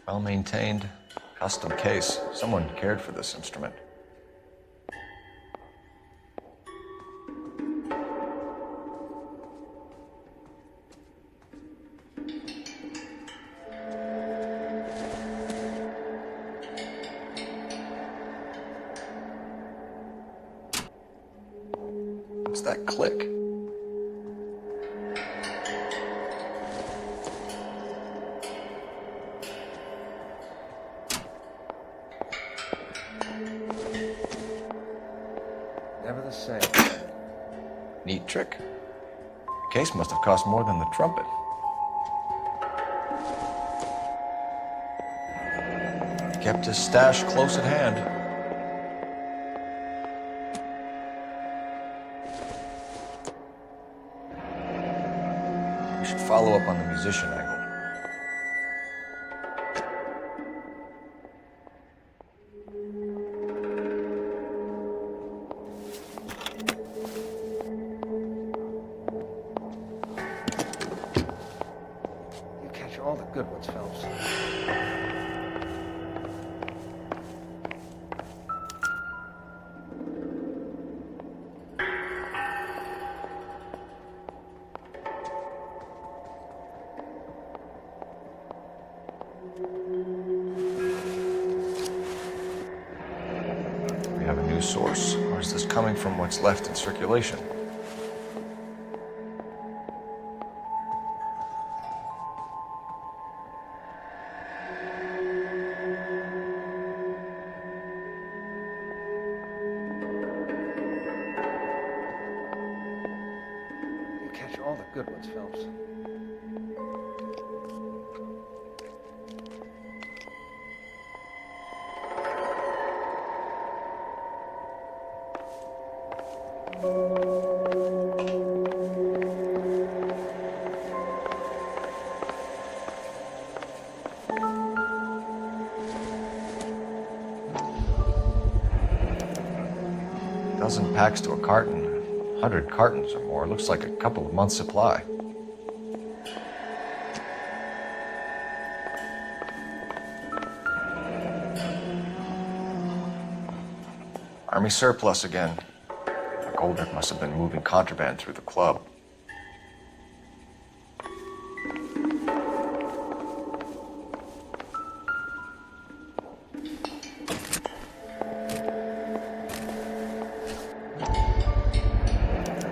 Well maintained, custom case. Someone cared for this instrument. What's that click? never the same. Neat trick. The case must have cost more than the trumpet. Kept his stash close at hand. We should follow up on the musician angle. You catch all the good ones, Phelps. We have a new source, or is this coming from what's left in circulation? You catch all the good ones, Phelps. Dozen packs to a carton, 100 cartons or more. Looks like a couple of months' supply. Army surplus again. Goldrick must have been moving contraband through the club.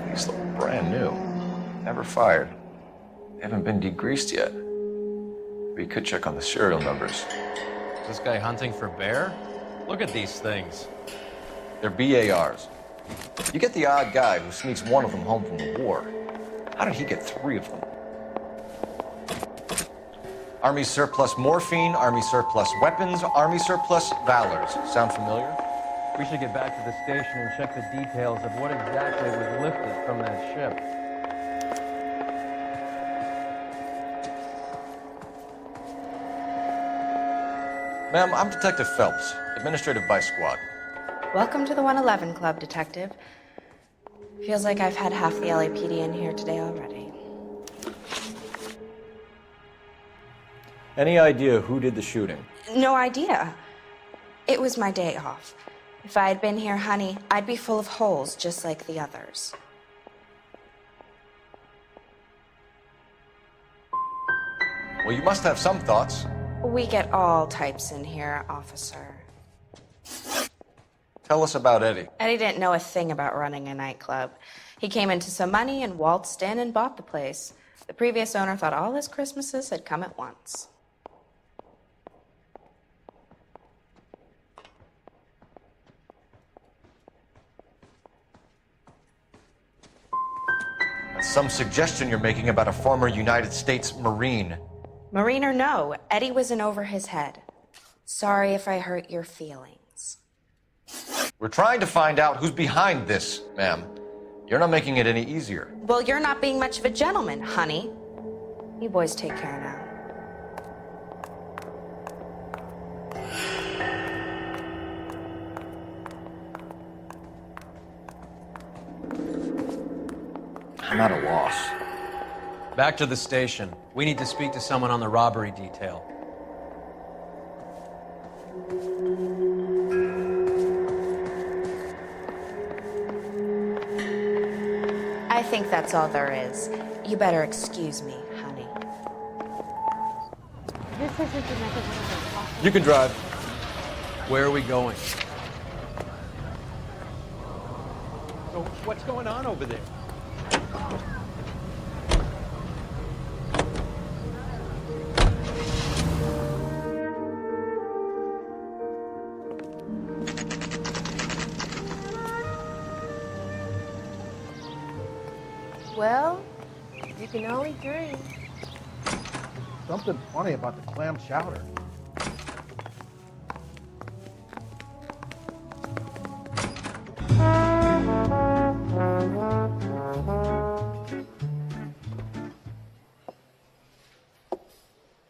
These look brand new. Never fired. They haven't been degreased yet. We could check on the serial numbers. Is this guy hunting for bear? Look at these things. They're BARs. You get the odd guy who sneaks one of them home from the war. How did he get 3 of them? Army surplus morphine, Army surplus weapons, Army surplus valors. Sound familiar? We should get back to the station and check the details of what exactly was lifted from that ship. Ma'am, I'm Detective Phelps, Administrative Vice Squad. Welcome to the 111 Club, Detective. Feels like I've had half the LAPD in here today already. Any idea who did the shooting? No idea. It was my day off. If I had been here, honey, I'd be full of holes just like the others. Well, you must have some thoughts. We get all types in here, officer. Tell us about Eddie. Eddie didn't know a thing about running a nightclub. He came into some money and waltzed in and bought the place. The previous owner thought all his Christmases had come at once. That's some suggestion you're making about a former United States Marine. Marine or no, Eddie was in over his head. Sorry if I hurt your feelings. We're trying to find out who's behind this, ma'am. You're not making it any easier. Well, you're not being much of a gentleman, honey. You boys take care now. I'm at a loss. Back to the station. We need to speak to someone on the robbery detail. I think that's all there is. You better excuse me, honey. This isn't the method of You can drive. Where are we going? So what's going on over there? Well, you can only dream. Something funny about the clam chowder.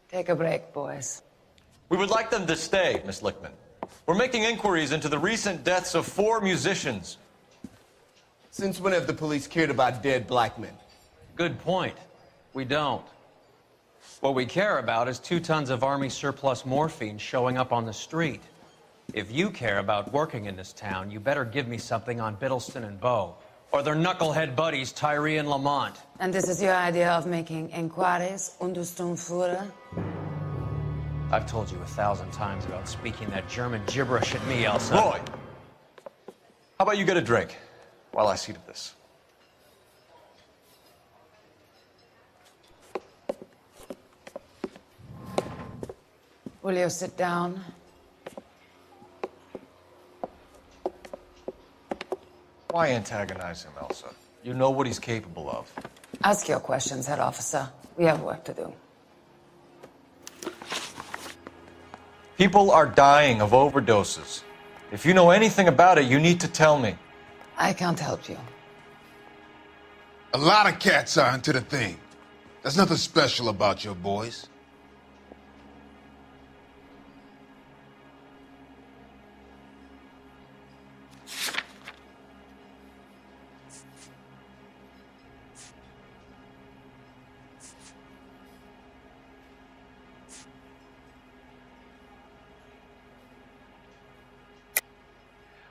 Take a break, boys. We would like them to stay, Miss Lickman. We're making inquiries into the recent deaths of 4 musicians. Since when have the police cared about dead black men? Good point. We don't. What we care about is 2 tons of Army surplus morphine showing up on the street. If you care about working in this town, you better give me something on Biddleston and Bow, or their knucklehead buddies Tyree and Lamont. And this is your idea of making inquiries under Sturmführer? I've told you 1,000 times about speaking that German gibberish at me, Elsa. Roy! How about you get a drink while I see to this? Will you sit down? Why antagonize him, Elsa? You know what he's capable of. Ask your questions, head officer. We have work to do. People are dying of overdoses. If you know anything about it, you need to tell me. I can't help you. A lot of cats are into the thing. There's nothing special about your boys.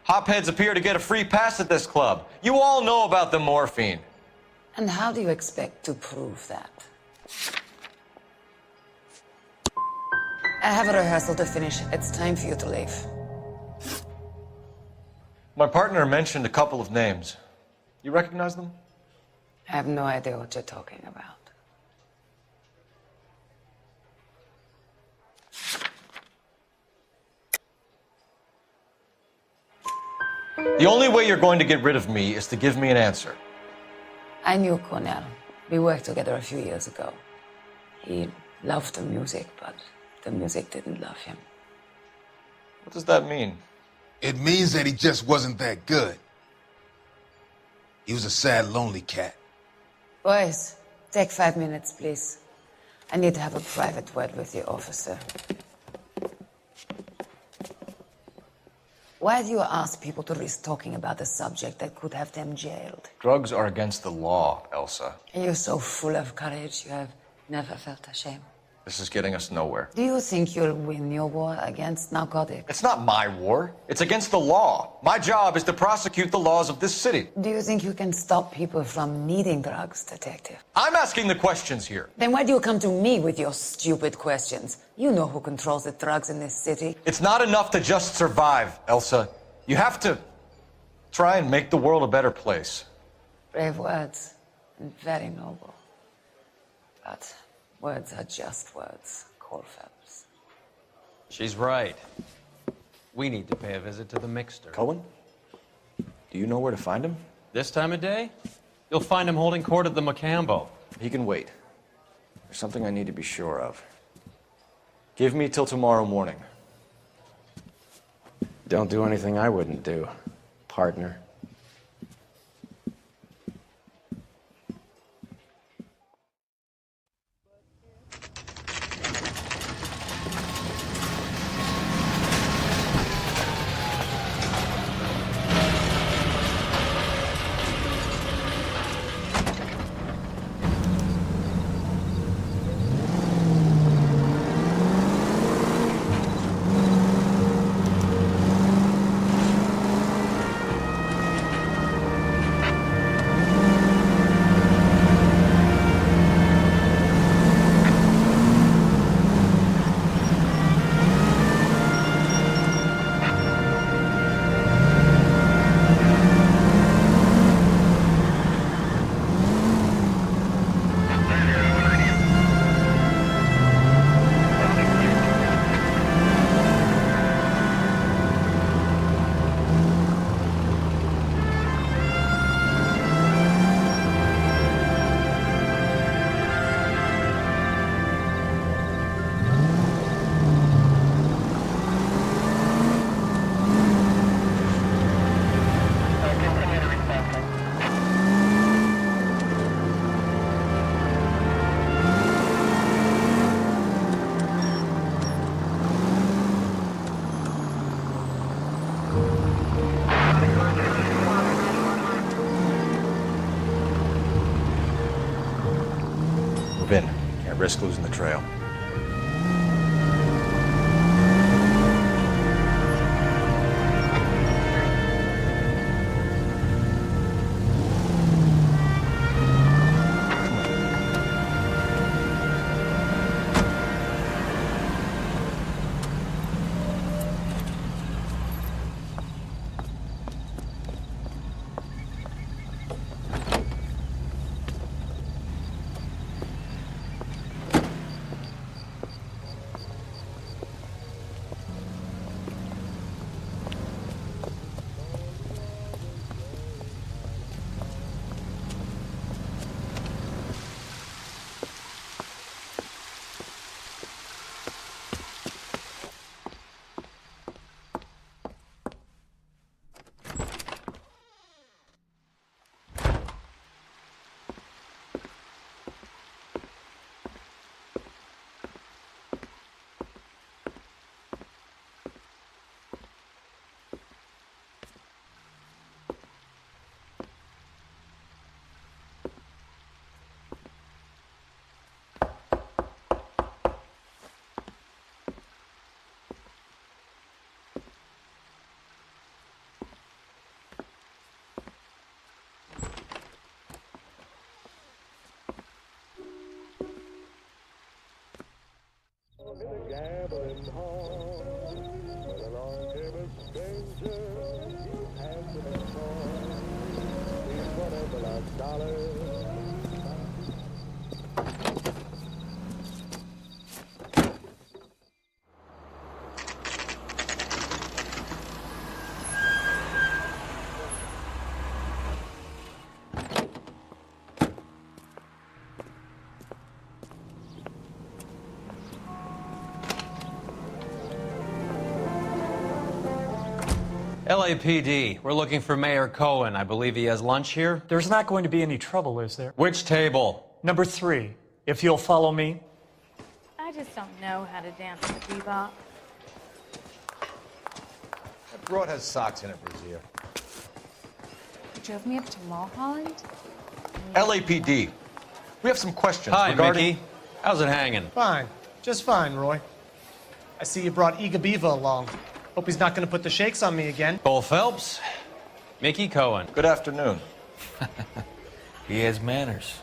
Hopheads appear to get a free pass at this club. You all know about the morphine. And how do you expect to prove that? I have a rehearsal to finish. It's time for you to leave. My partner mentioned a couple of names. You recognize them? I have no idea what you're talking about. The only way you're going to get rid of me is to give me an answer. I knew Cornell. We worked together a few years ago. He loved the music, but the music didn't love him. What does that mean? It means that he just wasn't that good. He was a sad, lonely cat. Boys, take 5 minutes, please. I need to have a private word with you, officer. Why do you ask people to risk talking about a subject that could have them jailed? Drugs are against the law, Elsa. You're so full of courage, you have never felt ashamed. This is getting us nowhere. Do you think you'll win your war against narcotics? It's not my war. It's against the law. My job is to prosecute the laws of this city. Do you think you can stop people from needing drugs, detective? I'm asking the questions here. Then why do you come to me with your stupid questions? You know who controls the drugs in this city. It's not enough to just survive, Elsa. You have to try and make the world a better place. Brave words, and very noble. But words are just words, Cole Phelps. She's right. We need to pay a visit to the Mixter. Cohen? Do you know where to find him? This time of day? You'll find him holding court at the Macambo. He can wait. There's something I need to be sure of. Give me till tomorrow morning. Don't do anything I wouldn't do, partner. move in. Can't risk losing the trail. LAPD, we're looking for Mayor Cohen. I believe he has lunch here. There's not going to be any trouble, is there? Which table? Number 3, if you'll follow me. I just don't know how to dance the bebop. That broad has socks in it, Brazier. You drove me up to Mulholland? LAPD. We have some questions Hi, regarding... Mickey. How's it hanging? Fine. Just fine, Roy. I see you brought Iga Beaver along. Hope he's not going to put the shakes on me again. Cole Phelps, Mickey Cohen. Good afternoon. He has manners.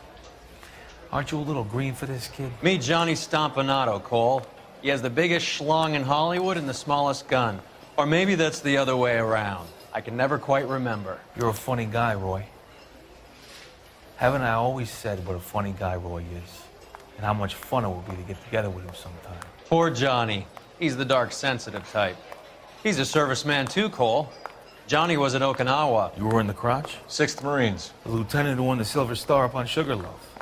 Aren't you a little green for this kid? Meet Johnny Stompanato, Cole. He has the biggest schlong in Hollywood and the smallest gun. Or maybe that's the other way around. I can never quite remember. You're a funny guy, Roy. Haven't I always said what a funny guy Roy is? And how much fun it would be to get together with him sometime. Poor Johnny. He's the dark, sensitive type. He's a serviceman too, Cole. Johnny was at Okinawa. You were in the crotch? 6th Marines. The lieutenant who won the Silver Star up on Sugarloaf.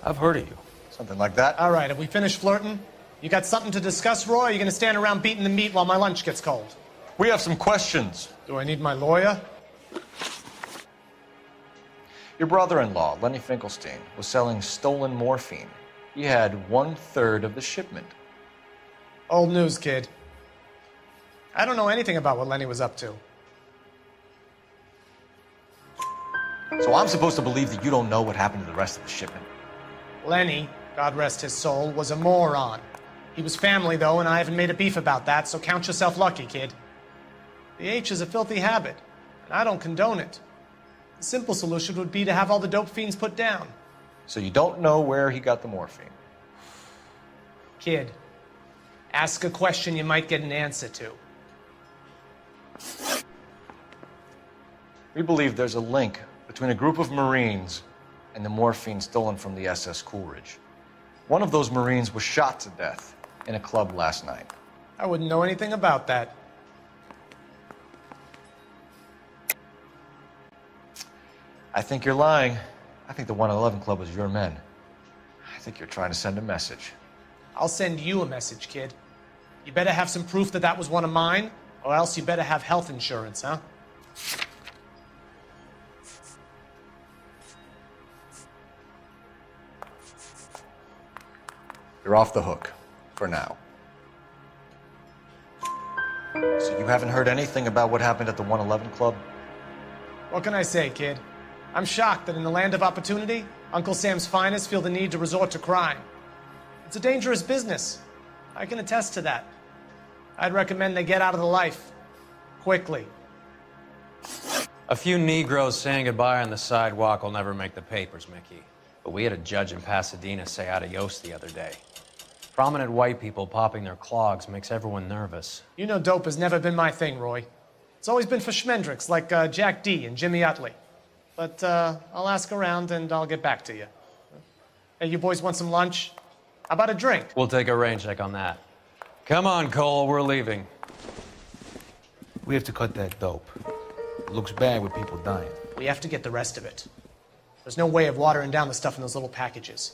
I've heard of you. Something like that. All right, have we finished flirting? You got something to discuss, Roy? Or are you going to stand around beating the meat while my lunch gets cold? We have some questions. Do I need my lawyer? Your brother-in-law, Lenny Finkelstein, was selling stolen morphine. He had 1/3 of the shipment. Old news, kid. I don't know anything about what Lenny was up to. So I'm supposed to believe that you don't know what happened to the rest of the shipment? Lenny, God rest his soul, was a moron. He was family, though, and I haven't made a beef about that, so count yourself lucky, kid. The H is a filthy habit, and I don't condone it. The simple solution would be to have all the dope fiends put down. So you don't know where he got the morphine? Kid, ask a question you might get an answer to. We believe there's a link between a group of Marines and the morphine stolen from the SS Coolidge. One of those Marines was shot to death in a club last night. I wouldn't know anything about that. I think you're lying. I think the 111 Club was your men. I think you're trying to send a message. I'll send you a message, kid. You better have some proof that that was one of mine, or else you better have health insurance, huh? You're off the hook, for now. So you haven't heard anything about what happened at the 111 Club? What can I say, kid? I'm shocked that in the land of opportunity, Uncle Sam's finest feel the need to resort to crime. It's a dangerous business. I can attest to that. I'd recommend they get out of the life. Quickly. A few Negroes saying goodbye on the sidewalk will never make the papers, Mickey. But we had a judge in Pasadena say adios the other day. Prominent white people popping their clogs makes everyone nervous. You know dope has never been my thing, Roy. It's always been for schmendricks like Jack D. and Jimmy Utley. But I'll ask around and I'll get back to you. Hey, you boys want some lunch? How about a drink? We'll take a rain check on that. Come on, Cole, we're leaving. We have to cut that dope. It looks bad with people dying. We have to get the rest of it. There's no way of watering down the stuff in those little packages.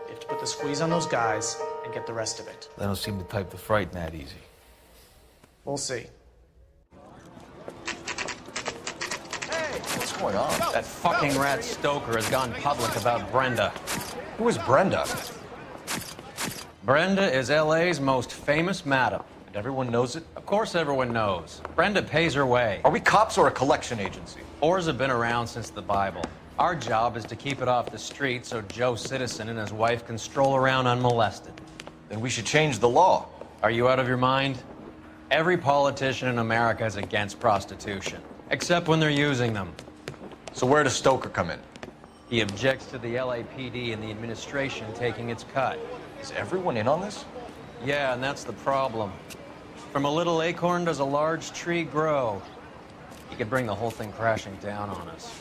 You have to put the squeeze on those guys and get the rest of it. They don't seem the type to frighten that easy. We'll see. What's going on? That fucking rat Stoker has gone public about Brenda. Who is Brenda? Brenda is LA's most famous madam. And everyone knows it? Of course everyone knows. Brenda pays her way. Are we cops or a collection agency? Whores have been around since the Bible. Our job is to keep it off the street so Joe Citizen and his wife can stroll around unmolested. Then we should change the law. Are you out of your mind? Every politician in America is against prostitution, except when they're using them. So where does Stoker come in? He objects to the LAPD and the administration taking its cut. Is everyone in on this? Yeah, and that's the problem. From a little acorn does a large tree grow. He could bring the whole thing crashing down on us.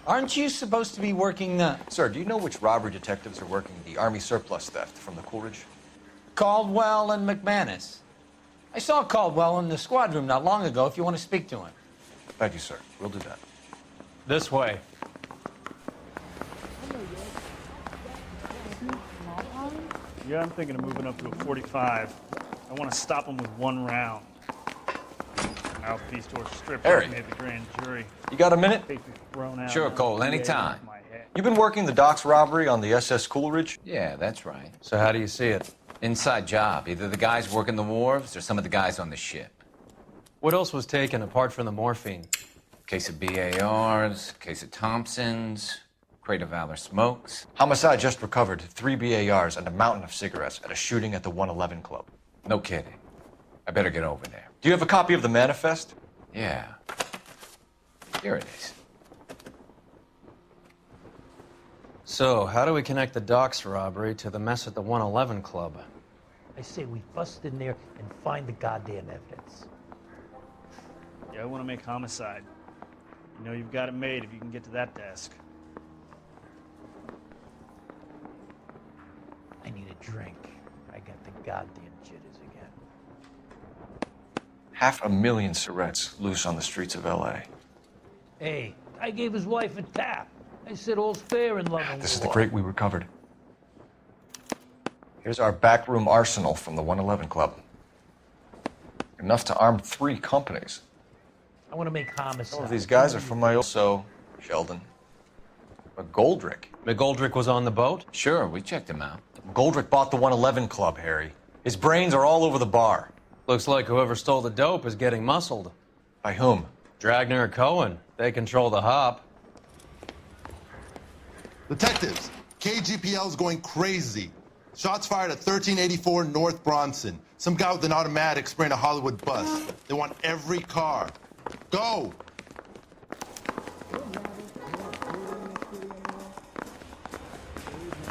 Aren't you supposed to be working Sir, do you know which robbery detectives are working the Army surplus theft from the Coolidge? Caldwell and McManus? I saw Caldwell in the squad room not long ago if you want to speak to him. Thank you, sir. We'll do that. This way. Yeah, I'm thinking of moving up to a 45. I want to stop him with one round. Mouthpiece or strip Harry. made the grand jury. You got a minute? Sure, Cole, anytime. You've been working the docks robbery on the SS Coolidge? Yeah, that's right. So how do you see it? Inside job. Either the guys working the wharves or some of the guys on the ship. What else was taken apart from the morphine? Case of BARs, case of Thompsons, crate of Valor smokes. Homicide just recovered 3 BARs and a mountain of cigarettes at a shooting at the 111 Club. No kidding. I better get over there. Do you have a copy of the manifest? Yeah. Here it is. So, how do we connect the docks robbery to the mess at the 111 Club? I say we bust in there and find the goddamn evidence. Yeah, I want to make homicide. You know you've got it made if you can get to that desk. I need a drink. I got the goddamn jitters again. 500,000 cigarettes loose on the streets of L.A. Hey, I gave his wife a tap. I said all's fair in love and war. This is the crate we recovered. Here's our backroom arsenal from the 111 Club. Enough to arm 3 companies. I want to make homicide. Some of these guys are from my old... So, Sheldon. McGoldrick. McGoldrick was on the boat? Sure, we checked him out. McGoldrick bought the 111 Club, Harry. His brains are all over the bar. Looks like whoever stole the dope is getting muscled. By whom? Dragner or Cohen. They control the hop. Detectives, KGPL's going crazy. Shots fired at 1384 North Bronson. Some guy with an automatic spraying a Hollywood bus. They want every car. Go!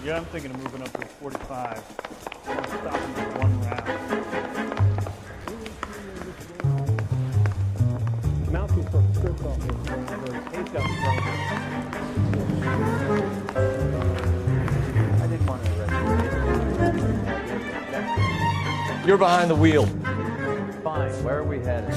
Yeah, I'm thinking of moving up to a 45. I want to stop him with one round. Mouthpiece for script off here. Case got thrown out. I didn't want to arrest you. You're behind the wheel. Fine. Where are we headed?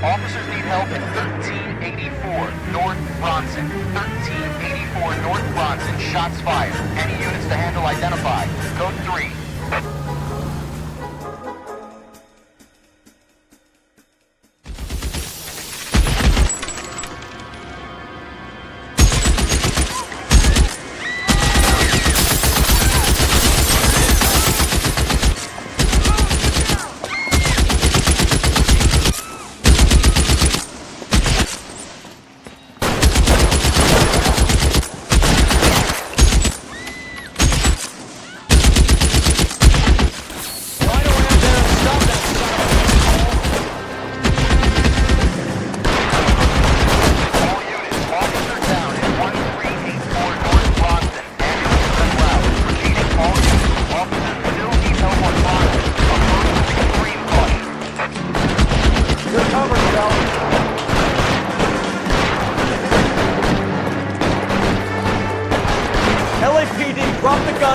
Officers need help in 1384 North Bronson. 1384 North Bronson. Shots fired. Any units to handle identified. Code 3.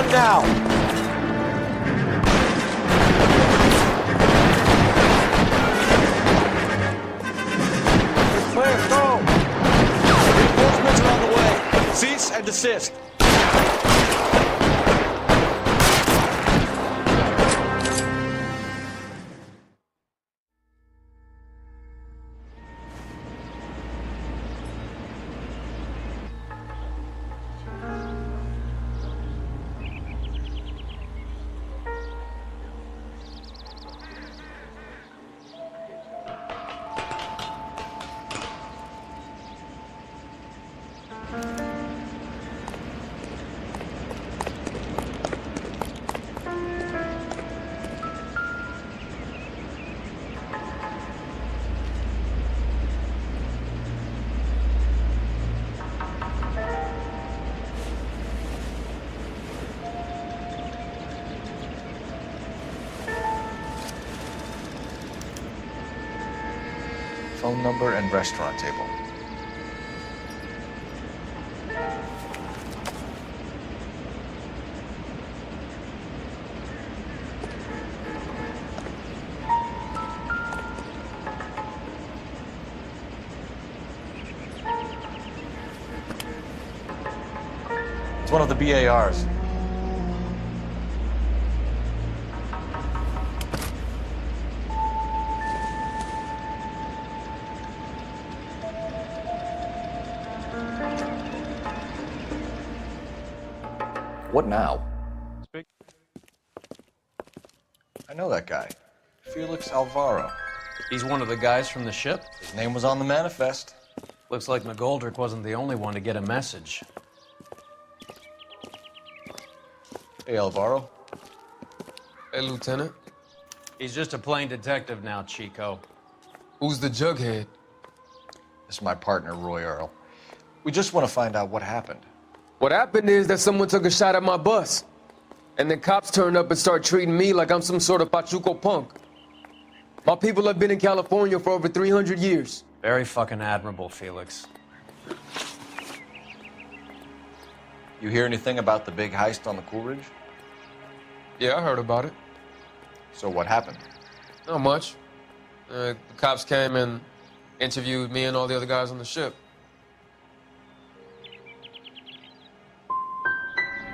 done now. Clear, go. Reinforcements are on the way. Cease and desist. Phone number and restaurant table. It's one of the BARs. What now? Speak. I know that guy. Felix Alvaro. He's one of the guys from the ship? His name was on the manifest. Looks like McGoldrick wasn't the only one to get a message. Hey, Alvaro. Hey, Lieutenant. He's just a plain detective now, Chico. Who's the jughead? This is my partner, Roy Earl. We just want to find out what happened. What happened is that someone took a shot at my bus. And then cops turned up and started treating me like I'm some sort of Pachuco punk. My people have been in California for over 300 years. Very fucking admirable, Felix. You hear anything about the big heist on the Coolidge? Yeah, I heard about it. So what happened? Not much. The cops came and interviewed me and all the other guys on the ship.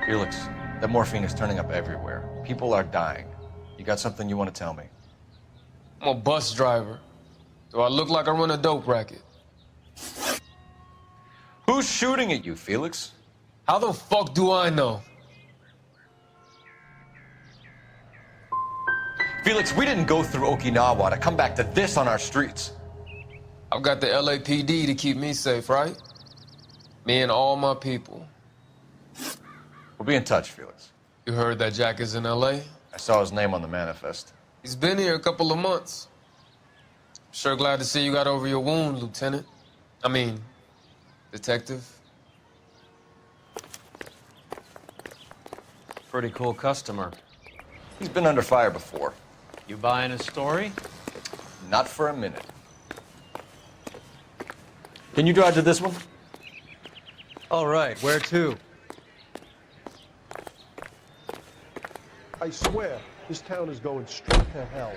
Felix, that morphine is turning up everywhere. People are dying. You got something you want to tell me? I'm a bus driver. Do I look like I run a dope racket? Who's shooting at you, Felix? How the fuck do I know? Felix, we didn't go through Okinawa to come back to this on our streets. I've got the LAPD to keep me safe, right? Me and all my people. We'll be in touch, Felix. You heard that Jack is in LA? I saw his name on the manifest. He's been here a couple of months. Sure glad to see you got over your wound, Lieutenant. I mean, Detective. Pretty cool customer. He's been under fire before. You buying his story? Not for a minute. Can you drive to this one? All right, where to? I swear, this town is going straight to hell.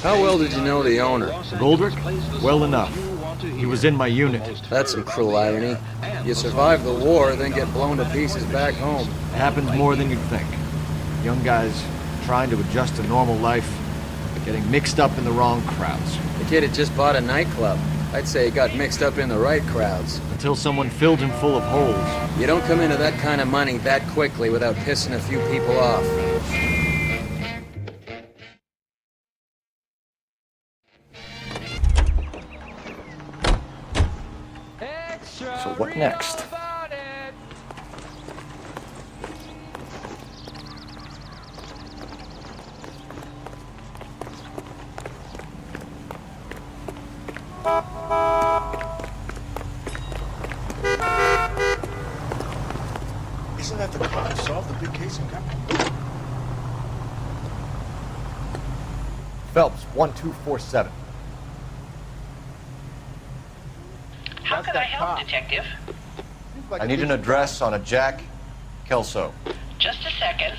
How well did you know the owner? Goldrick? Well enough. He was in my unit. That's some cruel irony. You survive the war, then get blown to pieces back home. It happens more than you'd think. Young guys trying to adjust to normal life, getting mixed up in the wrong crowds. The kid had just bought a nightclub. I'd say he got mixed up in the right crowds. Until someone filled him full of holes. You don't come into that kind of money that quickly without pissing a few people off. So what next? Isn't that the cop who solved the big case in Captain? Phelps, 1247. can I help, Detective? I need an address on a Jack Kelso. Just a second.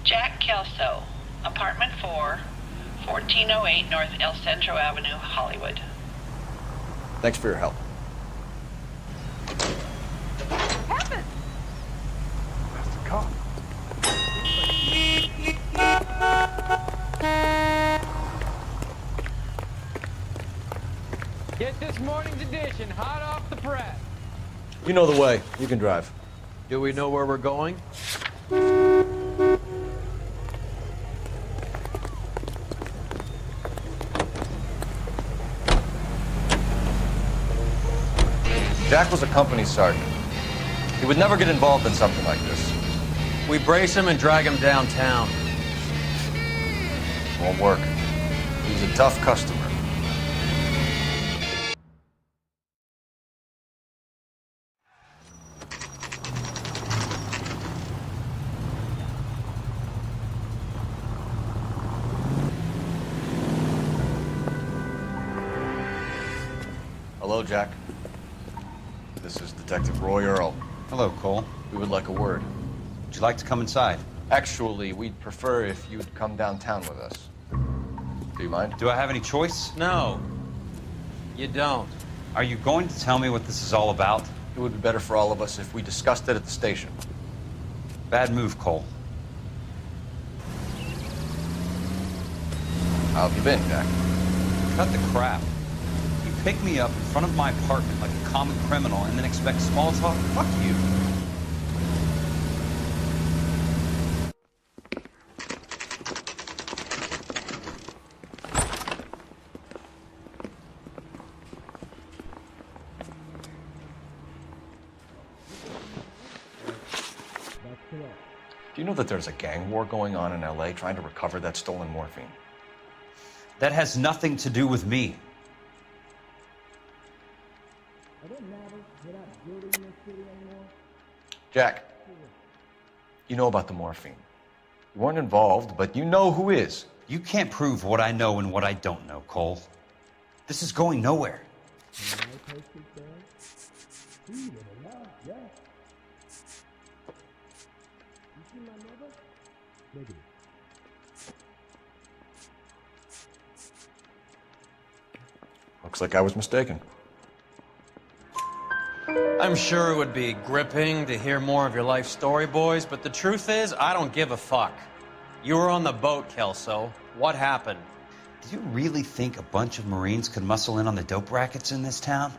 Jack Kelso, apartment 4, 1408 North El Centro Avenue, Hollywood. Thanks for your help. Heavens! That's the cop. Get this morning's edition hot off the press. You know the way. You can drive. Do we know where we're going? Jack was a company sergeant. He would never get involved in something like this. We brace him and drag him downtown. Won't work. He's a tough customer. Hello, Jack. This is Detective Roy Earl. Hello, Cole. We would like a word. Would you like to come inside? Actually, we'd prefer if you'd come downtown with us. Do you mind? Do I have any choice? No. You don't. Are you going to tell me what this is all about? It would be better for all of us if we discussed it at the station. Bad move, Cole. How have you been, Jack? Cut the crap. You pick me up in front of my apartment like a common criminal and then expect small talk? Fuck you. Do you know that there's a gang war going on in LA trying to recover that stolen morphine? That has nothing to do with me. Jack, you know about the morphine. You weren't involved, but you know who is. You can't prove what I know and what I don't know, Cole. This is going nowhere. Looks like I was mistaken. I'm sure it would be gripping to hear more of your life story, boys, but the truth is, I don't give a fuck. You were on the boat, Kelso. What happened? Do you really think a bunch of Marines could muscle in on the dope rackets in this town?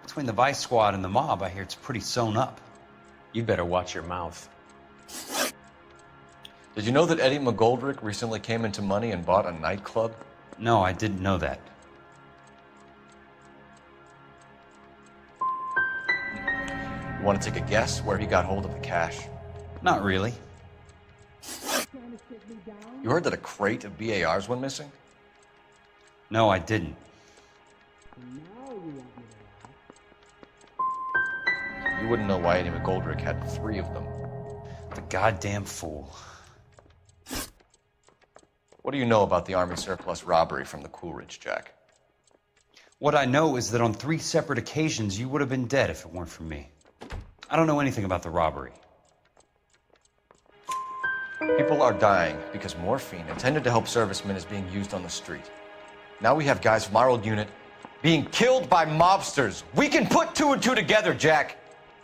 Between the Vice Squad and the mob, I hear it's pretty sewn up. You better watch your mouth. Did you know that Eddie McGoldrick recently came into money and bought a nightclub? No, I didn't know that. You want to take a guess where he got hold of the cash? Not really. You heard that a crate of BARs went missing? No, I didn't. You wouldn't know why Eddie McGoldrick had 3 of them. The goddamn fool. What do you know about the Army surplus robbery from the Coolidge, Jack? What I know is that on 3 separate occasions, you would have been dead if it weren't for me. I don't know anything about the robbery. People are dying because morphine intended to help servicemen is being used on the street. Now we have guys from our old unit being killed by mobsters. We can put 2 and 2 together, Jack.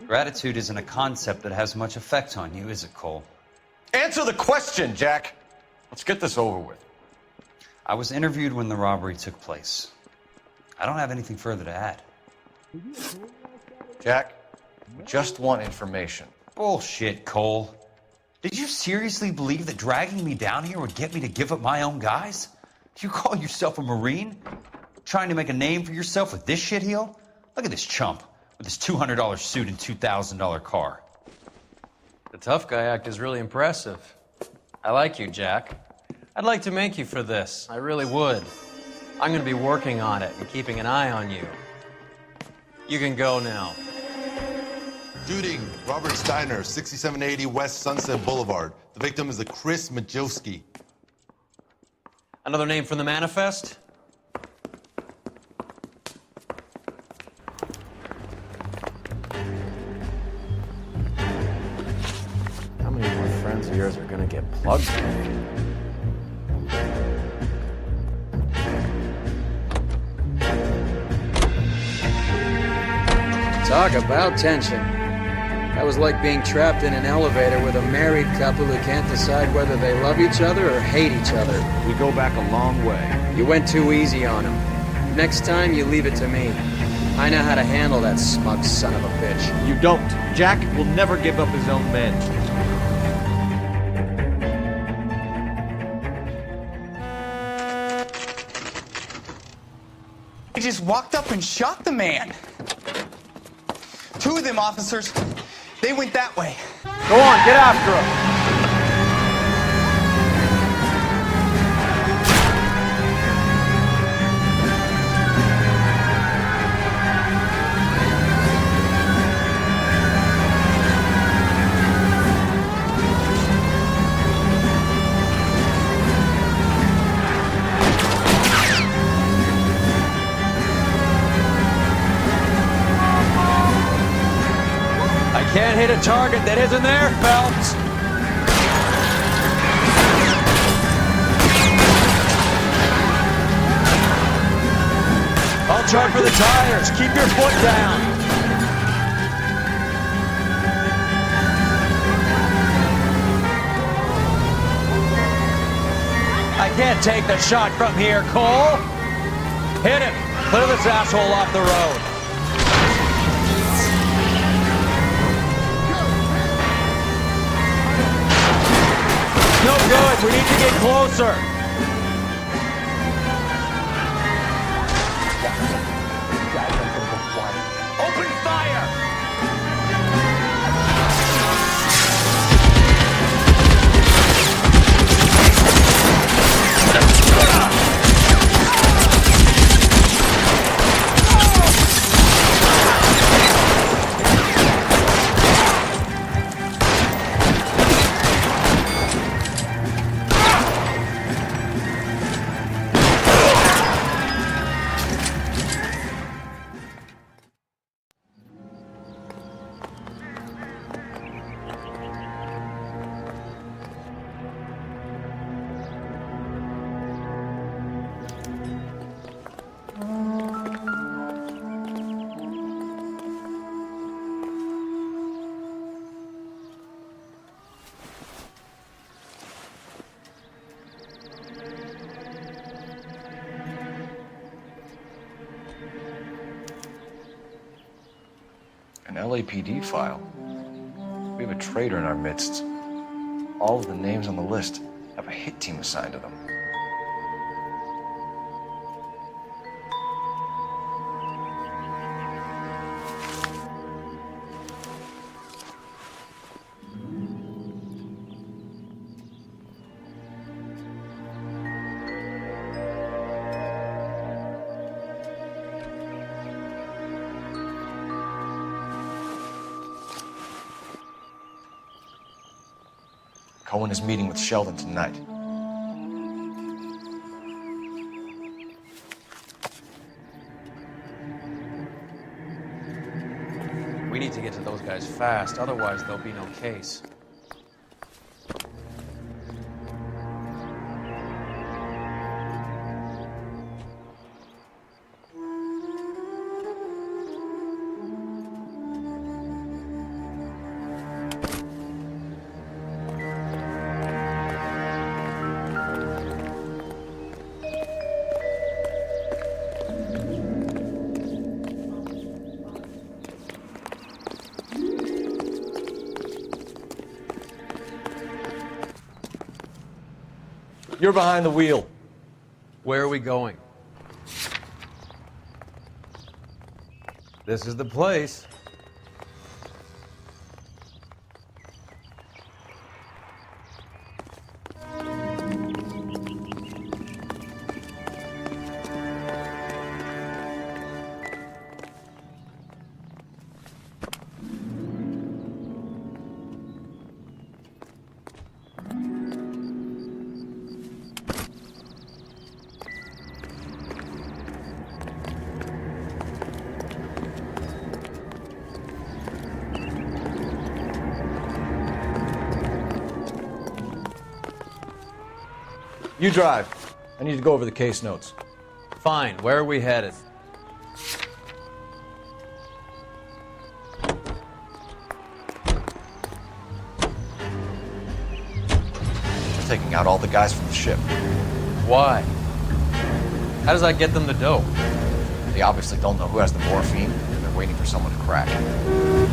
Gratitude isn't a concept that has much effect on you, is it, Cole? Answer the question, Jack. Let's get this over with. I was interviewed when the robbery took place. I don't have anything further to add. Jack, we just want information. Bullshit, Cole. Did you seriously believe that dragging me down here would get me to give up my own guys? Do you call yourself a Marine? Trying to make a name for yourself with this shitheel? Look at this chump with his $200 suit and $2,000 car. The tough guy act is really impressive. I like you, Jack. I'd like to make you for this. I really would. I'm going to be working on it and keeping an eye on you. You can go now. Shooting, Robert Steiner, 6780 West Sunset Boulevard. The victim is a Chris Majowski. Another name from the manifest? friends of yours are gonna get plugged. Talk about tension. That was like being trapped in an elevator with a married couple who can't decide whether they love each other or hate each other. We go back a long way. You went too easy on him. Next time, you leave it to me. I know how to handle that smug son of a bitch. You don't. Jack will never give up his own men. They just walked up and shot the man. Two of them officers, they went that way. Go on, get after him. Can't hit a target that isn't there, Phelps. I'll try for the tires. Keep your foot down. I can't take the shot from here, Cole. Hit him. Clear this asshole off the road. No good. We need to get closer. Open fire! An LAPD file. We have a traitor in our midst. All of the names on the list have a hit team assigned to them. Cohen is meeting with Sheldon tonight. We need to get to those guys fast, otherwise there'll be no case. You're behind the wheel. Where are we going? This is the place. You drive. I need to go over the case notes. Fine. Where are we headed? Taking out all the guys from the ship. Why? How does that get them the dope? They obviously don't know who has the morphine, and they're waiting for someone to crack it.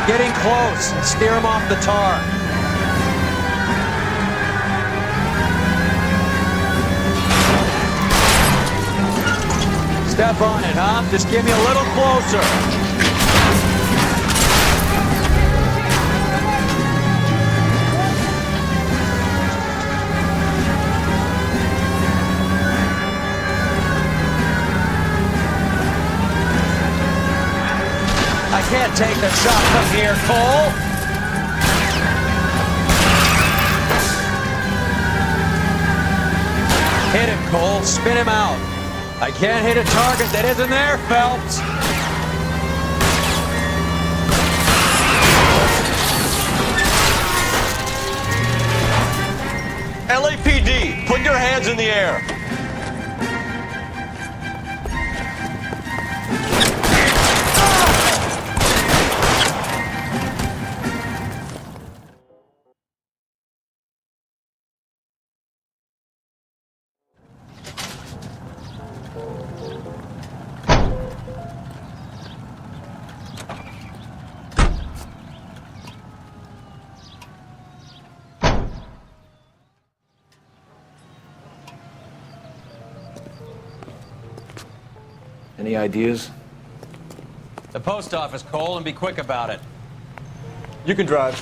Getting close. Steer him off the tar. Step on it, huh? Just give me a little closer. I can't take the shot from here, Cole. Hit him, Cole. Spin him out. I can't hit a target that isn't there, Phelps. LAPD, put your hands in the air. Any ideas? The post office, Cole, and be quick about it. You can drive.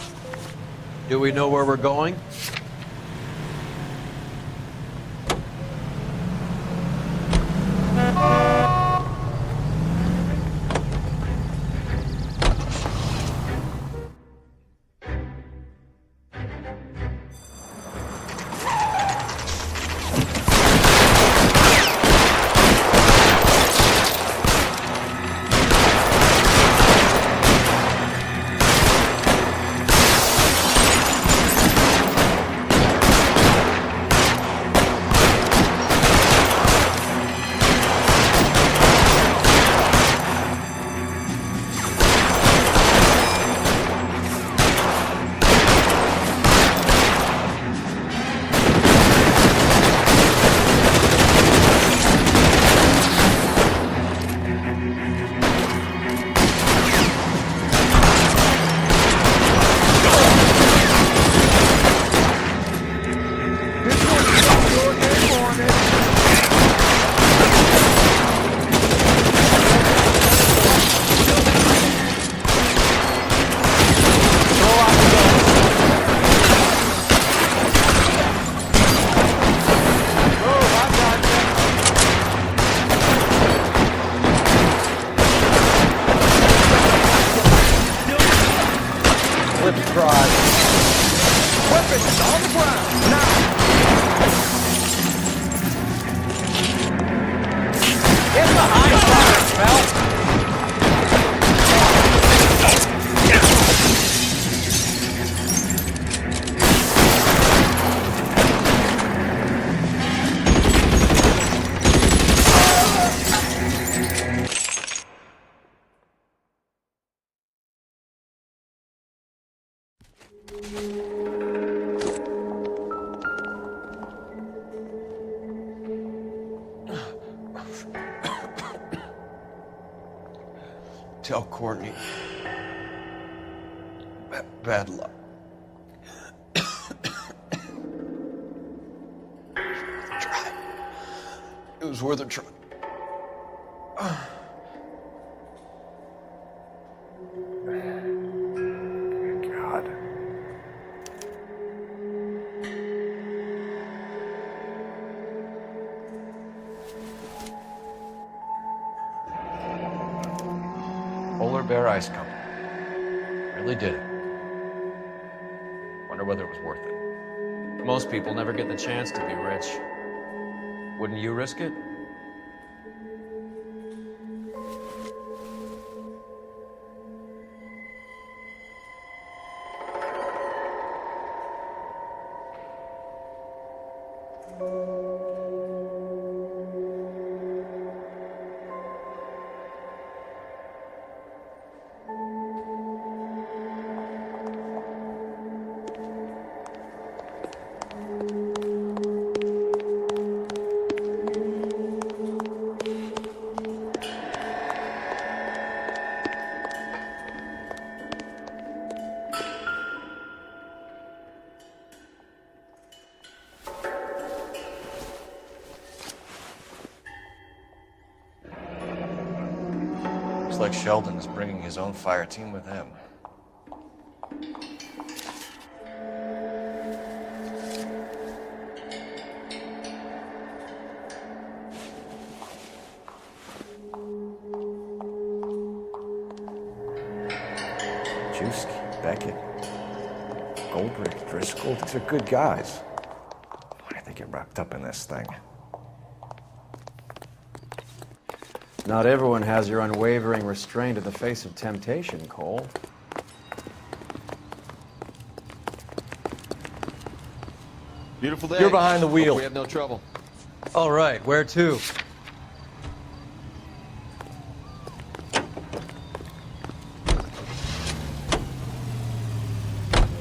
Do we know where we're going? Weapons on the ground, now! Get behind fire, Phelps! Tell Courtney. Bad luck. Try. It was worth a try. God. Bear Ice Company. Really did it. Wonder whether it was worth it. Most people never get the chance to be rich. Wouldn't you risk it? Looks like Sheldon is bringing his own fire team with him. Juski, Beckett, Goldrick, Driscoll, these are good guys. Why did they get wrapped up in this thing? Not everyone has your unwavering restraint in the face of temptation, Cole. Beautiful day. You're behind the wheel. We have no trouble. All right, where to?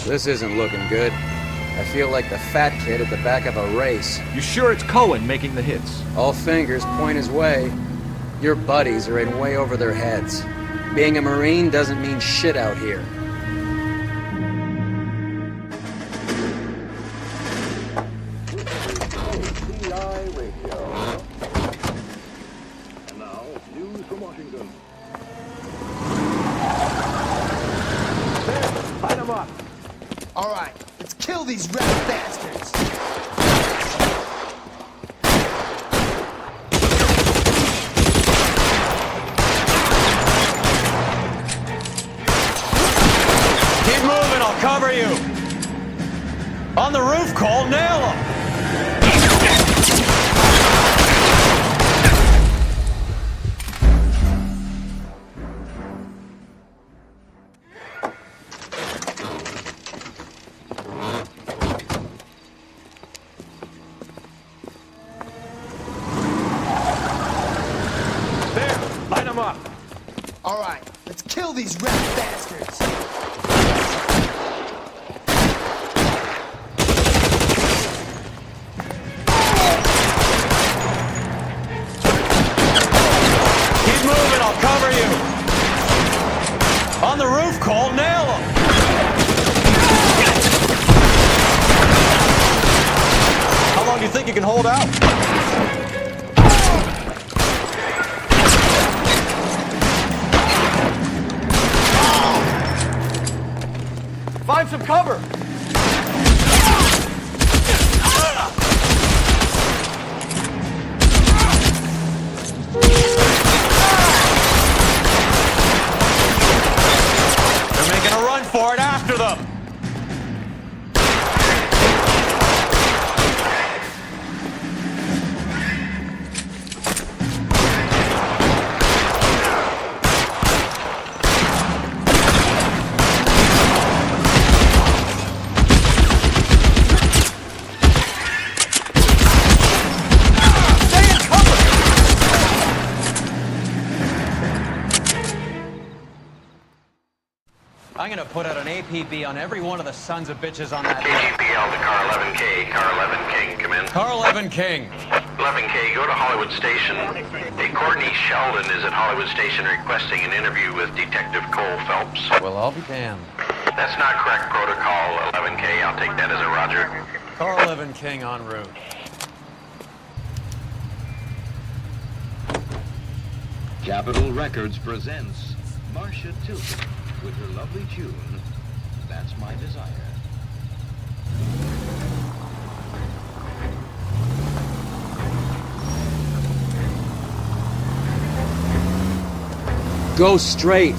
This isn't looking good. I feel like the fat kid at the back of a race. You sure it's Cohen making the hits? All fingers point his way. Your buddies are in way over their heads. Being a Marine doesn't mean shit out here. Light them up. All right, let's kill these rat bastards. Keep moving, I'll cover you. On the roof, Cole, nail him. All right, let's kill these rat bastards. Keep moving, I'll cover you. On the roof, Cole, nail him. How long do you think you can hold out? Find some cover! They're making a run for it after them. I'm gonna put out an APB on every one of the sons of bitches on that list. KGPL to car 11K. Car 11 King, come in. Car 11 King. 11K, go to Hollywood Station. Hey, Courtney Sheldon is at Hollywood Station requesting an interview with Detective Cole Phelps. Well, I'll be damned. That's not correct protocol, 11K. I'll take that as a roger. Car 11 King en route. Capitol Records presents Marcia Tilton with her lovely tune, That's My Desire. Go straight.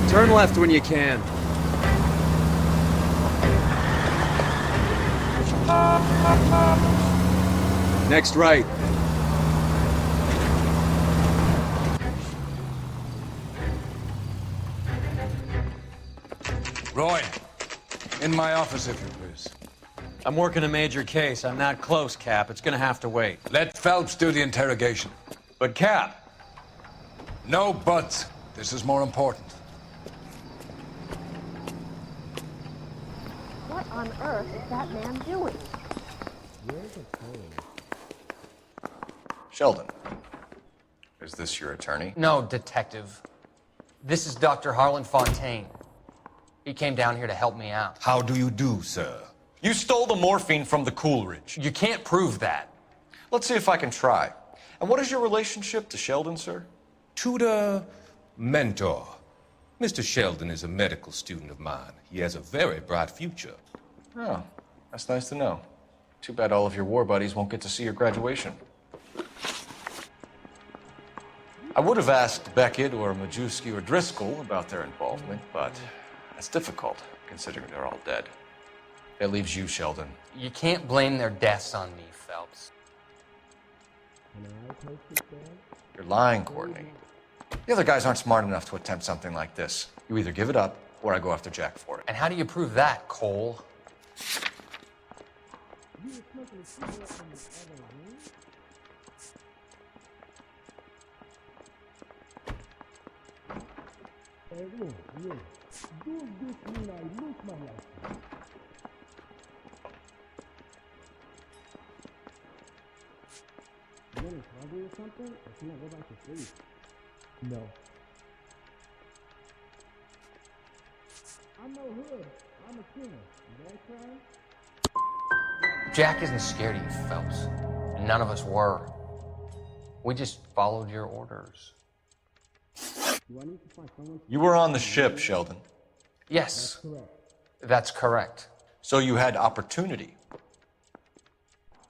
Turn left when you can. Next right. Roy, in my office, if you please. I'm working a major case. I'm not close, Cap. It's gonna have to wait. Let Phelps do the interrogation. But, Cap. No buts. This is more important. What on earth is that man doing? Sheldon, is this your attorney? No, detective. This is Dr. Harlan Fontaine. He came down here to help me out. How do you do, sir? You stole the morphine from the Coolidge. You can't prove that. Let's see if I can try. And what is your relationship to Sheldon, sir? Tutor, mentor. Mr. Sheldon is a medical student of mine. He has a very bright future. Oh, that's nice to know. Too bad all of your war buddies won't get to see your graduation. I would have asked Beckett or Majewski or Driscoll about their involvement, but that's difficult, considering they're all dead. That leaves you, Sheldon. You can't blame their deaths on me, Phelps. You're lying, Courtney. The other guys aren't smart enough to attempt something like this. You either give it up, or I go after Jack for it. And how do you prove that, Cole? No. I'm no hood. I'm a killer. You know what I'm saying? Jack isn't scared of you, Phelps. None of us were. We just followed your orders. You were on the ship, Sheldon. Yes. That's correct. So you had opportunity.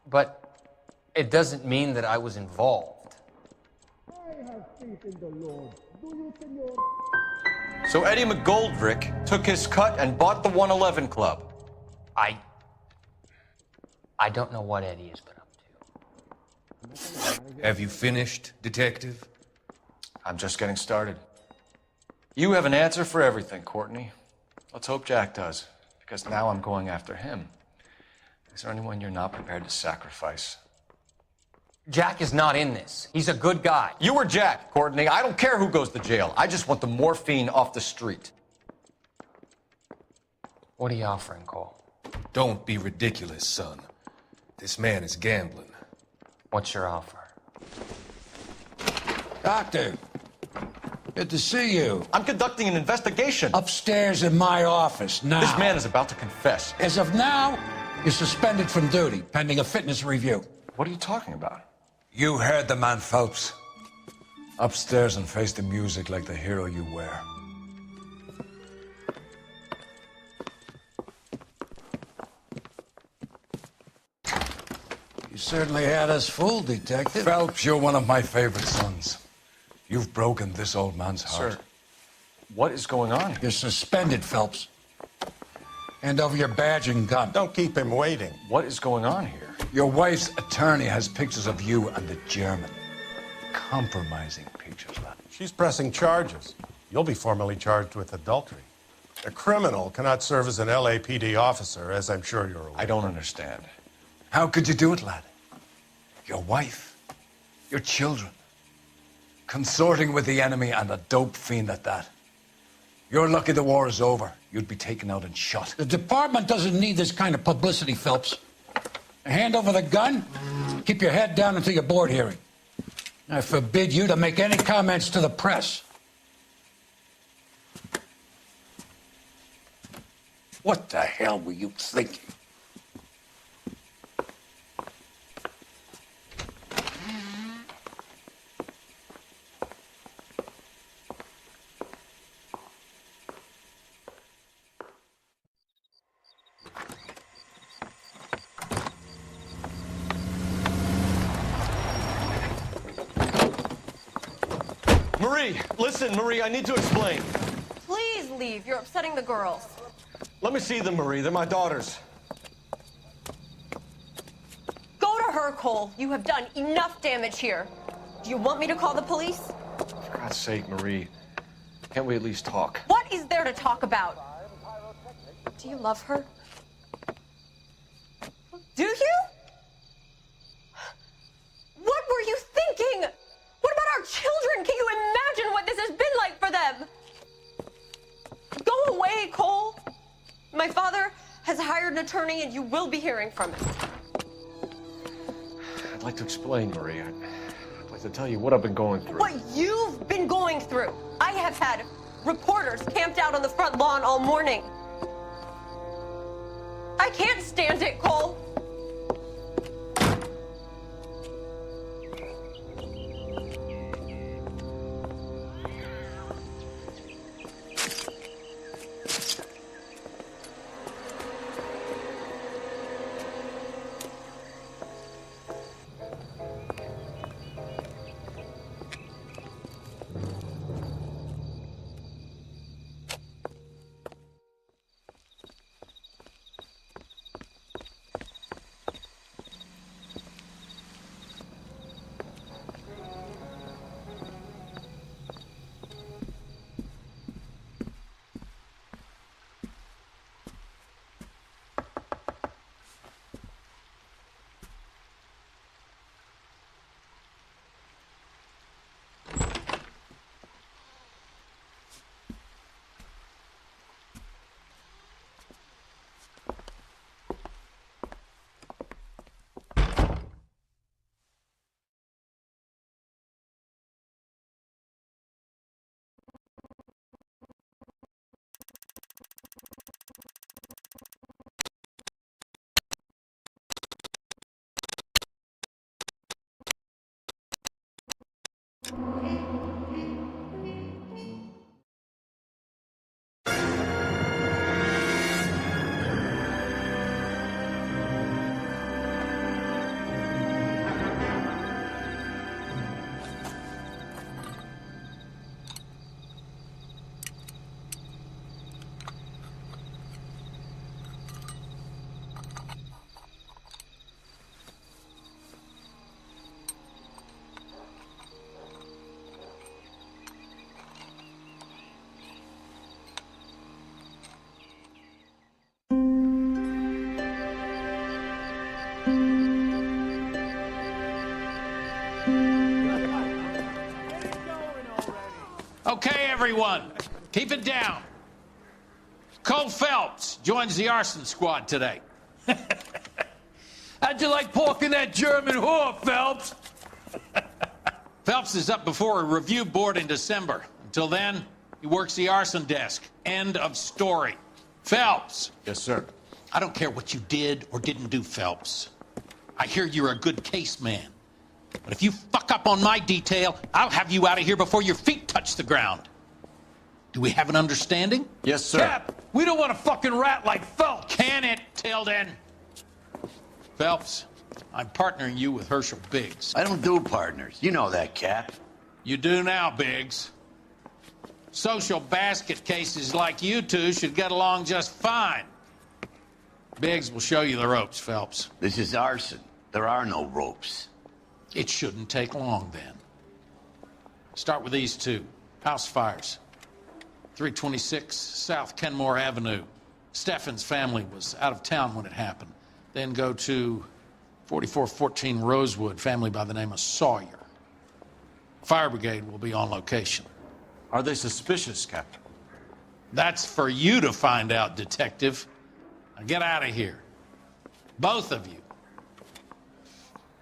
But it doesn't mean that I was involved. I have faith in the Lord. Do you, senor? So Eddie McGoldrick took his cut and bought the 111 Club. I don't know what Eddie has been up to. Have you finished, detective? I'm just getting started. You have an answer for everything, Courtney. Let's hope Jack does, because now I'm going after him. Is there anyone you're not prepared to sacrifice? Jack is not in this. He's a good guy. You were Jack, Courtney. I don't care who goes to jail. I just want the morphine off the street. What are you offering, Cole? Don't be ridiculous, son. This man is gambling. What's your offer? Doctor, good to see you. I'm conducting an investigation. Upstairs in my office, now. This man is about to confess. As of now, you're suspended from duty, pending a fitness review. What are you talking about? You heard the man, Phelps. Upstairs and face the music like the hero you were. You certainly had us fooled, Detective. Phelps, you're one of my favorite sons. You've broken this old man's heart. Sir, what is going on here? You're suspended, Phelps. Hand over your badge and gun. Don't keep him waiting. What is going on here? Your wife's attorney has pictures of you and the German. Compromising pictures, lad. She's pressing charges. You'll be formally charged with adultery. A criminal cannot serve as an LAPD officer, as I'm sure you're aware. I don't understand. How could you do it, lad? Your wife, your children, consorting with the enemy and a dope fiend at that. You're lucky the war is over. You'd be taken out and shot. The department doesn't need this kind of publicity, Phelps. Hand over the gun, keep your head down until your board hearing. I forbid you to make any comments to the press. What the hell were you thinking? Marie, listen, Marie, I need to explain. Please leave. You're upsetting the girls. Let me see them, Marie. They're my daughters. Go to her, Cole. You have done enough damage here. Do you want me to call the police? For God's sake, Marie. Can't we at least talk? What is there to talk about? Do you love her? Do you? What were you thinking? What about our children? Can you imagine what this has been like for them? Go away, Cole. My father has hired an attorney and you will be hearing from him. I'd like to explain, Marie. I'd like to tell you what I've been going through. What you've been going through. I have had reporters camped out on the front lawn all morning. I can't stand it, Cole. Okay, everyone, keep it down. Cole Phelps joins the arson squad today. How'd you like pork in that German whore, Phelps? Phelps is up before a review board in December. Until then, he works the arson desk. End of story. Phelps. Yes, sir. I don't care what you did or didn't do, Phelps. I hear you're a good case man. But if you fuck up on my detail, I'll have you out of here before your feet touch the ground. Do we have an understanding? Yes, sir. Cap, we don't want a fucking rat like Phelps. Can it, Tilden? Phelps, I'm partnering you with Herschel Biggs. I don't do partners. You know that, Cap. You do now, Biggs. Social basket cases like you two should get along just fine. Biggs will show you the ropes, Phelps. This is arson. There are no ropes. It shouldn't take long, then. Start with these two. House fires. 326 South Kenmore Avenue. Steffen's family was out of town when it happened. Then go to 4414 Rosewood, family by the name of Sawyer. Fire brigade will be on location. Are they suspicious, Captain? That's for you to find out, Detective. Now get out of here. Both of you.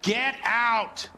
Get out!